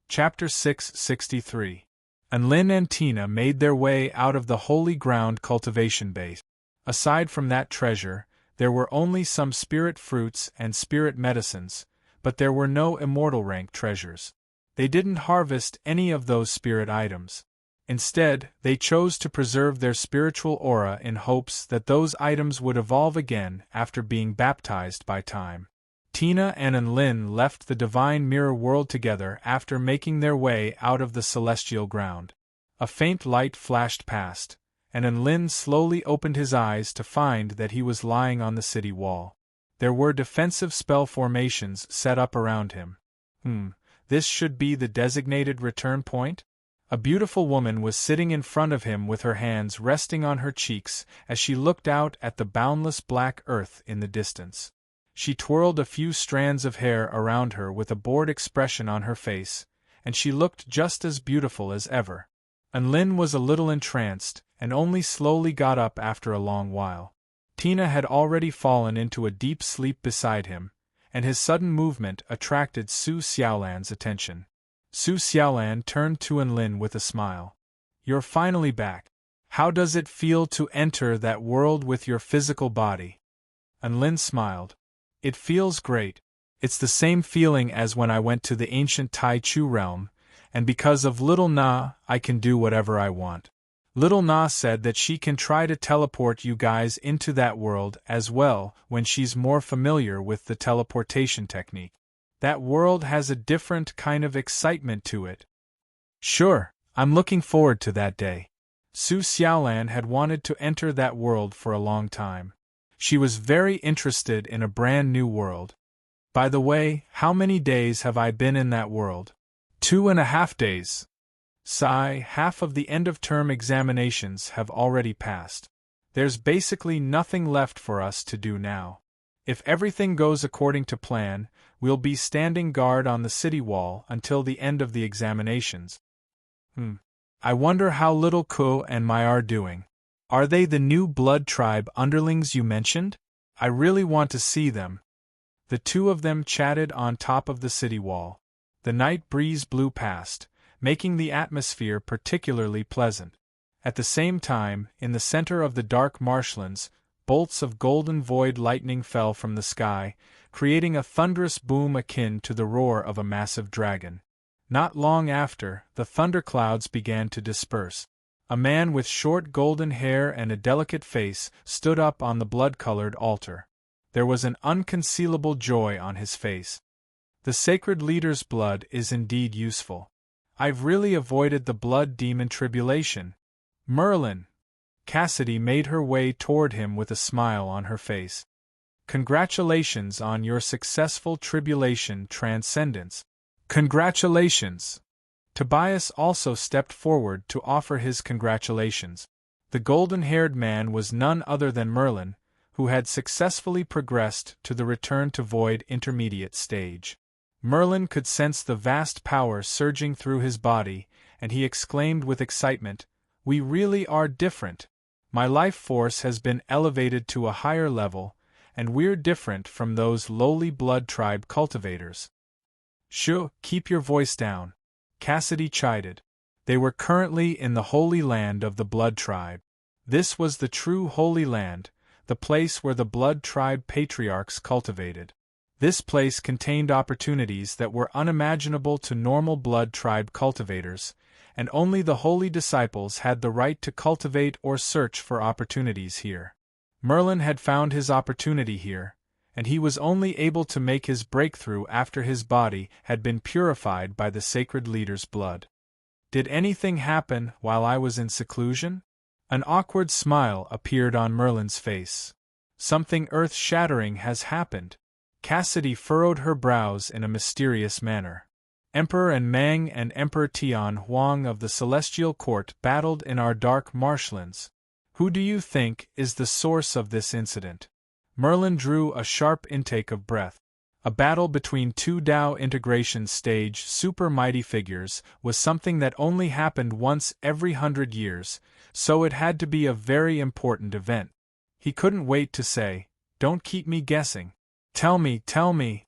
Chapter 663. Enlin and Tina made their way out of the Holy Ground cultivation base. Aside from that treasure, there were only some spirit fruits and spirit medicines, but there were no immortal rank treasures. They didn't harvest any of those spirit items. Instead, they chose to preserve their spiritual aura in hopes that those items would evolve again after being baptized by time. Tina and Enlin left the Divine Mirror world together after making their way out of the celestial ground. A faint light flashed past, and Enlin slowly opened his eyes to find that he was lying on the city wall. There were defensive spell formations set up around him. This should be the designated return point? A beautiful woman was sitting in front of him with her hands resting on her cheeks as she looked out at the boundless black earth in the distance. She twirled a few strands of hair around her with a bored expression on her face, and she looked just as beautiful as ever. Enlin was a little entranced, and only slowly got up after a long while. Tina had already fallen into a deep sleep beside him, and his sudden movement attracted Su Xiaolan's attention. Su Xiaolan turned to Enlin with a smile. You're finally back. How does it feel to enter that world with your physical body? Enlin smiled. It feels great. It's the same feeling as when I went to the ancient Tai Chu realm, and because of Little Na, I can do whatever I want. Little Na said that she can try to teleport you guys into that world as well when she's more familiar with the teleportation technique. That world has a different kind of excitement to it. Sure, I'm looking forward to that day. Su Xiaolan had wanted to enter that world for a long time. She was very interested in a brand new world. By the way, how many days have I been in that world? 2.5 days. Sigh, half of the end-of-term examinations have already passed. There's basically nothing left for us to do now. If everything goes according to plan, we'll be standing guard on the city wall until the end of the examinations. I wonder how little Ko and Mai are doing. Are they the new blood tribe underlings you mentioned? I really want to see them. The two of them chatted on top of the city wall. The night breeze blew past, making the atmosphere particularly pleasant. At the same time, in the center of the dark marshlands, bolts of golden void lightning fell from the sky, creating a thunderous boom akin to the roar of a massive dragon. Not long after, the thunderclouds began to disperse. A man with short golden hair and a delicate face stood up on the blood-colored altar. There was an unconcealable joy on his face. The sacred leader's blood is indeed useful. I've really avoided the blood demon tribulation. Merlin! Cassidy made her way toward him with a smile on her face. Congratulations on your successful tribulation transcendence. Congratulations! Tobias also stepped forward to offer his congratulations. The golden-haired man was none other than Merlin, who had successfully progressed to the Return to Void intermediate stage. Merlin could sense the vast power surging through his body, and he exclaimed with excitement, "We really are different. My life force has been elevated to a higher level, and we're different from those lowly blood tribe cultivators." "Shoo, keep your voice down," Cassidy chided. They were currently in the Holy Land of the Blood Tribe. This was the true Holy Land, the place where the Blood Tribe patriarchs cultivated. This place contained opportunities that were unimaginable to normal Blood Tribe cultivators, and only the holy disciples had the right to cultivate or search for opportunities here. Merlin had found his opportunity here, and he was only able to make his breakthrough after his body had been purified by the sacred leader's blood. Did anything happen while I was in seclusion? An awkward smile appeared on Merlin's face. Something earth-shattering has happened. Cassidy furrowed her brows in a mysterious manner. Emperor and Mang and Emperor Tian Huang of the Celestial Court battled in our dark marshlands. Who do you think is the source of this incident? Merlin drew a sharp intake of breath. A battle between two Dao integration stage super mighty figures was something that only happened once every 100 years, so it had to be a very important event. He couldn't wait to say, "Don't keep me guessing. Tell me, tell me."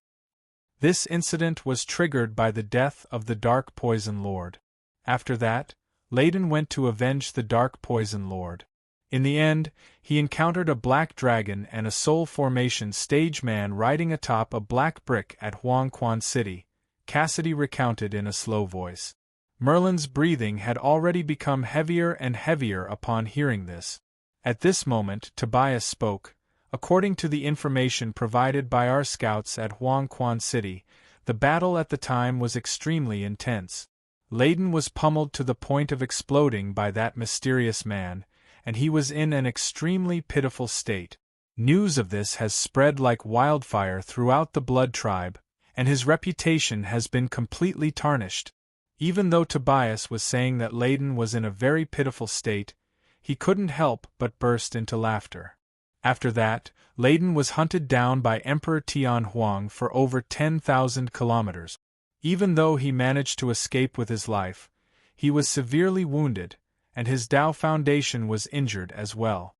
This incident was triggered by the death of the Dark Poison Lord. After that, Layden went to avenge the Dark Poison Lord. In the end, he encountered a black dragon and a soul formation stage man riding atop a black brick at Huangquan City, Cassidy recounted in a slow voice. Merlin's breathing had already become heavier and heavier upon hearing this. At this moment, Tobias spoke. According to the information provided by our scouts at Huangquan City, the battle at the time was extremely intense. Layden was pummeled to the point of exploding by that mysterious man, and he was in an extremely pitiful state. News of this has spread like wildfire throughout the Blood Tribe, and his reputation has been completely tarnished. Even though Tobias was saying that Layden was in a very pitiful state, he couldn't help but burst into laughter. After that, Layden was hunted down by Emperor Tian Huang for over 10,000 kilometers. Even though he managed to escape with his life, he was severely wounded, and his Dao Foundation was injured as well.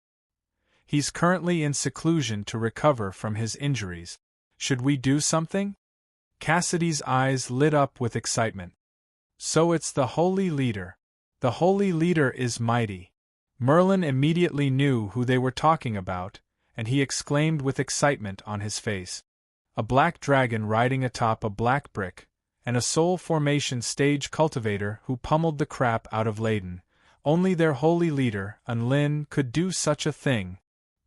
He's currently in seclusion to recover from his injuries. Should we do something? Cassidy's eyes lit up with excitement. So it's the Holy Leader. The Holy Leader is mighty. Merlin immediately knew who they were talking about, and he exclaimed with excitement on his face. a black dragon riding atop a black brick, and a soul formation stage cultivator who pummeled the crap out of Layden. Only their holy leader, Unlin, could do such a thing.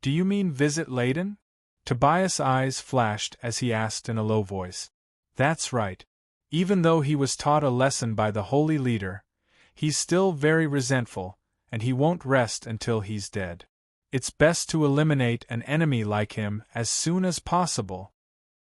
Do you mean visit Layden? Tobias' eyes flashed as he asked in a low voice. That's right. Even though he was taught a lesson by the holy leader, he's still very resentful, and he won't rest until he's dead. It's best to eliminate an enemy like him as soon as possible.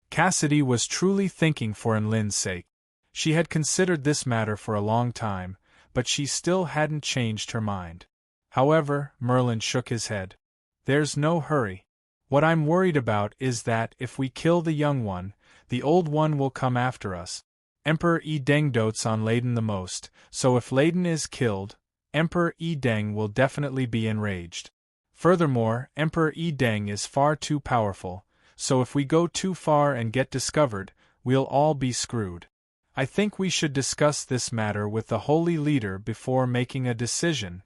Cassidy was truly thinking for Unlin's sake. She had considered this matter for a long time, but she still hadn't changed her mind. However, Merlin shook his head. There's no hurry. What I'm worried about is that if we kill the young one, the old one will come after us. Emperor Deng dotes on Layden the most, so if Layden is killed, Emperor Deng will definitely be enraged. Furthermore, Emperor Deng is far too powerful, so if we go too far and get discovered, we'll all be screwed. I think we should discuss this matter with the holy leader before making a decision.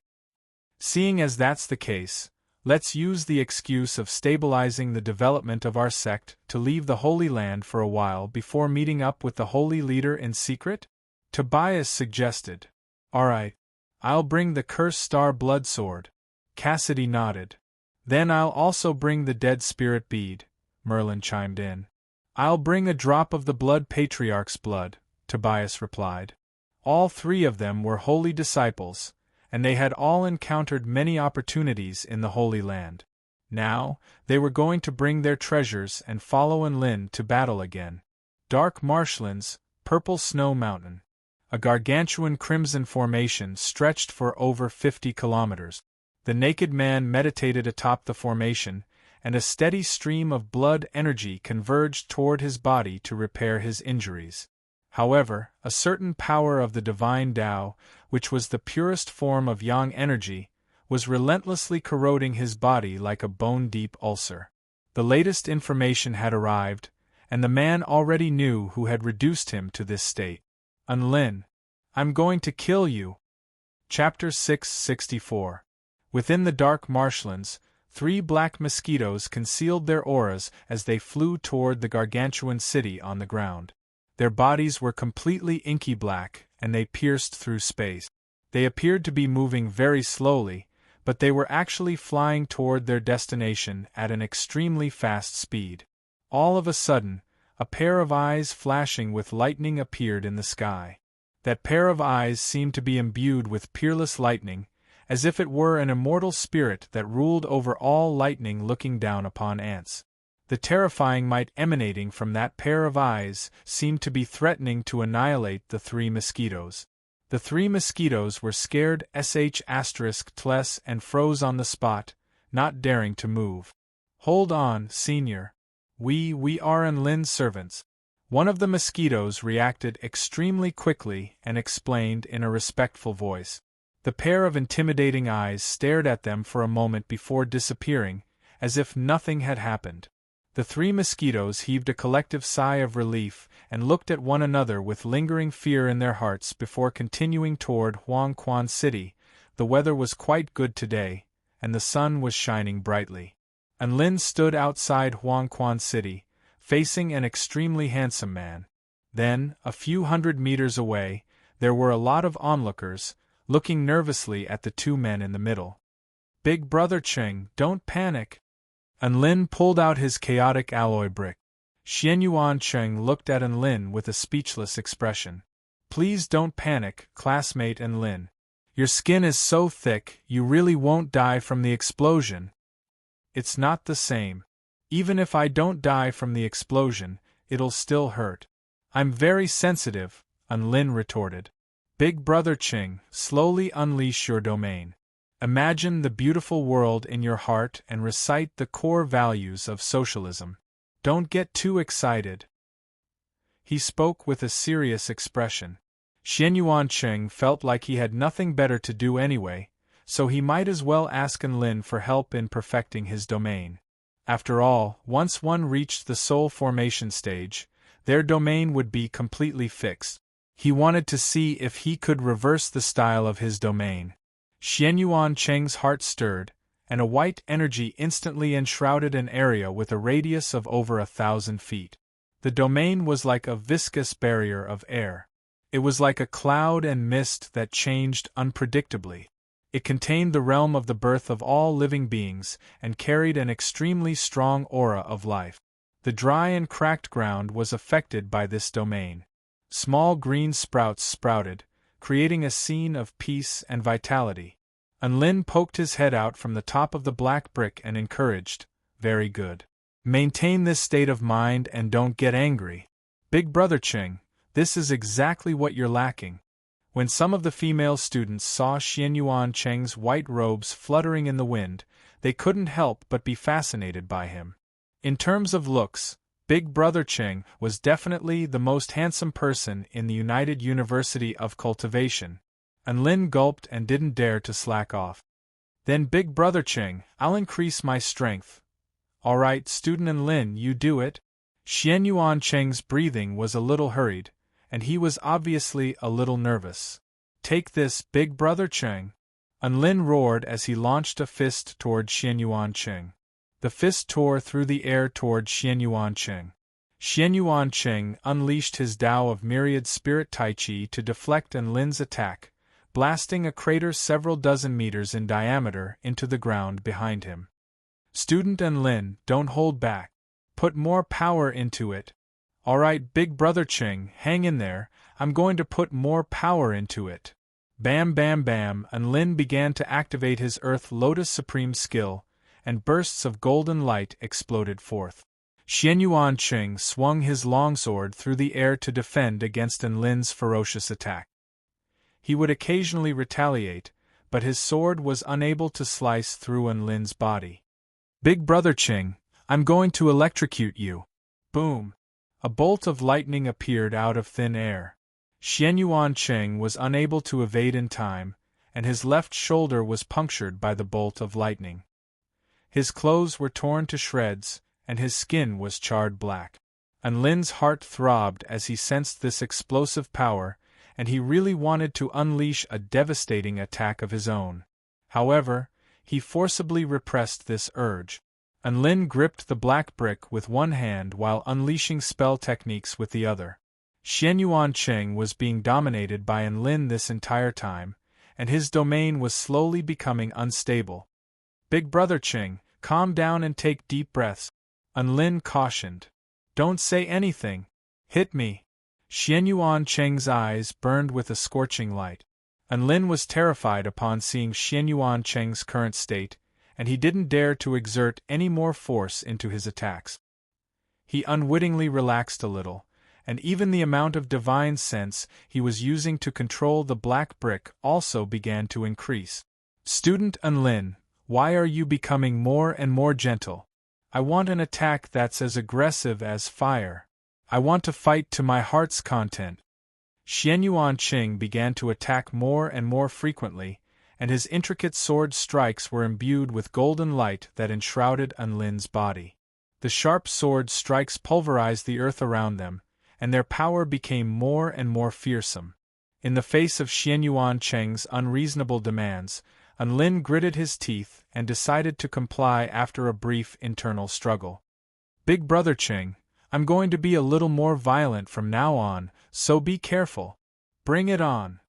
Seeing as that's the case, let's use the excuse of stabilizing the development of our sect to leave the Holy Land for a while before meeting up with the holy leader in secret? Tobias suggested. Alright. I'll bring the cursed star blood sword. Cassidy nodded. Then I'll also bring the dead spirit bead, Merlin chimed in. I'll bring a drop of the blood patriarch's blood, Tobias replied. All three of them were holy disciples, and they had all encountered many opportunities in the Holy Land. Now, they were going to bring their treasures and follow Unlin to battle again. Dark marshlands, purple snow mountain. A gargantuan crimson formation stretched for over 50 kilometers. The naked man meditated atop the formation, and a steady stream of blood energy converged toward his body to repair his injuries. However, a certain power of the divine Tao, which was the purest form of yang energy, was relentlessly corroding his body like a bone-deep ulcer. The latest information had arrived, and the man already knew who had reduced him to this state. Unlin, I'm going to kill you. Chapter 664. Within the dark marshlands, 3 black mosquitoes concealed their auras as they flew toward the gargantuan city on the ground. Their bodies were completely inky black, and they pierced through space. They appeared to be moving very slowly, but they were actually flying toward their destination at an extremely fast speed. All of a sudden, a pair of eyes flashing with lightning appeared in the sky. That pair of eyes seemed to be imbued with peerless lightning, as if it were an immortal spirit that ruled over all lightning looking down upon ants. The terrifying might emanating from that pair of eyes seemed to be threatening to annihilate the 3 mosquitoes. The 3 mosquitoes were scared **tles and froze on the spot, not daring to move. Hold on, Senior. We are Unlin's servants. One of the mosquitoes reacted extremely quickly and explained in a respectful voice. The pair of intimidating eyes stared at them for a moment before disappearing, as if nothing had happened. The 3 mosquitoes heaved a collective sigh of relief and looked at one another with lingering fear in their hearts before continuing toward Huangquan City. The weather was quite good today, and the sun was shining brightly. Unlin stood outside Huangquan City, facing an extremely handsome man. Then, a few hundred meters away, there were a lot of onlookers, looking nervously at the 2 men in the middle. Big Brother Cheng, don't panic. Unlin pulled out his chaotic alloy brick. Xianyuan Cheng looked at Unlin with a speechless expression. Please don't panic, classmate Unlin. Your skin is so thick, you really won't die from the explosion. It's not the same. Even if I don't die from the explosion, it'll still hurt. I'm very sensitive, Unlin retorted. Big Brother Cheng, slowly unleash your domain. Imagine the beautiful world in your heart and recite the core values of socialism. Don't get too excited. He spoke with a serious expression. Xianyuan Cheng felt like he had nothing better to do anyway, so he might as well ask Unlin for help in perfecting his domain. After all, once one reached the soul formation stage, their domain would be completely fixed. He wanted to see if he could reverse the style of his domain. Xianyuan Cheng's heart stirred, and a white energy instantly enshrouded an area with a radius of over 1,000 feet. The domain was like a viscous barrier of air. It was like a cloud and mist that changed unpredictably. It contained the realm of the birth of all living beings and carried an extremely strong aura of life. The dry and cracked ground was affected by this domain. Small green sprouts sprouted, creating a scene of peace and vitality. Unlin poked his head out from the top of the black brick and encouraged, "Very good. Maintain this state of mind and don't get angry. Big Brother Ching, this is exactly what you're lacking." When some of the female students saw Xianyuan Cheng's white robes fluttering in the wind, they couldn't help but be fascinated by him. In terms of looks, Big Brother Cheng was definitely the most handsome person in the United University of Cultivation. Unlin gulped and didn't dare to slack off. "Then Big Brother Cheng, I'll increase my strength." "All right, Student Unlin, you do it." Xianyuan Cheng's breathing was a little hurried, and he was obviously a little nervous. "Take this, Big Brother Cheng." Unlin roared as he launched a fist toward Xianyuan Cheng. The fist tore through the air toward Xianyuan Cheng. Xianyuan Cheng unleashed his Tao of myriad spirit Tai Chi to deflect Unlin's attack, blasting a crater several dozen meters in diameter into the ground behind him. "Student Unlin, don't hold back. Put more power into it." "All right, Big Brother Cheng, hang in there, I'm going to put more power into it." Bam bam bam, Unlin began to activate his Earth Lotus Supreme skill, and bursts of golden light exploded forth. Xianyuan Cheng swung his longsword through the air to defend against Unlin's ferocious attack. He would occasionally retaliate, but his sword was unable to slice through Unlin's body. "Big Brother Cheng, I'm going to electrocute you." Boom! A bolt of lightning appeared out of thin air. Xianyuan Cheng was unable to evade in time, and his left shoulder was punctured by the bolt of lightning. His clothes were torn to shreds, and his skin was charred black. Unlin's heart throbbed as he sensed this explosive power, and he really wanted to unleash a devastating attack of his own. However, he forcibly repressed this urge. Unlin gripped the black brick with one hand while unleashing spell techniques with the other. Xianyuan Cheng was being dominated by Unlin this entire time, and his domain was slowly becoming unstable. "Big Brother Cheng, calm down and take deep breaths," Unlin cautioned. "Don't say anything. Hit me." Xianyuan Cheng's eyes burned with a scorching light. Unlin was terrified upon seeing Xianyuan Cheng's current state, and he didn't dare to exert any more force into his attacks. He unwittingly relaxed a little, and even the amount of divine sense he was using to control the black brick also began to increase. "Student Unlin, why are you becoming more and more gentle? I want an attack that's as aggressive as fire. I want to fight to my heart's content." Xianyuan Cheng began to attack more and more frequently, and his intricate sword strikes were imbued with golden light that enshrouded Unlin's body. The sharp sword strikes pulverized the earth around them, and their power became more and more fearsome. In the face of Xianyuan Cheng's unreasonable demands, Unlin gritted his teeth and decided to comply after a brief internal struggle. "Big Brother Cheng, I'm going to be a little more violent from now on, so be careful. Bring it on."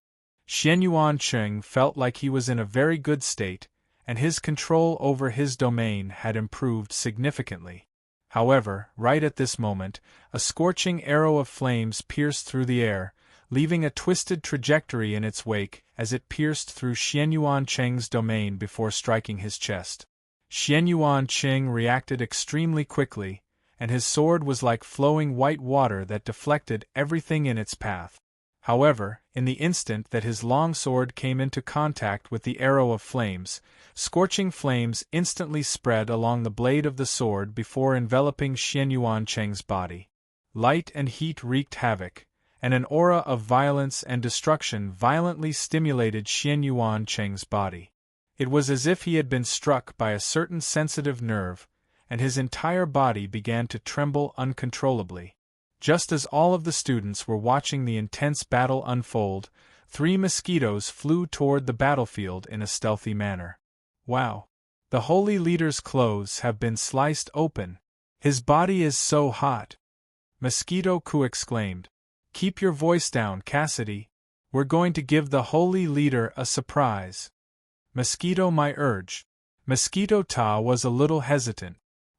Xianyuan Cheng felt like he was in a very good state, and his control over his domain had improved significantly. However, right at this moment, a scorching arrow of flames pierced through the air, leaving a twisted trajectory in its wake as it pierced through Xianyuan Cheng's domain before striking his chest. Xianyuan Cheng reacted extremely quickly, and his sword was like flowing white water that deflected everything in its path. However, in the instant that his long sword came into contact with the arrow of flames, scorching flames instantly spread along the blade of the sword before enveloping Xianyuan Cheng's body. Light and heat wreaked havoc, and an aura of violence and destruction violently stimulated Xianyuan Cheng's body. It was as if he had been struck by a certain sensitive nerve, and his entire body began to tremble uncontrollably. Just as all of the students were watching the intense battle unfold, 3 mosquitoes flew toward the battlefield in a stealthy manner. "Wow! The holy leader's clothes have been sliced open. His body is so hot." Mosquito Ku exclaimed. Keep your voice down, Cassidy. We're going to give the holy leader a surprise. Mosquito my urge. Mosquito Ta was a little hesitant.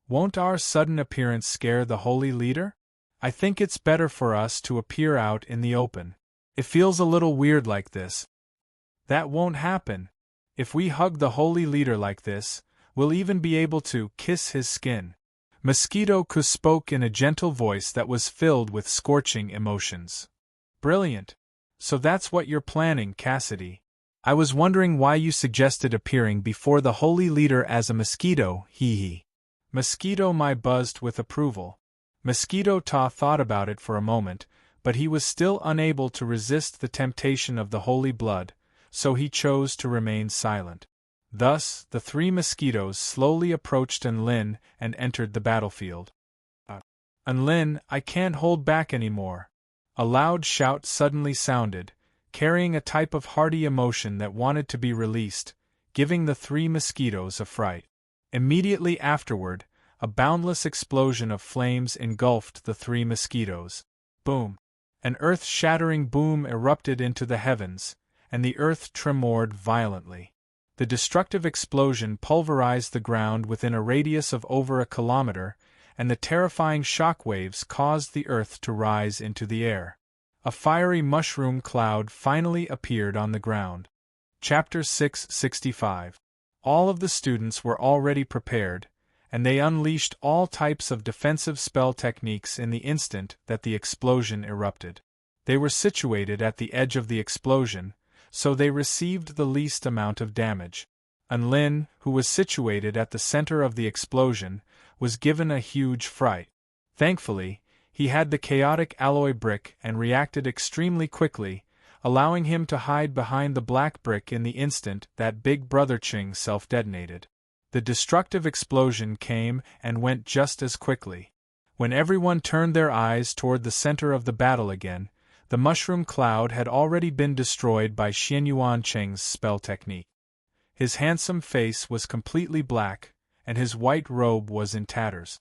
Won't our sudden appearance scare the holy leader? I think it's better for us to appear out in the open. It feels a little weird like this. That won't happen. If we hug the holy leader like this, we'll even be able to kiss his skin. Mosquito Ku spoke in a gentle voice that was filled with scorching emotions. Brilliant. So that's what you're planning, Cassidy. I was wondering why you suggested appearing before the holy leader as a mosquito, hee hee. Mosquito my buzzed with approval. Mosquito Ta thought about it for a moment, but he was still unable to resist the temptation of the holy blood, so he chose to remain silent. Thus, the three mosquitoes slowly approached Enlin and entered the battlefield. Enlin, I can't hold back anymore. A loud shout suddenly sounded, carrying a type of hearty emotion that wanted to be released, giving the three mosquitoes a fright. Immediately afterward, a boundless explosion of flames engulfed the three mosquitoes. Boom! An earth-shattering boom erupted into the heavens, and the earth tremored violently. The destructive explosion pulverized the ground within a radius of over a kilometer, and the terrifying shock waves caused the earth to rise into the air. A fiery mushroom cloud finally appeared on the ground. Chapter 665. All of the students were already prepared, and they unleashed all types of defensive spell techniques in the instant that the explosion erupted. They were situated at the edge of the explosion, so they received the least amount of damage. Enlin, who was situated at the center of the explosion, was given a huge fright. Thankfully, he had the chaotic alloy brick and reacted extremely quickly, allowing him to hide behind the black brick in the instant that Big Brother Ching self-detonated. The destructive explosion came and went just as quickly. When everyone turned their eyes toward the center of the battle again, the mushroom cloud had already been destroyed by Xianyuan Cheng's spell technique. His handsome face was completely black, and his white robe was in tatters.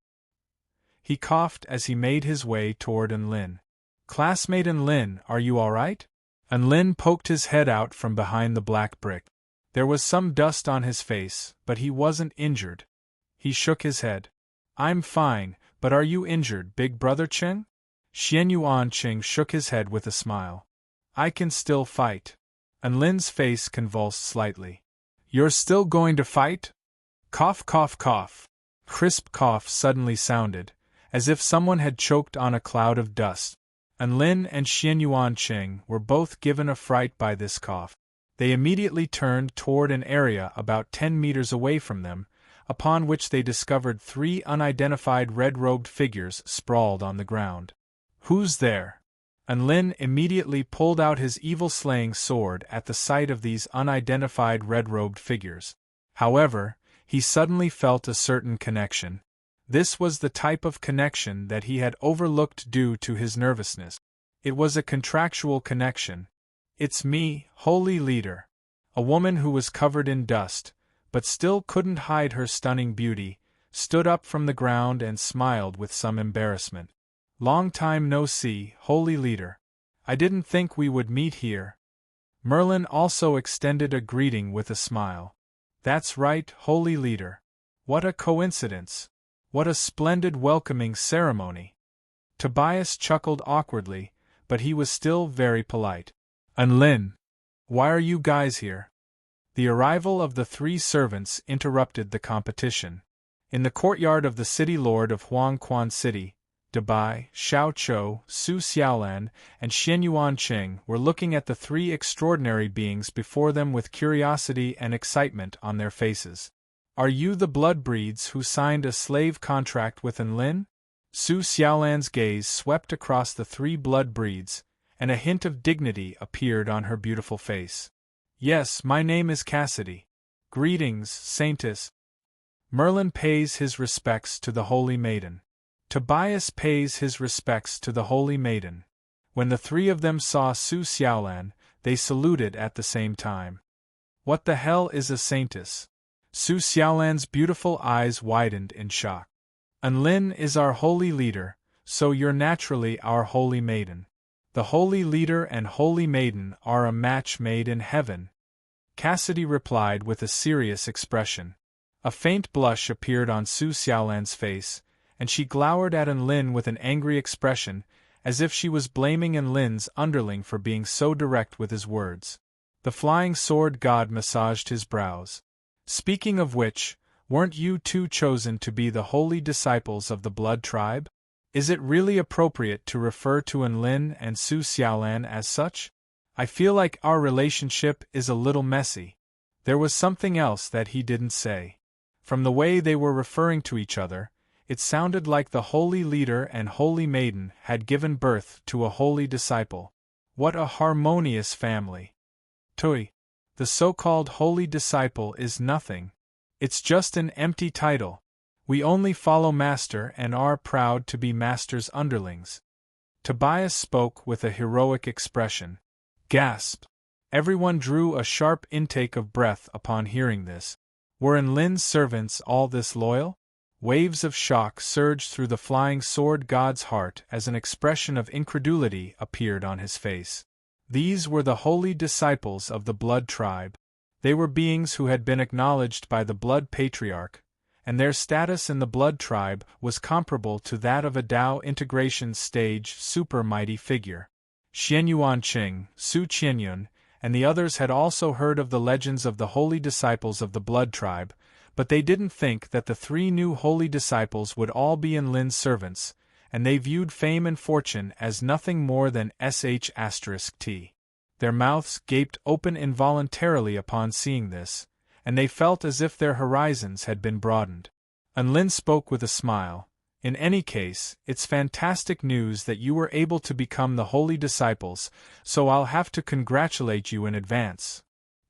He coughed as he made his way toward Enlin. Classmate Enlin, are you all right? Enlin poked his head out from behind the black brick. There was some dust on his face, but he wasn't injured. He shook his head. I'm fine, but are you injured, Big Brother Cheng? Xianyuan Cheng shook his head with a smile. I can still fight. Enlin's face convulsed slightly. You're still going to fight? Cough, cough, cough. Crisp cough suddenly sounded, as if someone had choked on a cloud of dust. Enlin and Xianyuan Cheng were both given a fright by this cough. They immediately turned toward an area about 10 meters away from them, upon which they discovered three unidentified red-robed figures sprawled on the ground. Who's there? Enlin immediately pulled out his evil-slaying sword at the sight of these unidentified red-robed figures. However, he suddenly felt a certain connection. This was the type of connection that he had overlooked due to his nervousness. It was a contractual connection. It's me, Holy Leader. A woman who was covered in dust, but still couldn't hide her stunning beauty, stood up from the ground and smiled with some embarrassment. Long time no see, Holy Leader. I didn't think we would meet here. Merlin also extended a greeting with a smile. That's right, Holy Leader. What a coincidence. What a splendid welcoming ceremony. Tobias chuckled awkwardly, but he was still very polite. Enlin, why are you guys here? The arrival of the three servants interrupted the competition. In the courtyard of the city lord of Huangquan City, Dabai, Xiao Chou, Su Xiaolan, and Xianyuan Cheng were looking at the three extraordinary beings before them with curiosity and excitement on their faces. Are you the blood-breeds who signed a slave contract with Enlin? Su Xiaolan's gaze swept across the three blood-breeds, and a hint of dignity appeared on her beautiful face. Yes, my name is Cassidy. Greetings, Saintess. Merlin pays his respects to the Holy Maiden. Tobias pays his respects to the Holy Maiden. When the three of them saw Su Xiaolan, they saluted at the same time. What the hell is a Saintess? Su Xiaolan's beautiful eyes widened in shock. Enlin is our holy leader, so you're naturally our holy maiden. The holy leader and holy maiden are a match made in heaven. Cassidy replied with a serious expression. A faint blush appeared on Su Xiaolan's face, and she glowered at Lin with an angry expression, as if she was blaming Lin's underling for being so direct with his words. The flying sword god massaged his brows. Speaking of which, weren't you two chosen to be the holy disciples of the blood tribe? Is it really appropriate to refer to Lin and Su Xiaolan as such? I feel like our relationship is a little messy. There was something else that he didn't say. From the way they were referring to each other, it sounded like the holy leader and holy maiden had given birth to a holy disciple. What a harmonious family. Tui, the so-called holy disciple is nothing. It's just an empty title. We only follow Master and are proud to be Master's underlings. Tobias spoke with a heroic expression. Gasp! Everyone drew a sharp intake of breath upon hearing this. Were Lin's servants all this loyal? Waves of shock surged through the flying sword god's heart as an expression of incredulity appeared on his face. These were the holy disciples of the blood tribe. They were beings who had been acknowledged by the blood patriarch, and their status in the blood tribe was comparable to that of a Dao integration stage super mighty figure. Xianyuan Qing, Su Qianyun, and the others had also heard of the legends of the holy disciples of the blood tribe, but they didn't think that the three new holy disciples would all be Lin's servants, and they viewed fame and fortune as nothing more than sh*t. Their mouths gaped open involuntarily upon seeing this, and they felt as if their horizons had been broadened. Lin spoke with a smile. In any case, it's fantastic news that you were able to become the holy disciples, so I'll have to congratulate you in advance.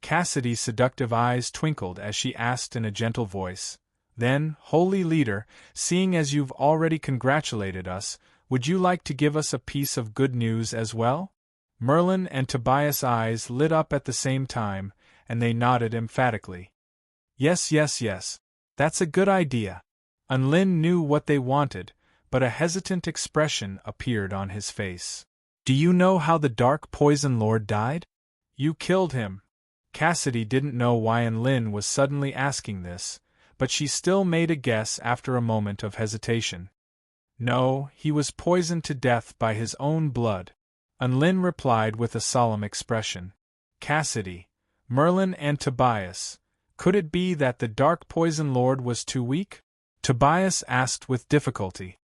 Cassidy's seductive eyes twinkled as she asked in a gentle voice. Then, holy leader, seeing as you've already congratulated us, would you like to give us a piece of good news as well? Merlin and Tobias' eyes lit up at the same time, and they nodded emphatically. Yes, yes, yes. That's a good idea. Lin knew what they wanted, but a hesitant expression appeared on his face. Do you know how the Dark Poison Lord died? You killed him. Cassidy didn't know why Lin was suddenly asking this, but she still made a guess after a moment of hesitation. No, he was poisoned to death by his own blood. Lin replied with a solemn expression. Cassidy, Merlin and Tobias, could it be that the Dark Poison Lord was too weak? Tobias asked with difficulty.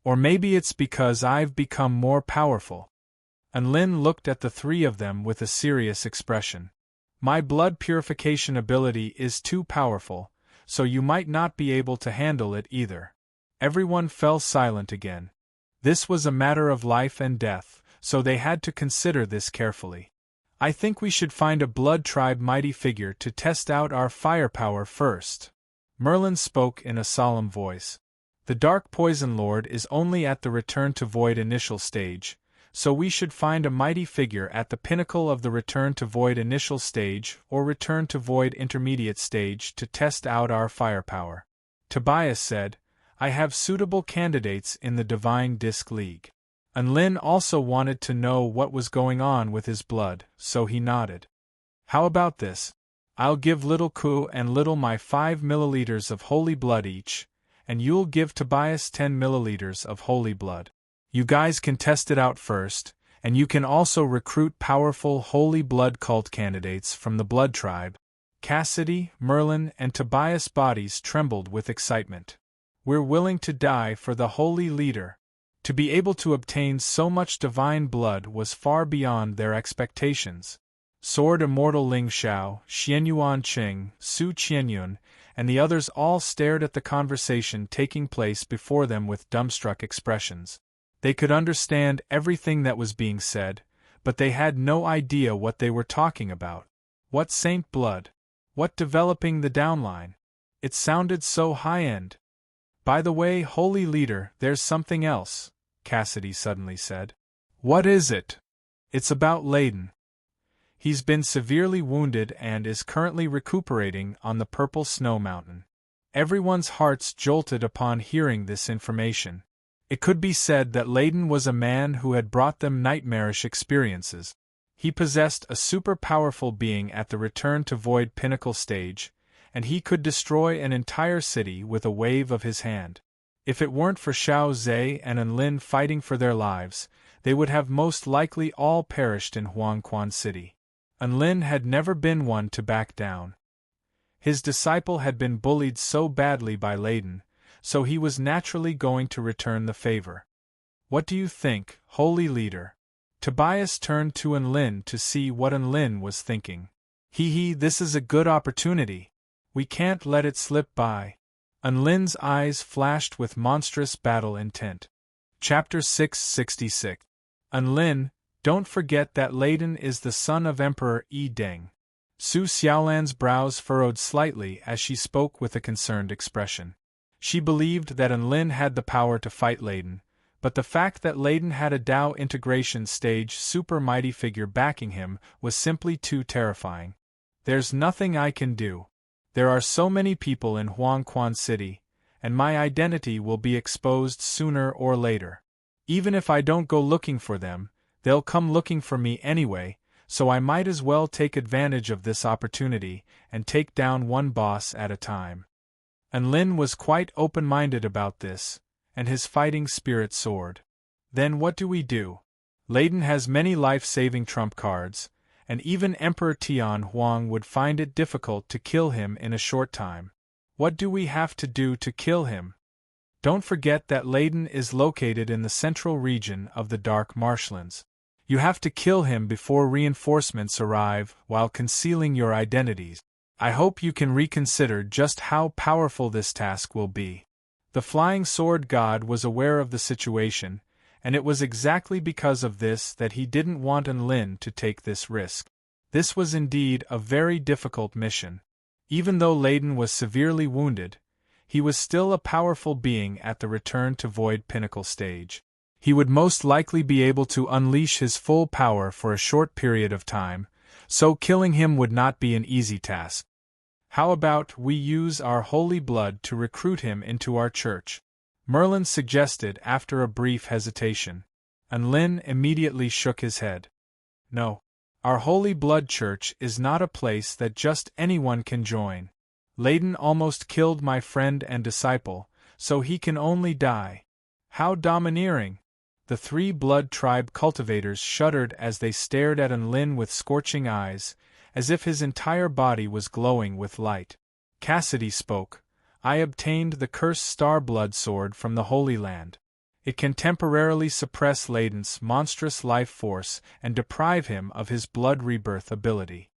Or maybe it's because I've become more powerful. Lin looked at the three of them with a serious expression. My blood purification ability is too powerful, so you might not be able to handle it either. Everyone fell silent again. This was a matter of life and death, so they had to consider this carefully. I think we should find a blood tribe mighty figure to test out our firepower first. Merlin spoke in a solemn voice. The Dark Poison Lord is only at the Return to Void initial stage, so we should find a mighty figure at the pinnacle of the Return to Void initial stage or Return to Void intermediate stage to test out our firepower. Tobias said, I have suitable candidates in the Divine Disc League. Lin also wanted to know what was going on with his blood, so he nodded. How about this? I'll give little Ku and little my 5 milliliters of holy blood each, and you'll give Tobias 10 milliliters of holy blood. You guys can test it out first, and you can also recruit powerful holy blood cult candidates from the blood tribe. Cassidy, Merlin, and Tobias' bodies trembled with excitement. We're willing to die for the holy leader. To be able to obtain so much divine blood was far beyond their expectations. Sword Immortal Ling Xiao, Xianyuan Qing, Su Qianyun, and the others all stared at the conversation taking place before them with dumbstruck expressions. They could understand everything that was being said, but they had no idea what they were talking about. What saint blood? What developing the downline? It sounded so high-end. By the way, holy leader, there's something else, Cassidy suddenly said. What is it? It's about Layden. He's been severely wounded and is currently recuperating on the Purple Snow Mountain. Everyone's hearts jolted upon hearing this information. It could be said that Layden was a man who had brought them nightmarish experiences. He possessed a super-powerful being at the Return to Void pinnacle stage, and he could destroy an entire city with a wave of his hand. If it weren't for Xiao Zhe and Enlin fighting for their lives, they would have most likely all perished in Huangquan City. Enlin had never been one to back down. His disciple had been bullied so badly by Layden, so he was naturally going to return the favor. What do you think, holy leader? Tobias turned to Enlin to see what Enlin was thinking. This is a good opportunity. We can't let it slip by. Enlin's eyes flashed with monstrous battle intent. Chapter 666. Enlin, don't forget that Layden is the son of Emperor Yi Deng. Su Xiaolan's brows furrowed slightly as she spoke with a concerned expression. She believed that Enlin had the power to fight Layden, but the fact that Layden had a Dao integration stage super mighty figure backing him was simply too terrifying. There's nothing I can do. There are so many people in Huangquan City, and my identity will be exposed sooner or later. Even if I don't go looking for them, they'll come looking for me anyway, so I might as well take advantage of this opportunity and take down one boss at a time. Enlin was quite open-minded about this, and his fighting spirit soared. Then what do we do? Layden has many life-saving trump cards, and even Emperor Tian Huang would find it difficult to kill him in a short time. What do we have to do to kill him? Don't forget that Layden is located in the central region of the Dark Marshlands. You have to kill him before reinforcements arrive while concealing your identities. I hope you can reconsider just how powerful this task will be. The Flying Sword God was aware of the situation, and it was exactly because of this that he didn't want Enlin to take this risk. This was indeed a very difficult mission. Even though Layden was severely wounded, he was still a powerful being at the Return to Void pinnacle stage. He would most likely be able to unleash his full power for a short period of time, so killing him would not be an easy task. How about we use our holy blood to recruit him into our church? Merlin suggested after a brief hesitation. Enlin immediately shook his head. No. Our holy blood church is not a place that just anyone can join. Layden almost killed my friend and disciple, so he can only die. How domineering! The three blood tribe cultivators shuddered as they stared at Enlin with scorching eyes, as if his entire body was glowing with light. Cassidy spoke. I obtained the cursed star blood sword from the Holy Land. It can temporarily suppress Layden's monstrous life force and deprive him of his blood rebirth ability.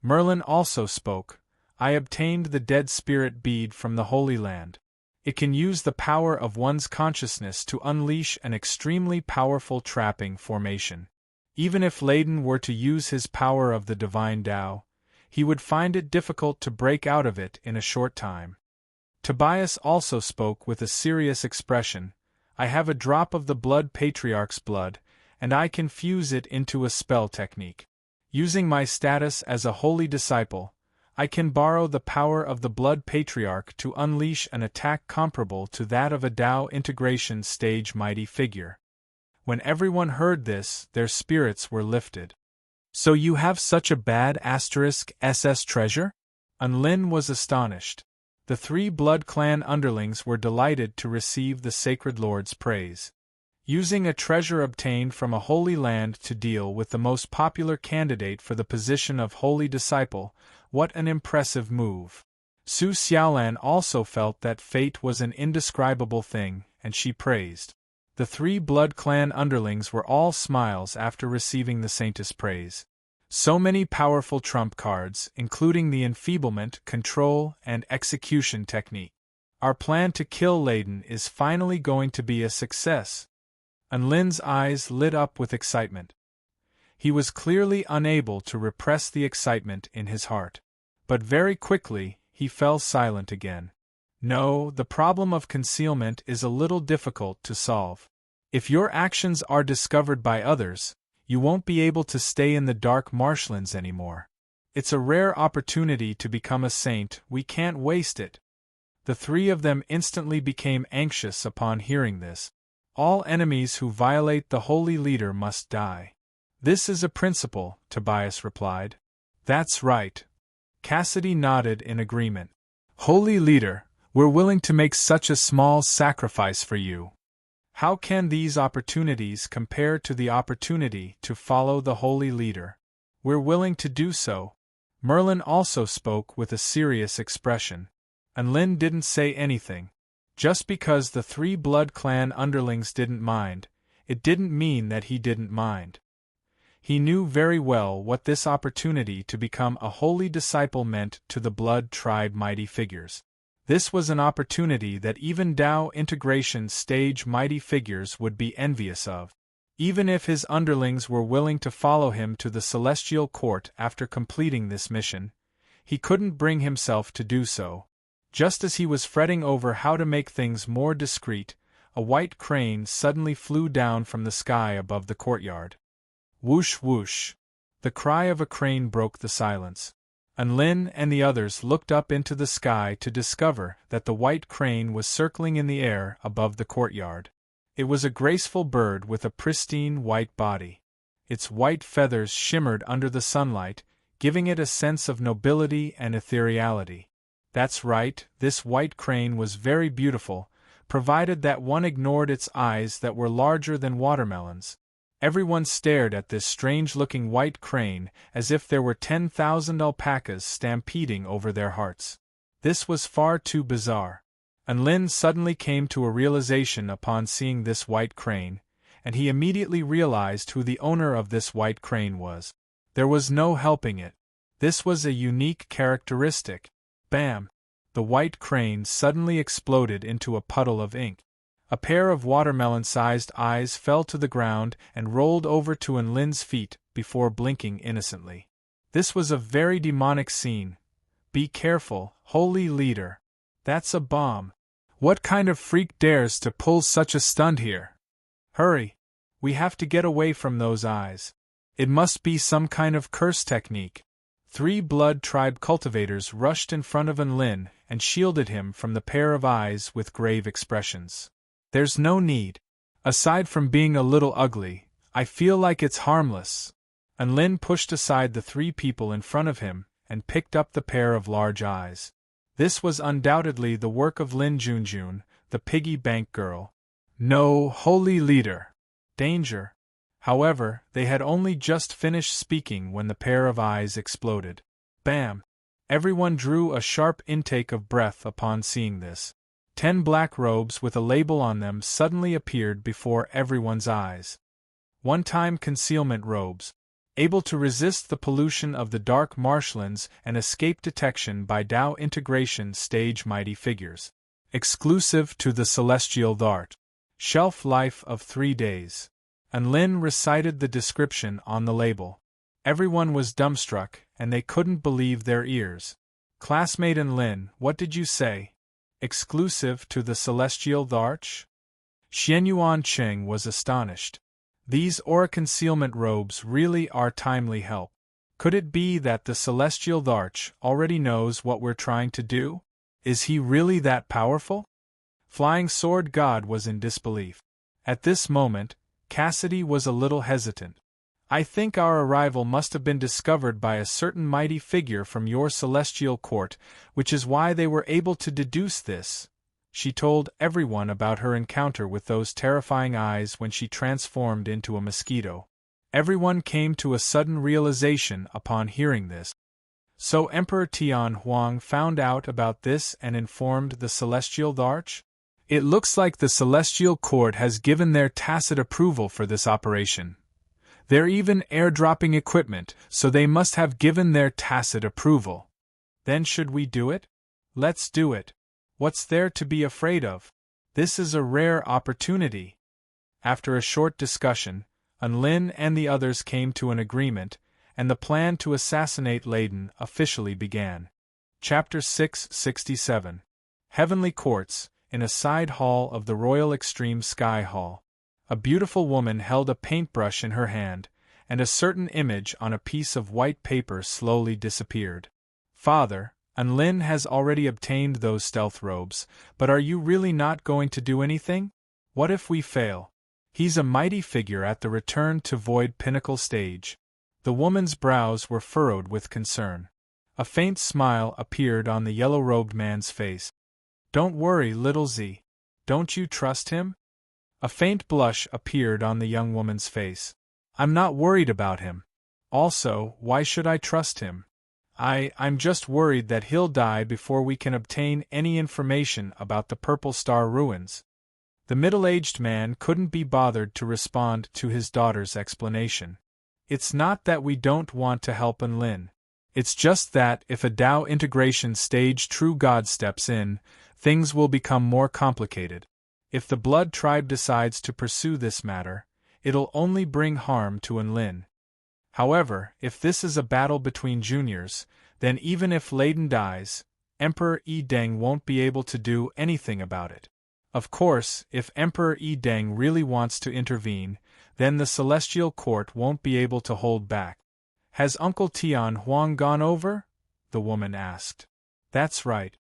Merlin also spoke. I obtained the dead spirit bead from the Holy Land. It can use the power of one's consciousness to unleash an extremely powerful trapping formation. Even if Layden were to use his power of the divine Tao, he would find it difficult to break out of it in a short time. Tobias also spoke with a serious expression. I have a drop of the Blood Patriarch's blood, and I can fuse it into a spell technique. Using my status as a holy disciple, I can borrow the power of the Blood Patriarch to unleash an attack comparable to that of a Dao integration stage mighty figure. When everyone heard this, their spirits were lifted. So you have such a bad *SS treasure? Enlin was astonished. The three Blood Clan underlings were delighted to receive the Sacred Lord's praise. Using a treasure obtained from a holy land to deal with the most popular candidate for the position of holy disciple, what an impressive move. Su Xiaolan also felt that fate was an indescribable thing, and she praised. The three Blood Clan underlings were all smiles after receiving the saintess' praise. So many powerful trump cards, including the enfeeblement, control, and execution technique. Our plan to kill Layden is finally going to be a success. Enlin's eyes lit up with excitement. He was clearly unable to repress the excitement in his heart. But very quickly, he fell silent again. No, the problem of concealment is a little difficult to solve. If your actions are discovered by others, you won't be able to stay in the Dark Marshlands anymore. It's a rare opportunity to become a saint, we can't waste it. The three of them instantly became anxious upon hearing this. All enemies who violate the holy leader must die. This is a principle, Tobias replied. That's right. Cassidy nodded in agreement. Holy leader, we're willing to make such a small sacrifice for you. How can these opportunities compare to the opportunity to follow the holy leader? We're willing to do so. Merlin also spoke with a serious expression. And Lin didn't say anything. Just because the 3 Blood Clan underlings didn't mind, it didn't mean that he didn't mind. He knew very well what this opportunity to become a holy disciple meant to the Blood Tribe mighty figures. This was an opportunity that even Tao integration stage mighty figures would be envious of. Even if his underlings were willing to follow him to the celestial court after completing this mission, he couldn't bring himself to do so. Just as he was fretting over how to make things more discreet, a white crane suddenly flew down from the sky above the courtyard. Whoosh whoosh! The cry of a crane broke the silence. Lin and the others looked up into the sky to discover that the white crane was circling in the air above the courtyard. It was a graceful bird with a pristine white body. Its white feathers shimmered under the sunlight, giving it a sense of nobility and ethereality. That's right, this white crane was very beautiful, provided that one ignored its eyes that were larger than watermelons. Everyone stared at this strange-looking white crane as if there were 10,000 alpacas stampeding over their hearts. This was far too bizarre. And Lin suddenly came to a realization upon seeing this white crane, and he immediately realized who the owner of this white crane was. There was no helping it. This was a unique characteristic. Bam! The white crane suddenly exploded into a puddle of ink. A pair of watermelon-sized eyes fell to the ground and rolled over to Lin's feet before blinking innocently. This was a very demonic scene. Be careful, holy leader. That's a bomb. What kind of freak dares to pull such a stunt here? Hurry! We have to get away from those eyes. It must be some kind of curse technique. 3 Blood Tribe cultivators rushed in front of Lin and shielded him from the pair of eyes with grave expressions. There's no need. Aside from being a little ugly, I feel like it's harmless. Lin pushed aside the 3 people in front of him and picked up the pair of large eyes. This was undoubtedly the work of Lin Junjun, the piggy bank girl. No, holy leader. Danger. However, they had only just finished speaking when the pair of eyes exploded. Bam! Everyone drew a sharp intake of breath upon seeing this. 10 black robes with a label on them suddenly appeared before everyone's eyes. One-time concealment robes, able to resist the pollution of the dark marshlands and escape detection by Tao integration stage mighty figures. Exclusive to the celestial Thart. Shelf life of 3 days. Lin recited the description on the label. Everyone was dumbstruck, and they couldn't believe their ears. Classmate Lin, what did you say? Exclusive to the celestial Tharch? Xianyuan Cheng was astonished. These aura concealment robes really are timely help. Could it be that the celestial Tharch already knows what we're trying to do? Is he really that powerful? Flying Sword God was in disbelief. At this moment, Cassidy was a little hesitant. I think our arrival must have been discovered by a certain mighty figure from your celestial court, which is why they were able to deduce this. She told everyone about her encounter with those terrifying eyes when she transformed into a mosquito. Everyone came to a sudden realization upon hearing this. So Emperor Tian Huang found out about this and informed the celestial Tharch? It looks like the celestial court has given their tacit approval for this operation. They're even airdropping equipment, so they must have given their tacit approval. Then should we do it? Let's do it. What's there to be afraid of? This is a rare opportunity. After a short discussion, Lin and the others came to an agreement, and the plan to assassinate Layden officially began. Chapter 667. Heavenly Courts, in a side hall of the Royal Extreme Sky Hall. A beautiful woman held a paintbrush in her hand, and a certain image on a piece of white paper slowly disappeared. Father, Lin has already obtained those stealth robes, but are you really not going to do anything? What if we fail? He's a mighty figure at the return to void pinnacle stage. The woman's brows were furrowed with concern. A faint smile appeared on the yellow-robed man's face. Don't worry, little Z. Don't you trust him? A faint blush appeared on the young woman's face. I'm not worried about him. Also, why should I trust him? I'm just worried that he'll die before we can obtain any information about the Purple Star ruins. The middle-aged man couldn't be bothered to respond to his daughter's explanation. It's not that we don't want to help Enlin. It's just that if a Tao integration stage true God steps in, things will become more complicated. If the Blood Tribe decides to pursue this matter, it'll only bring harm to Enlin. However, if this is a battle between juniors, then even if Leiden dies, Emperor Yi Deng won't be able to do anything about it. Of course, if Emperor Yi Deng really wants to intervene, then the Celestial Court won't be able to hold back. Has Uncle Tian Huang gone over? The woman asked. That's right.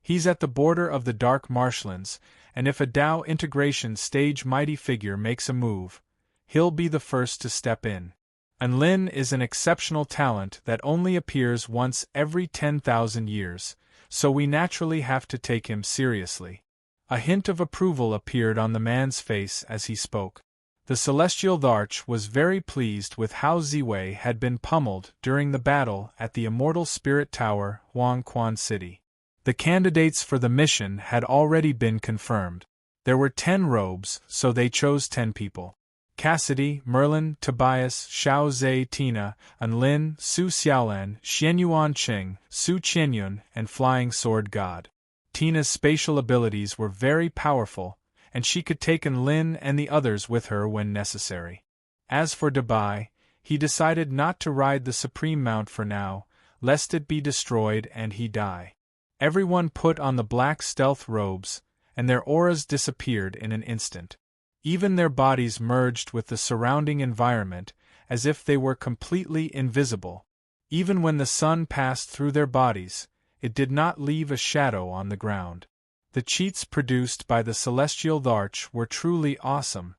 He's at the border of the Dark Marshlands, and if a Tao integration stage mighty figure makes a move, he'll be the first to step in. Enlin is an exceptional talent that only appears once every 10,000 years, so we naturally have to take him seriously. A hint of approval appeared on the man's face as he spoke. The Celestial Larch was very pleased with how Ziwei had been pummeled during the battle at the Immortal Spirit Tower, Huangquan City. The candidates for the mission had already been confirmed. There were 10 robes, so they chose 10 people. Cassidy, Merlin, Tobias, Xiao Zhe, Tina, Enlin, Su Xiaolan, Xianyuan Qing, Su Qianyun, and Flying Sword God. Tina's spatial abilities were very powerful, and she could take Enlin and the others with her when necessary. As for Dabai, he decided not to ride the Supreme Mount for now, lest it be destroyed and he die. Everyone put on the black stealth robes, and their auras disappeared in an instant. Even their bodies merged with the surrounding environment, as if they were completely invisible. Even when the sun passed through their bodies, it did not leave a shadow on the ground. The cheats produced by the Celestial Larch were truly awesome.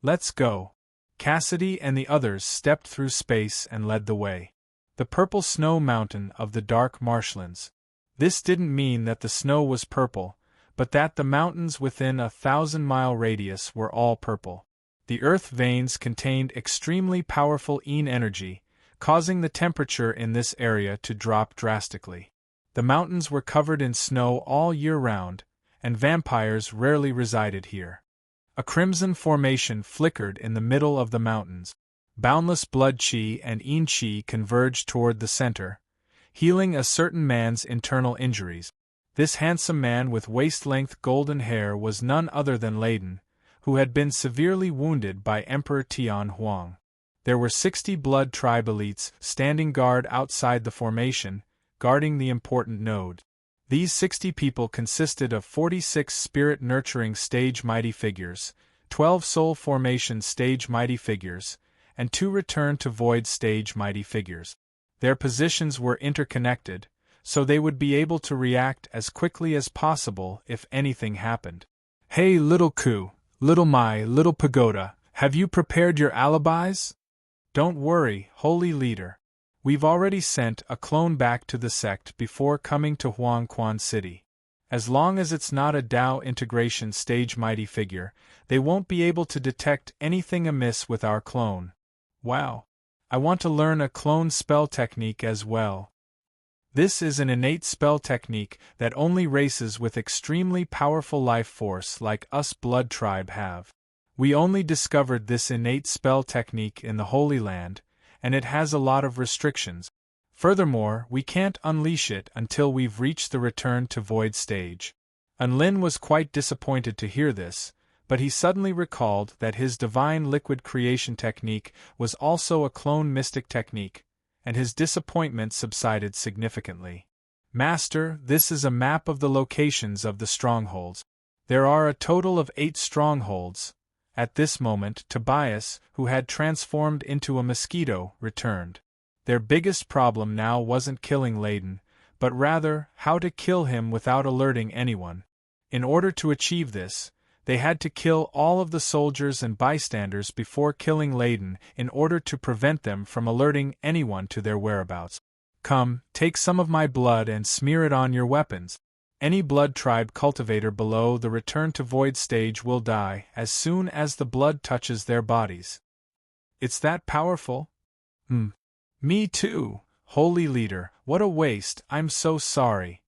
Let's go. Cassidy and the others stepped through space and led the way. The purple snow mountain of the Dark Marshlands. This didn't mean that the snow was purple, but that the mountains within a 1,000-mile radius were all purple. The earth veins contained extremely powerful Yin energy, causing the temperature in this area to drop drastically. The mountains were covered in snow all year round, and vampires rarely resided here. A crimson formation flickered in the middle of the mountains. Boundless blood qi and Yin qi converged toward the center, healing a certain man's internal injuries. This handsome man with waist-length golden hair was none other than Leiden, who had been severely wounded by Emperor Tian Huang. There were 60 Blood Tribe elites standing guard outside the formation, guarding the important node. These 60 people consisted of 46 spirit-nurturing stage mighty figures, 12 soul formation stage mighty figures, and 2 return to void stage mighty figures. Their positions were interconnected, so they would be able to react as quickly as possible if anything happened. Hey little Ku, little Mai, little Pagoda, have you prepared your alibis? Don't worry, holy leader. We've already sent a clone back to the sect before coming to Huangquan City. As long as it's not a Tao integration stage mighty figure, they won't be able to detect anything amiss with our clone. Wow. I want to learn a clone spell technique as well. This is an innate spell technique that only races with extremely powerful life force like us Blood Tribe have. We only discovered this innate spell technique in the Holy Land, and it has a lot of restrictions. Furthermore, we can't unleash it until we've reached the return to void stage. Enlin was quite disappointed to hear this, but he suddenly recalled that his divine liquid creation technique was also a clone mystic technique, and his disappointment subsided significantly. Master, this is a map of the locations of the strongholds. There are a total of 8 strongholds. At this moment, Tobias, who had transformed into a mosquito, returned. Their biggest problem now wasn't killing Leiden, but rather how to kill him without alerting anyone. In order to achieve this, They had to kill all of the soldiers and bystanders before killing Layden in order to prevent them from alerting anyone to their whereabouts. Come, take some of my blood and smear it on your weapons. Any blood tribe cultivator below the return to void stage will die as soon as the blood touches their bodies. It's that powerful? Me too, holy leader, what a waste, I'm so sorry.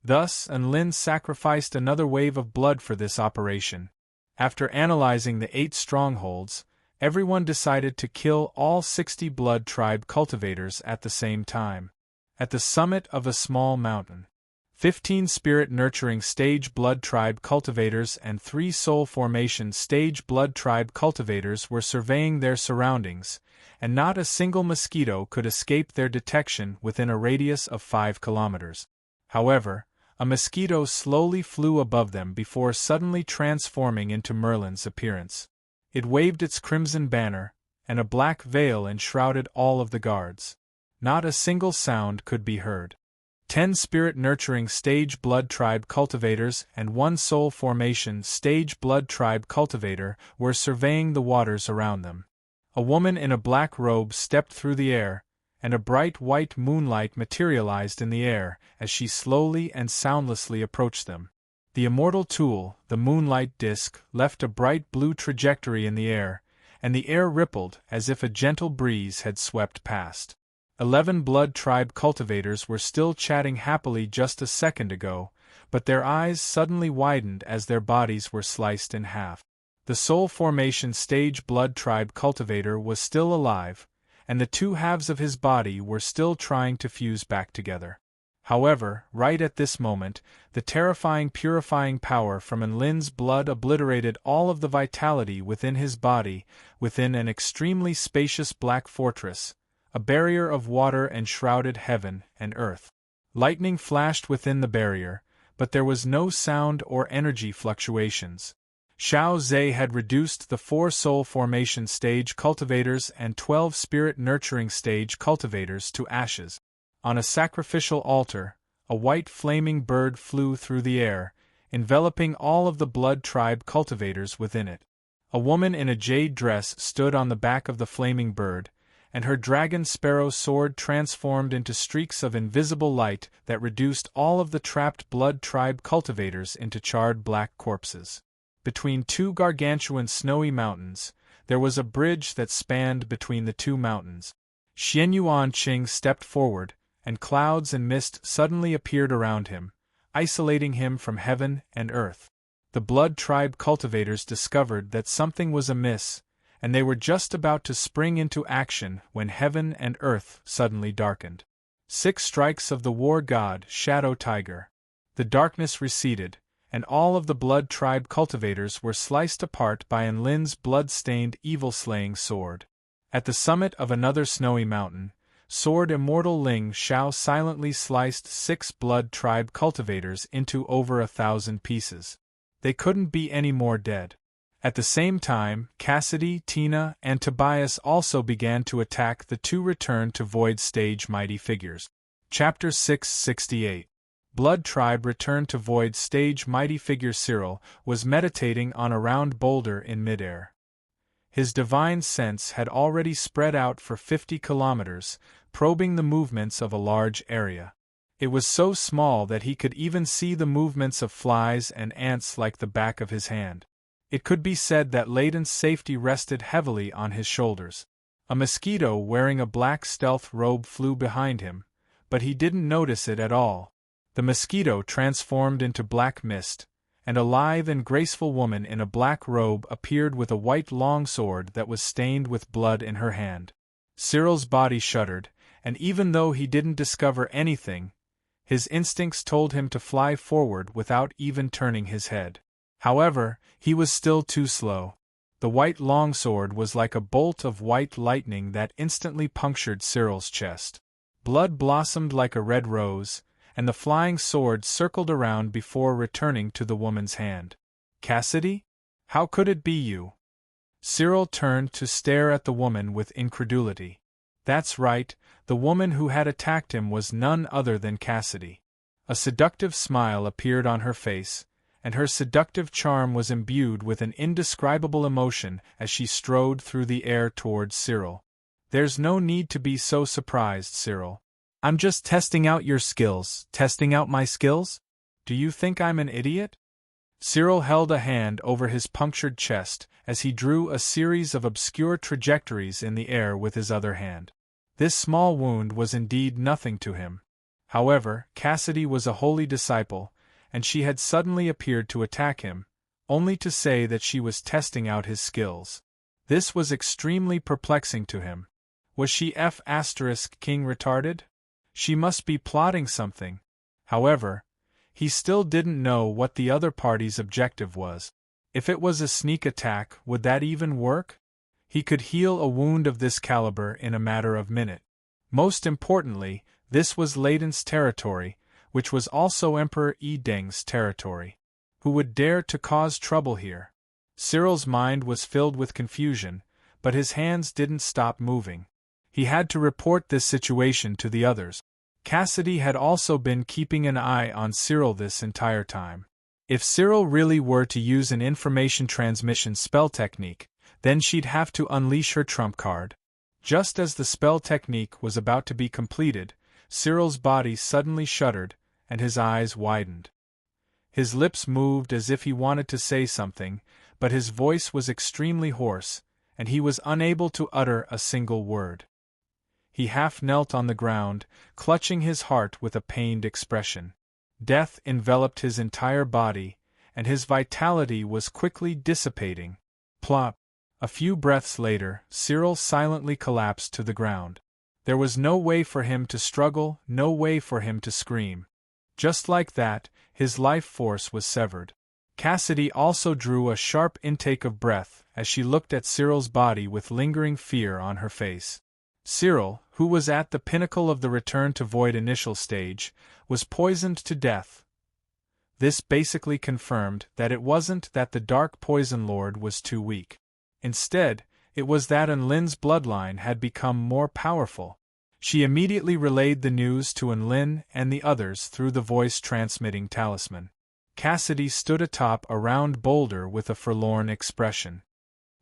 Thus, Enlil sacrificed another wave of blood for this operation. After analyzing the 8 strongholds, everyone decided to kill all 60 blood tribe cultivators at the same time. At the summit of a small mountain, 15 spirit-nurturing stage blood tribe cultivators and 3 soul formation stage blood tribe cultivators were surveying their surroundings, and not a single mosquito could escape their detection within a radius of 5 kilometers. However, a mosquito slowly flew above them before suddenly transforming into Merlin's appearance. It waved its crimson banner, and a black veil enshrouded all of the guards. Not a single sound could be heard. 10 spirit-nurturing stage blood tribe cultivators and 1 soul formation stage blood tribe cultivator were surveying the waters around them. A woman in a black robe stepped through the air, and a bright white moonlight materialized in the air as she slowly and soundlessly approached them. The immortal tool, the moonlight disk, left a bright blue trajectory in the air, and the air rippled as if a gentle breeze had swept past. 11 blood tribe cultivators were still chatting happily just a second ago, but their eyes suddenly widened as their bodies were sliced in half. The soul formation stage blood tribe cultivator was still alive, and the 2 halves of his body were still trying to fuse back together. However, right at this moment, the terrifying purifying power from Enlin's blood obliterated all of the vitality within his body, within an extremely spacious black fortress. A barrier of water enshrouded heaven and earth. Lightning flashed within the barrier, but there was no sound or energy fluctuations. Xiao Zhe had reduced the 4 soul formation stage cultivators and 12 spirit-nurturing stage cultivators to ashes. On a sacrificial altar, a white flaming bird flew through the air, enveloping all of the blood tribe cultivators within it. A woman in a jade dress stood on the back of the flaming bird, and her dragon sparrow sword transformed into streaks of invisible light that reduced all of the trapped blood tribe cultivators into charred black corpses. Between 2 gargantuan snowy mountains, there was a bridge that spanned between the 2 mountains. Xianyuan Qing stepped forward, and clouds and mist suddenly appeared around him, isolating him from heaven and earth. The blood tribe cultivators discovered that something was amiss, and they were just about to spring into action when heaven and earth suddenly darkened. 6 strikes of the war god, Shadow Tiger. The darkness receded, and all of the blood tribe cultivators were sliced apart by Enlin's blood-stained evil-slaying sword. At the summit of another snowy mountain, Sword Immortal Ling Xiao silently sliced 6 blood tribe cultivators into over 1,000 pieces. They couldn't be any more dead. At the same time, Cassidy, Tina, and Tobias also began to attack the 2 return to void stage mighty figures. Chapter 668. Blood Tribe returned to void stage mighty figure. Cyril was meditating on a round boulder in midair. His divine sense had already spread out for 50 kilometers, probing the movements of a large area. It was so small that he could even see the movements of flies and ants like the back of his hand. It could be said that Layden's safety rested heavily on his shoulders. A mosquito wearing a black stealth robe flew behind him, but he didn't notice it at all. The mosquito transformed into black mist, and a lithe and graceful woman in a black robe appeared with a white longsword that was stained with blood in her hand. Cyril's body shuddered, and even though he didn't discover anything, his instincts told him to fly forward without even turning his head. However, he was still too slow. The white longsword was like a bolt of white lightning that instantly punctured Cyril's chest. Blood blossomed like a red rose, and the flying sword circled around before returning to the woman's hand. Cassidy? How could it be you? Cyril turned to stare at the woman with incredulity. That's right, the woman who had attacked him was none other than Cassidy. A seductive smile appeared on her face, and her seductive charm was imbued with an indescribable emotion as she strode through the air towards Cyril. "There's no need to be so surprised, Cyril. I'm just testing out your skills." "Testing out my skills? Do you think I'm an idiot?" Cyril held a hand over his punctured chest as he drew a series of obscure trajectories in the air with his other hand. This small wound was indeed nothing to him. However, Cassidy was a holy disciple, and she had suddenly appeared to attack him, only to say that she was testing out his skills. This was extremely perplexing to him. Was she King retarded? She must be plotting something. However, he still didn't know what the other party's objective was. If it was a sneak attack, would that even work? He could heal a wound of this caliber in a matter of minutes. Most importantly, this was Leiden's territory, which was also Emperor Deng's territory. Who would dare to cause trouble here? Cyril's mind was filled with confusion, but his hands didn't stop moving. He had to report this situation to the others. Cassidy had also been keeping an eye on Cyril this entire time. If Cyril really were to use an information transmission spell technique, then she'd have to unleash her trump card. Just as the spell technique was about to be completed, Cyril's body suddenly shuddered, and his eyes widened. His lips moved as if he wanted to say something, but his voice was extremely hoarse, and he was unable to utter a single word. He half knelt on the ground, clutching his heart with a pained expression. Death enveloped his entire body, and his vitality was quickly dissipating. Plop! A few breaths later, Cyril silently collapsed to the ground. There was no way for him to struggle, no way for him to scream. Just like that, his life force was severed. Cassidy also drew a sharp intake of breath as she looked at Cyril's body with lingering fear on her face. Cyril, who was at the pinnacle of the return to void initial stage, was poisoned to death. This basically confirmed that it wasn't that the Dark Poison Lord was too weak. Instead, it was that Enlin's bloodline had become more powerful. She immediately relayed the news to Enlin and the others through the voice-transmitting talisman. Cassidy stood atop a round boulder with a forlorn expression.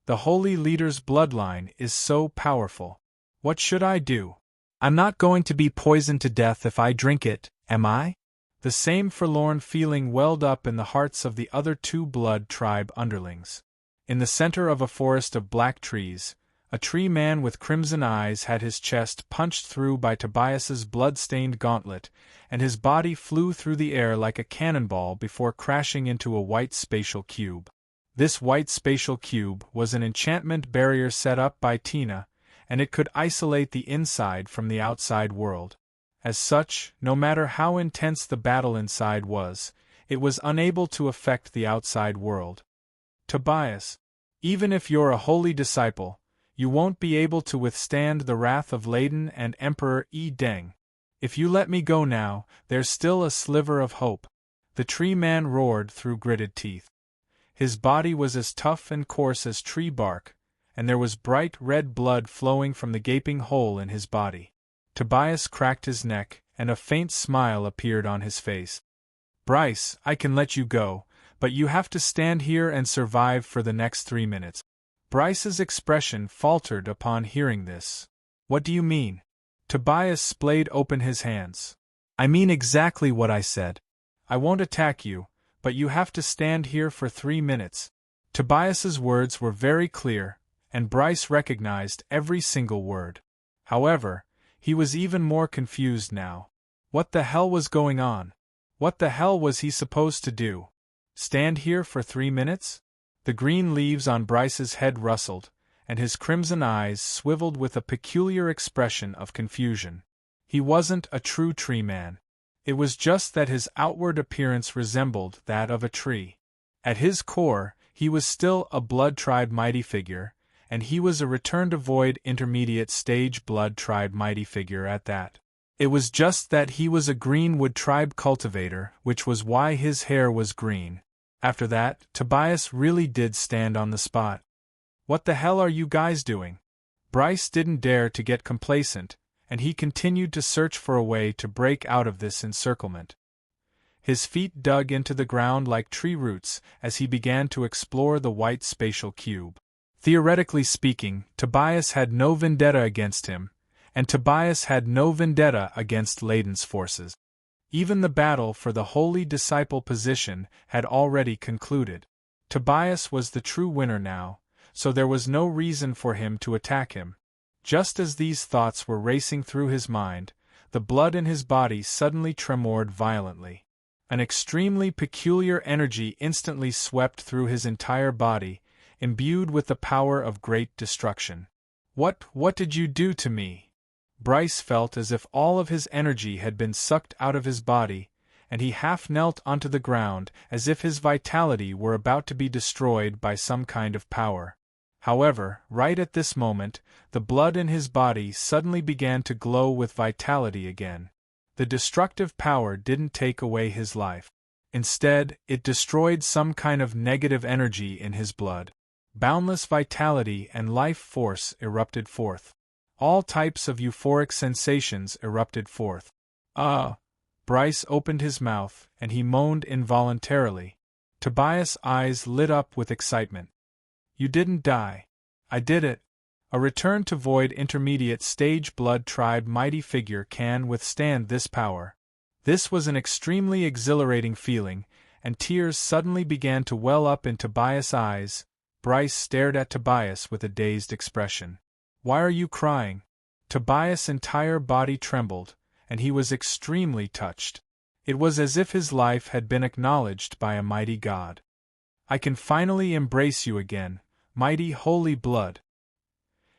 The Holy Leader's bloodline is so powerful. What should I do? I'm not going to be poisoned to death if I drink it, am I? The same forlorn feeling welled up in the hearts of the other two blood tribe underlings. In the center of a forest of black trees, a tree man with crimson eyes had his chest punched through by Tobias's blood-stained gauntlet, and his body flew through the air like a cannonball before crashing into a white spatial cube. This white spatial cube was an enchantment barrier set up by Tina, and it could isolate the inside from the outside world. As such, no matter how intense the battle inside was, it was unable to affect the outside world. Tobias, even if you're a holy disciple, you won't be able to withstand the wrath of Leiden and Emperor Deng. If you let me go now, there's still a sliver of hope. The tree man roared through gritted teeth. His body was as tough and coarse as tree bark, and there was bright red blood flowing from the gaping hole in his body. Tobias cracked his neck, and a faint smile appeared on his face. "Bryce, I can let you go, but you have to stand here and survive for the next 3 minutes." Bryce's expression faltered upon hearing this. "What do you mean?" Tobias splayed open his hands. "I mean exactly what I said. I won't attack you, but you have to stand here for 3 minutes. Tobias's words were very clear, and Bryce recognized every single word. However, he was even more confused now. What the hell was going on? What the hell was he supposed to do? Stand here for 3 minutes? The green leaves on Bryce's head rustled, and his crimson eyes swiveled with a peculiar expression of confusion. He wasn't a true tree man. It was just that his outward appearance resembled that of a tree. At his core, he was still a blood tribe mighty figure, and he was a return to void intermediate stage blood tribe mighty figure at that. It was just that he was a greenwood tribe cultivator, which was why his hair was green. After that, Tobias really did stand on the spot. "What the hell are you guys doing?" Bryce didn't dare to get complacent, and he continued to search for a way to break out of this encirclement. His feet dug into the ground like tree roots as he began to explore the white spatial cube. Theoretically speaking, Tobias had no vendetta against him, and Tobias had no vendetta against Layden's forces. Even the battle for the holy disciple position had already concluded. Tobias was the true winner now, so there was no reason for him to attack him. Just as these thoughts were racing through his mind, the blood in his body suddenly tremored violently. An extremely peculiar energy instantly swept through his entire body, imbued with the power of great destruction. What did you do to me? Bryce felt as if all of his energy had been sucked out of his body, and he half knelt onto the ground as if his vitality were about to be destroyed by some kind of power. However, right at this moment, the blood in his body suddenly began to glow with vitality again. The destructive power didn't take away his life. Instead, it destroyed some kind of negative energy in his blood. Boundless vitality and life force erupted forth. All types of euphoric sensations erupted forth. Bryce opened his mouth, and he moaned involuntarily. Tobias' eyes lit up with excitement. You didn't die. I did it. A return to void intermediate stage blood tribe mighty figure can withstand this power. This was an extremely exhilarating feeling, and tears suddenly began to well up in Tobias' eyes. Bryce stared at Tobias with a dazed expression. Why are you crying? Tobias' entire body trembled, and he was extremely touched. It was as if his life had been acknowledged by a mighty god. I can finally embrace you again, mighty holy blood.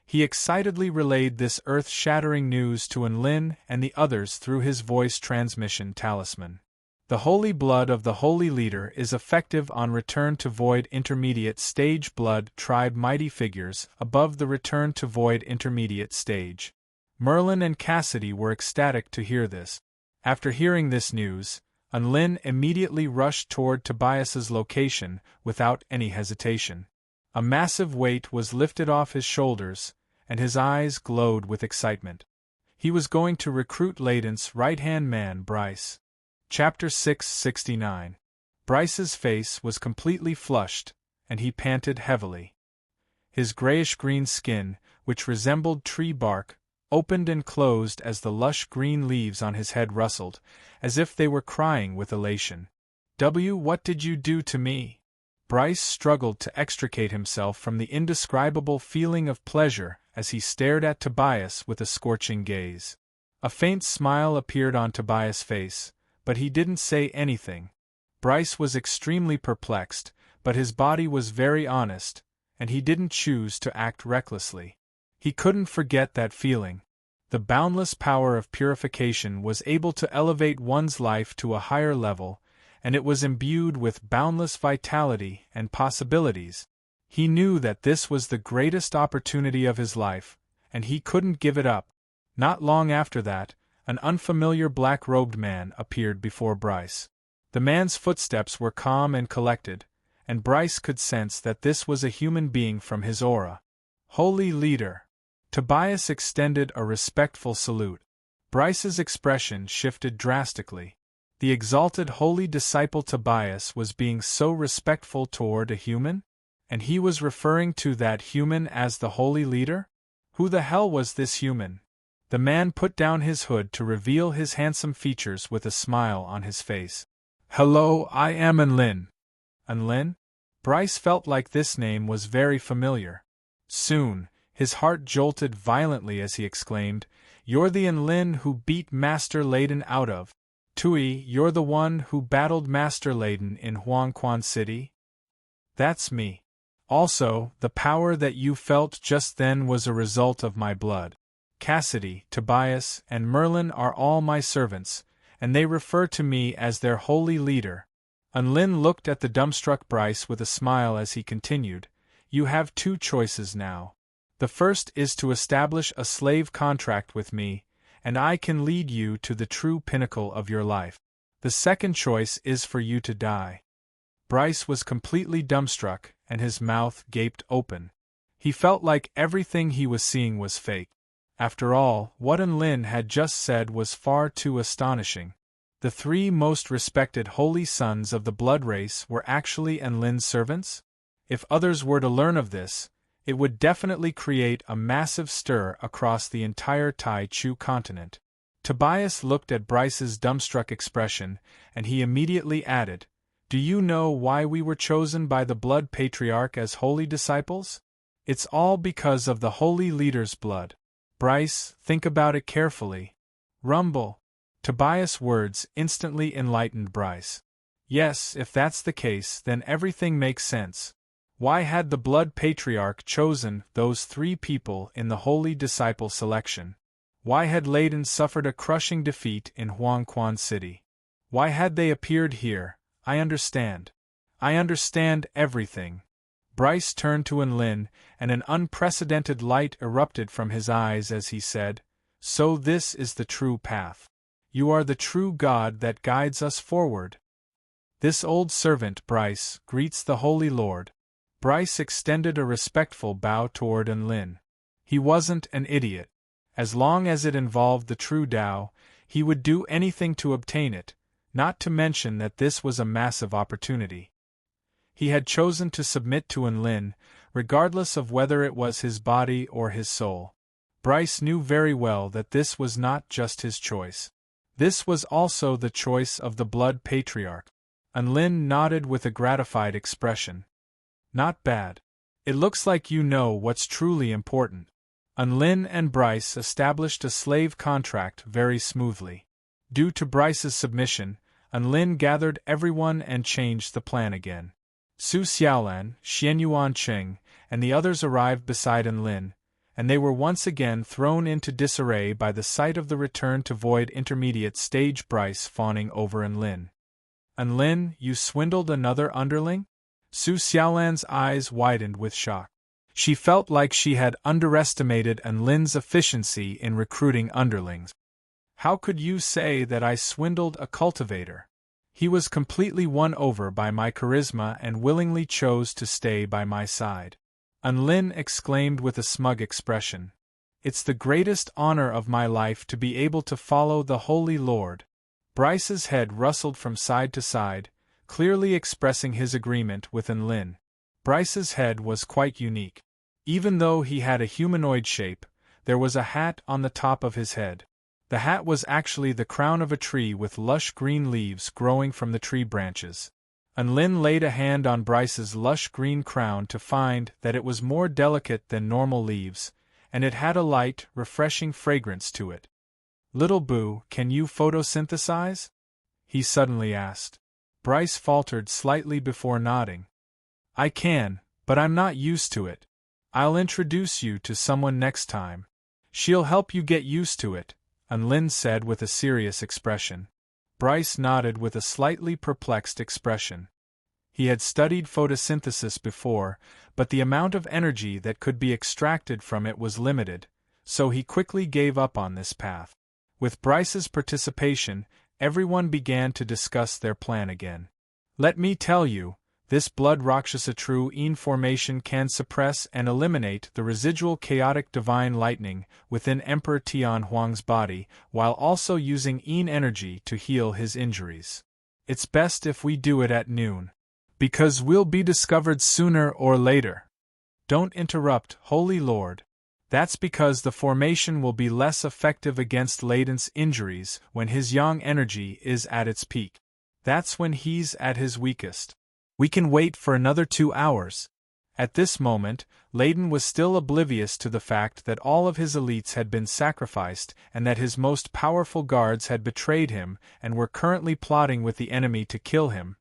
He excitedly relayed this earth-shattering news to Enlin and the others through his voice transmission talisman. The holy blood of the holy leader is effective on return to void intermediate stage blood tribe mighty figures above the return to void intermediate stage. Merlin and Cassidy were ecstatic to hear this. After hearing this news, Enlin immediately rushed toward Tobias's location without any hesitation. A massive weight was lifted off his shoulders, and his eyes glowed with excitement. He was going to recruit Layden's right-hand man Bryce. Chapter 669. Bryce's face was completely flushed, and he panted heavily. His grayish-green skin, which resembled tree bark, opened and closed as the lush green leaves on his head rustled, as if they were crying with elation. What did you do to me? Bryce struggled to extricate himself from the indescribable feeling of pleasure as he stared at Tobias with a scorching gaze. A faint smile appeared on Tobias' face, but he didn't say anything. Bryce was extremely perplexed, but his body was very honest, and he didn't choose to act recklessly. He couldn't forget that feeling. The boundless power of purification was able to elevate one's life to a higher level, and it was imbued with boundless vitality and possibilities. He knew that this was the greatest opportunity of his life, and he couldn't give it up. Not long after that, an unfamiliar black-robed man appeared before Bryce. The man's footsteps were calm and collected, and Bryce could sense that this was a human being from his aura. Holy Leader. Tobias extended a respectful salute. Bryce's expression shifted drastically. The exalted holy disciple Tobias was being so respectful toward a human? And he was referring to that human as the holy leader? Who the hell was this human? The man put down his hood to reveal his handsome features with a smile on his face. Hello, I am Enlin. Enlin? Bryce felt like this name was very familiar. Soon, his heart jolted violently as he exclaimed, You're the Enlin who beat Master Layden out of. Tui, you're the one who battled Master Layden in Huangquan City? That's me. Also, the power that you felt just then was a result of my blood. Cassidy, Tobias, and Merlin are all my servants, and they refer to me as their holy leader. Enlin looked at the dumbstruck Bryce with a smile as he continued, You have two choices now. The first is to establish a slave contract with me, and I can lead you to the true pinnacle of your life. The second choice is for you to die. Bryce was completely dumbstruck, and his mouth gaped open. He felt like everything he was seeing was fake. After all, what Enlin had just said was far too astonishing. The three most respected holy sons of the blood race were actually Enlin's servants? If others were to learn of this, it would definitely create a massive stir across the entire Tai Chu continent. Tobias looked at Bryce's dumbstruck expression, and he immediately added, "Do you know why we were chosen by the Blood Patriarch as holy disciples? It's all because of the holy leader's blood. Bryce, think about it carefully." Rumble. Tobias' words instantly enlightened Bryce. Yes, if that's the case, then everything makes sense. Why had the Blood Patriarch chosen those three people in the holy disciple selection? Why had Layden suffered a crushing defeat in Huangquan City? Why had they appeared here? I understand. I understand everything. Bryce turned to Enlin, and an unprecedented light erupted from his eyes as he said, "So this is the true path. You are the true God that guides us forward. This old servant, Bryce, greets the Holy Lord." Bryce extended a respectful bow toward Enlin. He wasn't an idiot. As long as it involved the true Tao, he would do anything to obtain it, not to mention that this was a massive opportunity. He had chosen to submit to Enlin, regardless of whether it was his body or his soul. Bryce knew very well that this was not just his choice. This was also the choice of the Blood Patriarch. Enlin nodded with a gratified expression. "Not bad. It looks like you know what's truly important." Enlin and Bryce established a slave contract very smoothly. Due to Bryce's submission, Enlin gathered everyone and changed the plan again. Su Xiaolan, Xianyuan Cheng, and the others arrived beside Enlin, and they were once again thrown into disarray by the sight of the return to Void Intermediate stage Bryce fawning over Enlin. "Enlin, you swindled another underling?" Su Xiaolan's eyes widened with shock. She felt like she had underestimated Enlin's efficiency in recruiting underlings. "How could you say that I swindled a cultivator? He was completely won over by my charisma and willingly chose to stay by my side." Enlin exclaimed with a smug expression. "It's the greatest honor of my life to be able to follow the Holy Lord." Bryce's head rustled from side to side, clearly expressing his agreement with Enlin. Bryce's head was quite unique. Even though he had a humanoid shape, there was a hat on the top of his head. The hat was actually the crown of a tree with lush green leaves growing from the tree branches. Enlin laid a hand on Bryce's lush green crown to find that it was more delicate than normal leaves, and it had a light, refreshing fragrance to it. "Little Boo, can you photosynthesize?" he suddenly asked. Bryce faltered slightly before nodding. "I can, but I'm not used to it. I'll introduce you to someone next time. She'll help you get used to it," Enlin said with a serious expression. Bryce nodded with a slightly perplexed expression. He had studied photosynthesis before, but the amount of energy that could be extracted from it was limited, so he quickly gave up on this path. With Bryce's participation, everyone began to discuss their plan again. "Let me tell you, this blood Rakshasa true Yin formation can suppress and eliminate the residual chaotic divine lightning within Emperor Tian Huang's body, while also using Yin energy to heal his injuries. It's best if we do it at noon. Because we'll be discovered sooner or later." "Don't interrupt, Holy Lord. That's because the formation will be less effective against Layden's injuries when his yang energy is at its peak. That's when he's at his weakest. We can wait for another 2 hours." At this moment, Layden was still oblivious to the fact that all of his elites had been sacrificed and that his most powerful guards had betrayed him and were currently plotting with the enemy to kill him.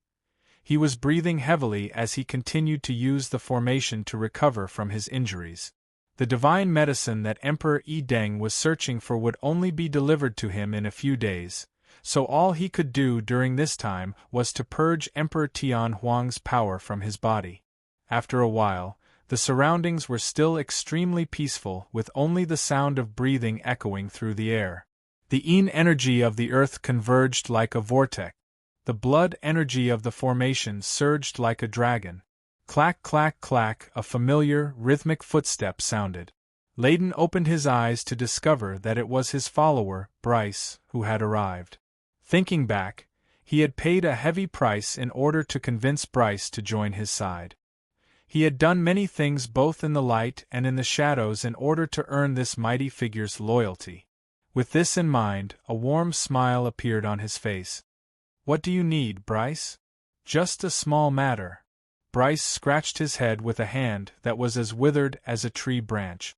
He was breathing heavily as he continued to use the formation to recover from his injuries. The divine medicine that Emperor Yi Deng was searching for would only be delivered to him in a few days, so all he could do during this time was to purge Emperor Tian Huang's power from his body. After a while, the surroundings were still extremely peaceful, with only the sound of breathing echoing through the air. The Yin energy of the earth converged like a vortex. The blood energy of the formation surged like a dragon. Clack, clack, clack, a familiar, rhythmic footstep sounded. Layden opened his eyes to discover that it was his follower, Bryce, who had arrived. Thinking back, he had paid a heavy price in order to convince Bryce to join his side. He had done many things both in the light and in the shadows in order to earn this mighty figure's loyalty. With this in mind, a warm smile appeared on his face. "What do you need, Bryce?" "Just a small matter." Bryce scratched his head with a hand that was as withered as a tree branch.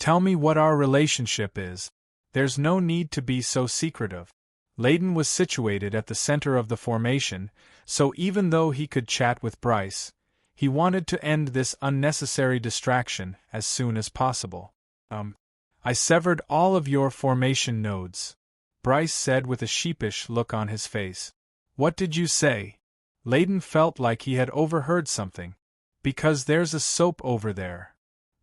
"Tell me what our relationship is. There's no need to be so secretive." Layden was situated at the center of the formation, so even though he could chat with Bryce, he wanted to end this unnecessary distraction as soon as possible. I severed all of your formation nodes," Bryce said with a sheepish look on his face. "What did you say?" Layden felt like he had overheard something. "Because there's a soap over there."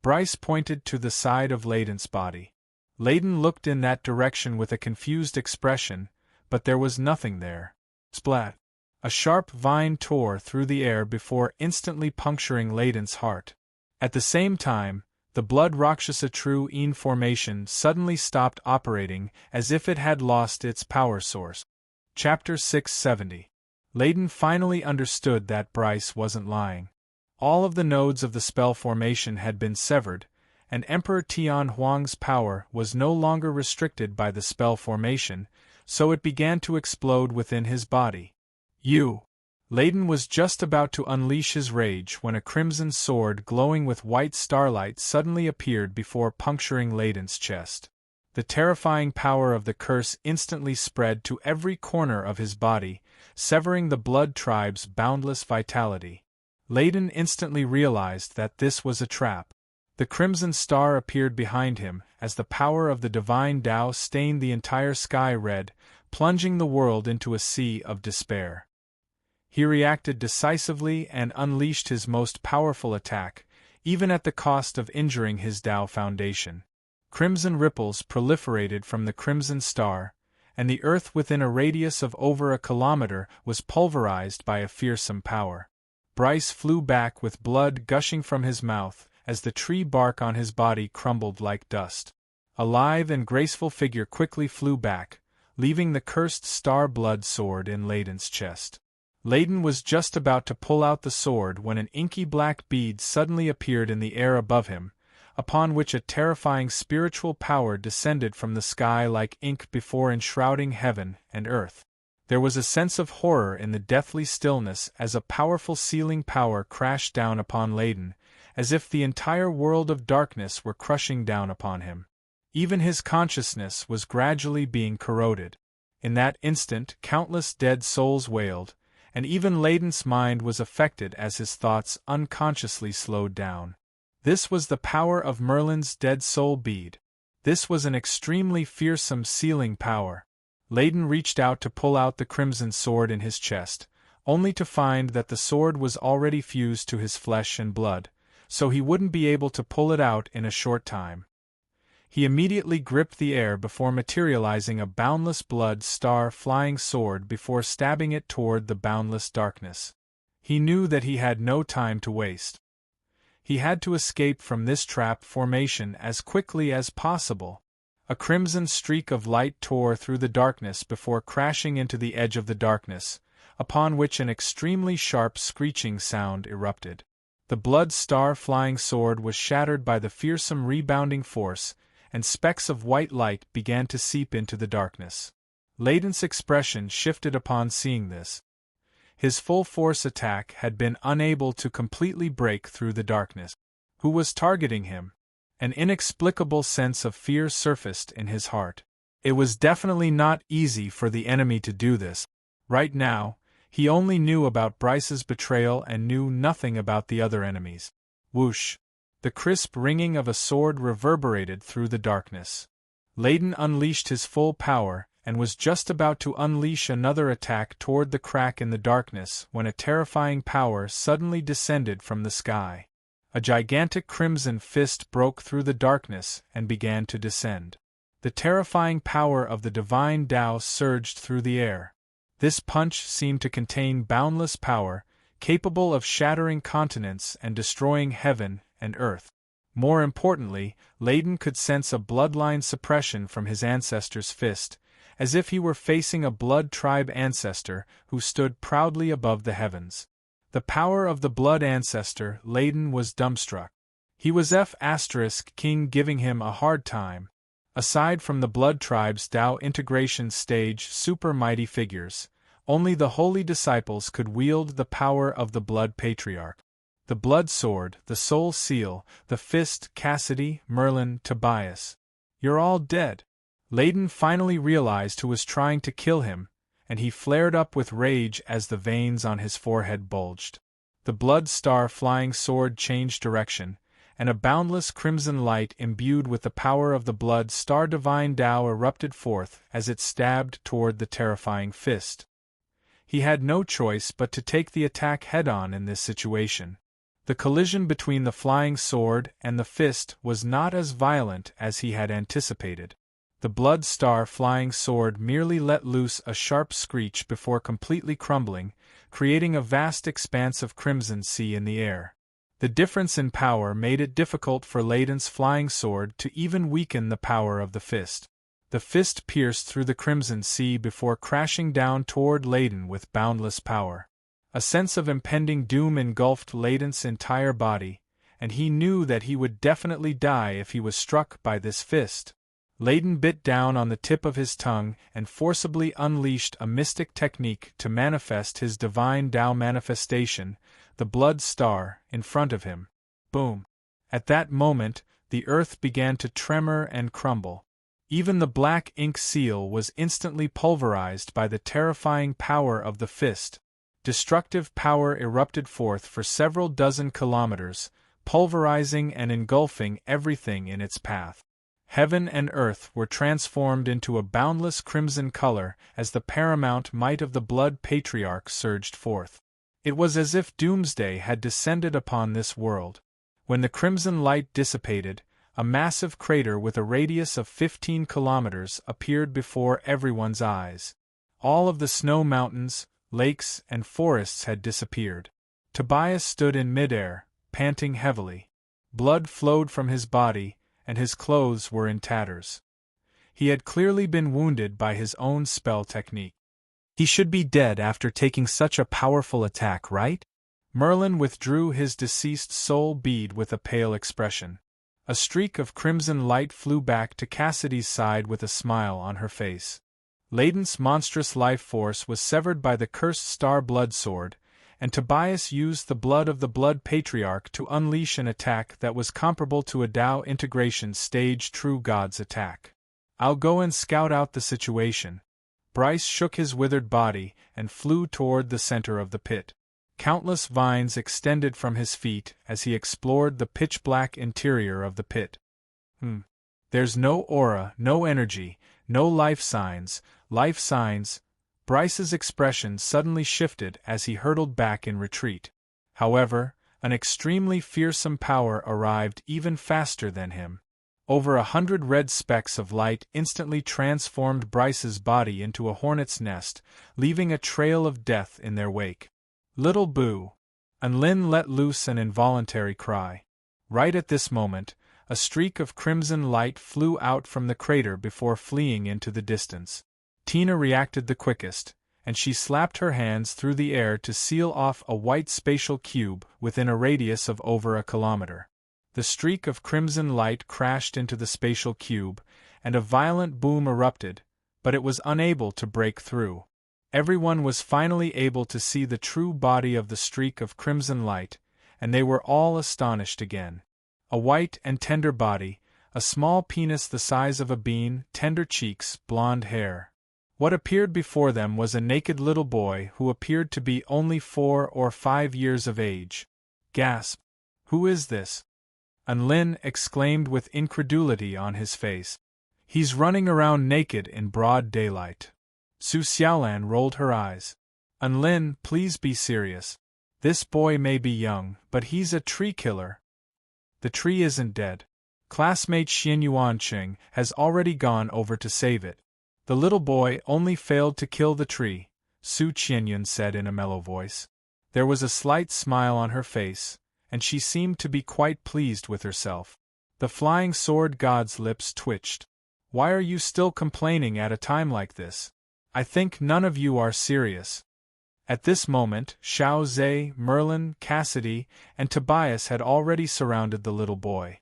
Bryce pointed to the side of Layden's body. Layden looked in that direction with a confused expression, but there was nothing there. Splat! A sharp vine tore through the air before instantly puncturing Layden's heart. At the same time, the Blood Rakshasa True Een formation suddenly stopped operating as if it had lost its power source. Chapter 670. Layden finally understood that Bryce wasn't lying. All of the nodes of the spell formation had been severed, and Emperor Tian Huang's power was no longer restricted by the spell formation, so it began to explode within his body. "You!" Layden was just about to unleash his rage when a crimson sword glowing with white starlight suddenly appeared before puncturing Layden's chest. The terrifying power of the curse instantly spread to every corner of his body, severing the blood tribe's boundless vitality. Layden instantly realized that this was a trap. The crimson star appeared behind him as the power of the divine Tao stained the entire sky red, plunging the world into a sea of despair. He reacted decisively and unleashed his most powerful attack, even at the cost of injuring his Tao foundation. Crimson ripples proliferated from the crimson star, and the earth within a radius of over a kilometer was pulverized by a fearsome power. Bryce flew back with blood gushing from his mouth as the tree bark on his body crumbled like dust. A lithe and graceful figure quickly flew back, leaving the cursed star blood sword in Layden's chest. Layden was just about to pull out the sword when an inky black bead suddenly appeared in the air above him, upon which a terrifying spiritual power descended from the sky like ink before enshrouding heaven and earth. There was a sense of horror in the deathly stillness as a powerful sealing power crashed down upon Layden, as if the entire world of darkness were crushing down upon him. Even his consciousness was gradually being corroded. In that instant, countless dead souls wailed, and even Layden's mind was affected as his thoughts unconsciously slowed down. This was the power of Merlin's dead soul bead. This was an extremely fearsome sealing power. Layden reached out to pull out the crimson sword in his chest, only to find that the sword was already fused to his flesh and blood, so he wouldn't be able to pull it out in a short time. He immediately gripped the air before materializing a boundless blood star flying sword before stabbing it toward the boundless darkness. He knew that he had no time to waste. He had to escape from this trap formation as quickly as possible. A crimson streak of light tore through the darkness before crashing into the edge of the darkness, upon which an extremely sharp screeching sound erupted. The blood star flying sword was shattered by the fearsome rebounding force, and specks of white light began to seep into the darkness. Layden's expression shifted upon seeing this. His full-force attack had been unable to completely break through the darkness. Who was targeting him? An inexplicable sense of fear surfaced in his heart. It was definitely not easy for the enemy to do this. Right now, he only knew about Bryce's betrayal and knew nothing about the other enemies. Whoosh! The crisp ringing of a sword reverberated through the darkness. Layden unleashed his full power and was just about to unleash another attack toward the crack in the darkness when a terrifying power suddenly descended from the sky. A gigantic crimson fist broke through the darkness and began to descend. The terrifying power of the divine Tao surged through the air. This punch seemed to contain boundless power, capable of shattering continents and destroying heaven and earth. More importantly, Layden could sense a bloodline suppression from his ancestor's fist, as if he were facing a blood tribe ancestor who stood proudly above the heavens. The power of the blood ancestor, Layden was dumbstruck. He was King giving him a hard time. Aside from the blood tribe's Tao integration stage super mighty figures, only the holy disciples could wield the power of the blood patriarch. The blood sword, the soul seal, the fist, Cassidy, Merlin, Tobias. You're all dead. Layden finally realized who was trying to kill him, and he flared up with rage as the veins on his forehead bulged. The blood star flying sword changed direction, and a boundless crimson light imbued with the power of the blood star divine Tao erupted forth as it stabbed toward the terrifying fist. He had no choice but to take the attack head-on in this situation. The collision between the flying sword and the fist was not as violent as he had anticipated. The blood star flying sword merely let loose a sharp screech before completely crumbling, creating a vast expanse of crimson sea in the air. The difference in power made it difficult for Layden's flying sword to even weaken the power of the fist. The fist pierced through the crimson sea before crashing down toward Layden with boundless power. A sense of impending doom engulfed Layden's entire body, and he knew that he would definitely die if he was struck by this fist. Layden bit down on the tip of his tongue and forcibly unleashed a mystic technique to manifest his divine Tao manifestation, the blood star, in front of him. Boom! At that moment, the earth began to tremor and crumble. Even the black ink seal was instantly pulverized by the terrifying power of the fist. Destructive power erupted forth for several dozen kilometers, pulverizing and engulfing everything in its path. Heaven and earth were transformed into a boundless crimson color as the paramount might of the blood patriarch surged forth. It was as if doomsday had descended upon this world. When the crimson light dissipated, a massive crater with a radius of 15 kilometers appeared before everyone's eyes. All of the snow mountains, lakes, and forests had disappeared. Tobias stood in midair, panting heavily. Blood flowed from his body, and his clothes were in tatters. He had clearly been wounded by his own spell technique. He should be dead after taking such a powerful attack, right? Merlin withdrew his deceased soul bead with a pale expression. A streak of crimson light flew back to Cassidy's side with a smile on her face. Layden's monstrous life force was severed by the cursed star blood sword, and Tobias used the blood of the blood patriarch to unleash an attack that was comparable to a Tao integration stage true god's attack. I'll go and scout out the situation. Bryce shook his withered body and flew toward the center of the pit. Countless vines extended from his feet as he explored the pitch-black interior of the pit. There's no aura, no energy, no life signs. Bryce's expression suddenly shifted as he hurtled back in retreat. However, an extremely fearsome power arrived even faster than him. Over 100 red specks of light instantly transformed Bryce's body into a hornet's nest, leaving a trail of death in their wake. Little boo! Anlin let loose an involuntary cry. Right at this moment, a streak of crimson light flew out from the crater before fleeing into the distance. Tina reacted the quickest, and she slapped her hands through the air to seal off a white spatial cube within a radius of over a kilometer. The streak of crimson light crashed into the spatial cube, and a violent boom erupted, but it was unable to break through. Everyone was finally able to see the true body of the streak of crimson light, and they were all astonished again. A white and tender body, a small penis the size of a bean, tender cheeks, blonde hair. What appeared before them was a naked little boy who appeared to be only 4 or 5 years of age. Gasp! Who is this? Anlin exclaimed with incredulity on his face. He's running around naked in broad daylight. Su Xiaolan rolled her eyes. Anlin, please be serious. This boy may be young, but he's a tree killer. The tree isn't dead. Classmate Xian Yuanqing has already gone over to save it. The little boy only failed to kill the tree, Su Qianyun said in a mellow voice. There was a slight smile on her face, and she seemed to be quite pleased with herself. The flying sword god's lips twitched. Why are you still complaining at a time like this? I think none of you are serious. At this moment, Xiao Zhe, Merlin, Cassidy, and Tobias had already surrounded the little boy.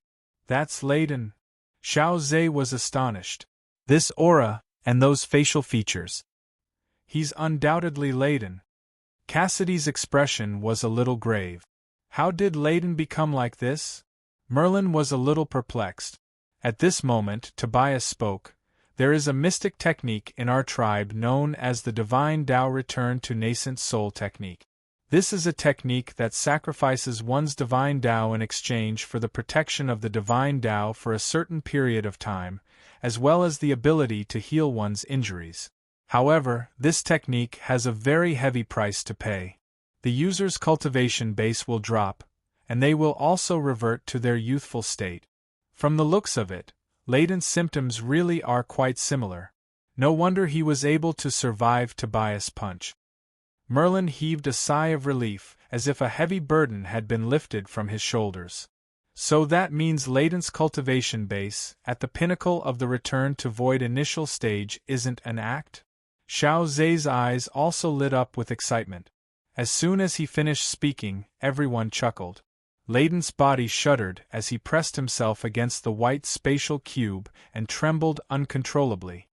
That's Layden. Xiao Zhe was astonished. This aura, and those facial features. He's undoubtedly Layden. Cassidy's expression was a little grave. How did Layden become like this? Merlin was a little perplexed. At this moment, Tobias spoke. There is a mystic technique in our tribe known as the Divine Tao Return to Nascent Soul technique. This is a technique that sacrifices one's Divine Tao in exchange for the protection of the Divine Tao for a certain period of time, as well as the ability to heal one's injuries. However, this technique has a very heavy price to pay. The user's cultivation base will drop, and they will also revert to their youthful state. From the looks of it, Layden's symptoms really are quite similar. No wonder he was able to survive Tobias' punch. Merlin heaved a sigh of relief, as if a heavy burden had been lifted from his shoulders. So that means Layden's cultivation base, at the pinnacle of the return to void initial stage, isn't an act? Xiao Zhe's eyes also lit up with excitement. As soon as he finished speaking, everyone chuckled. Layden's body shuddered as he pressed himself against the white spatial cube and trembled uncontrollably.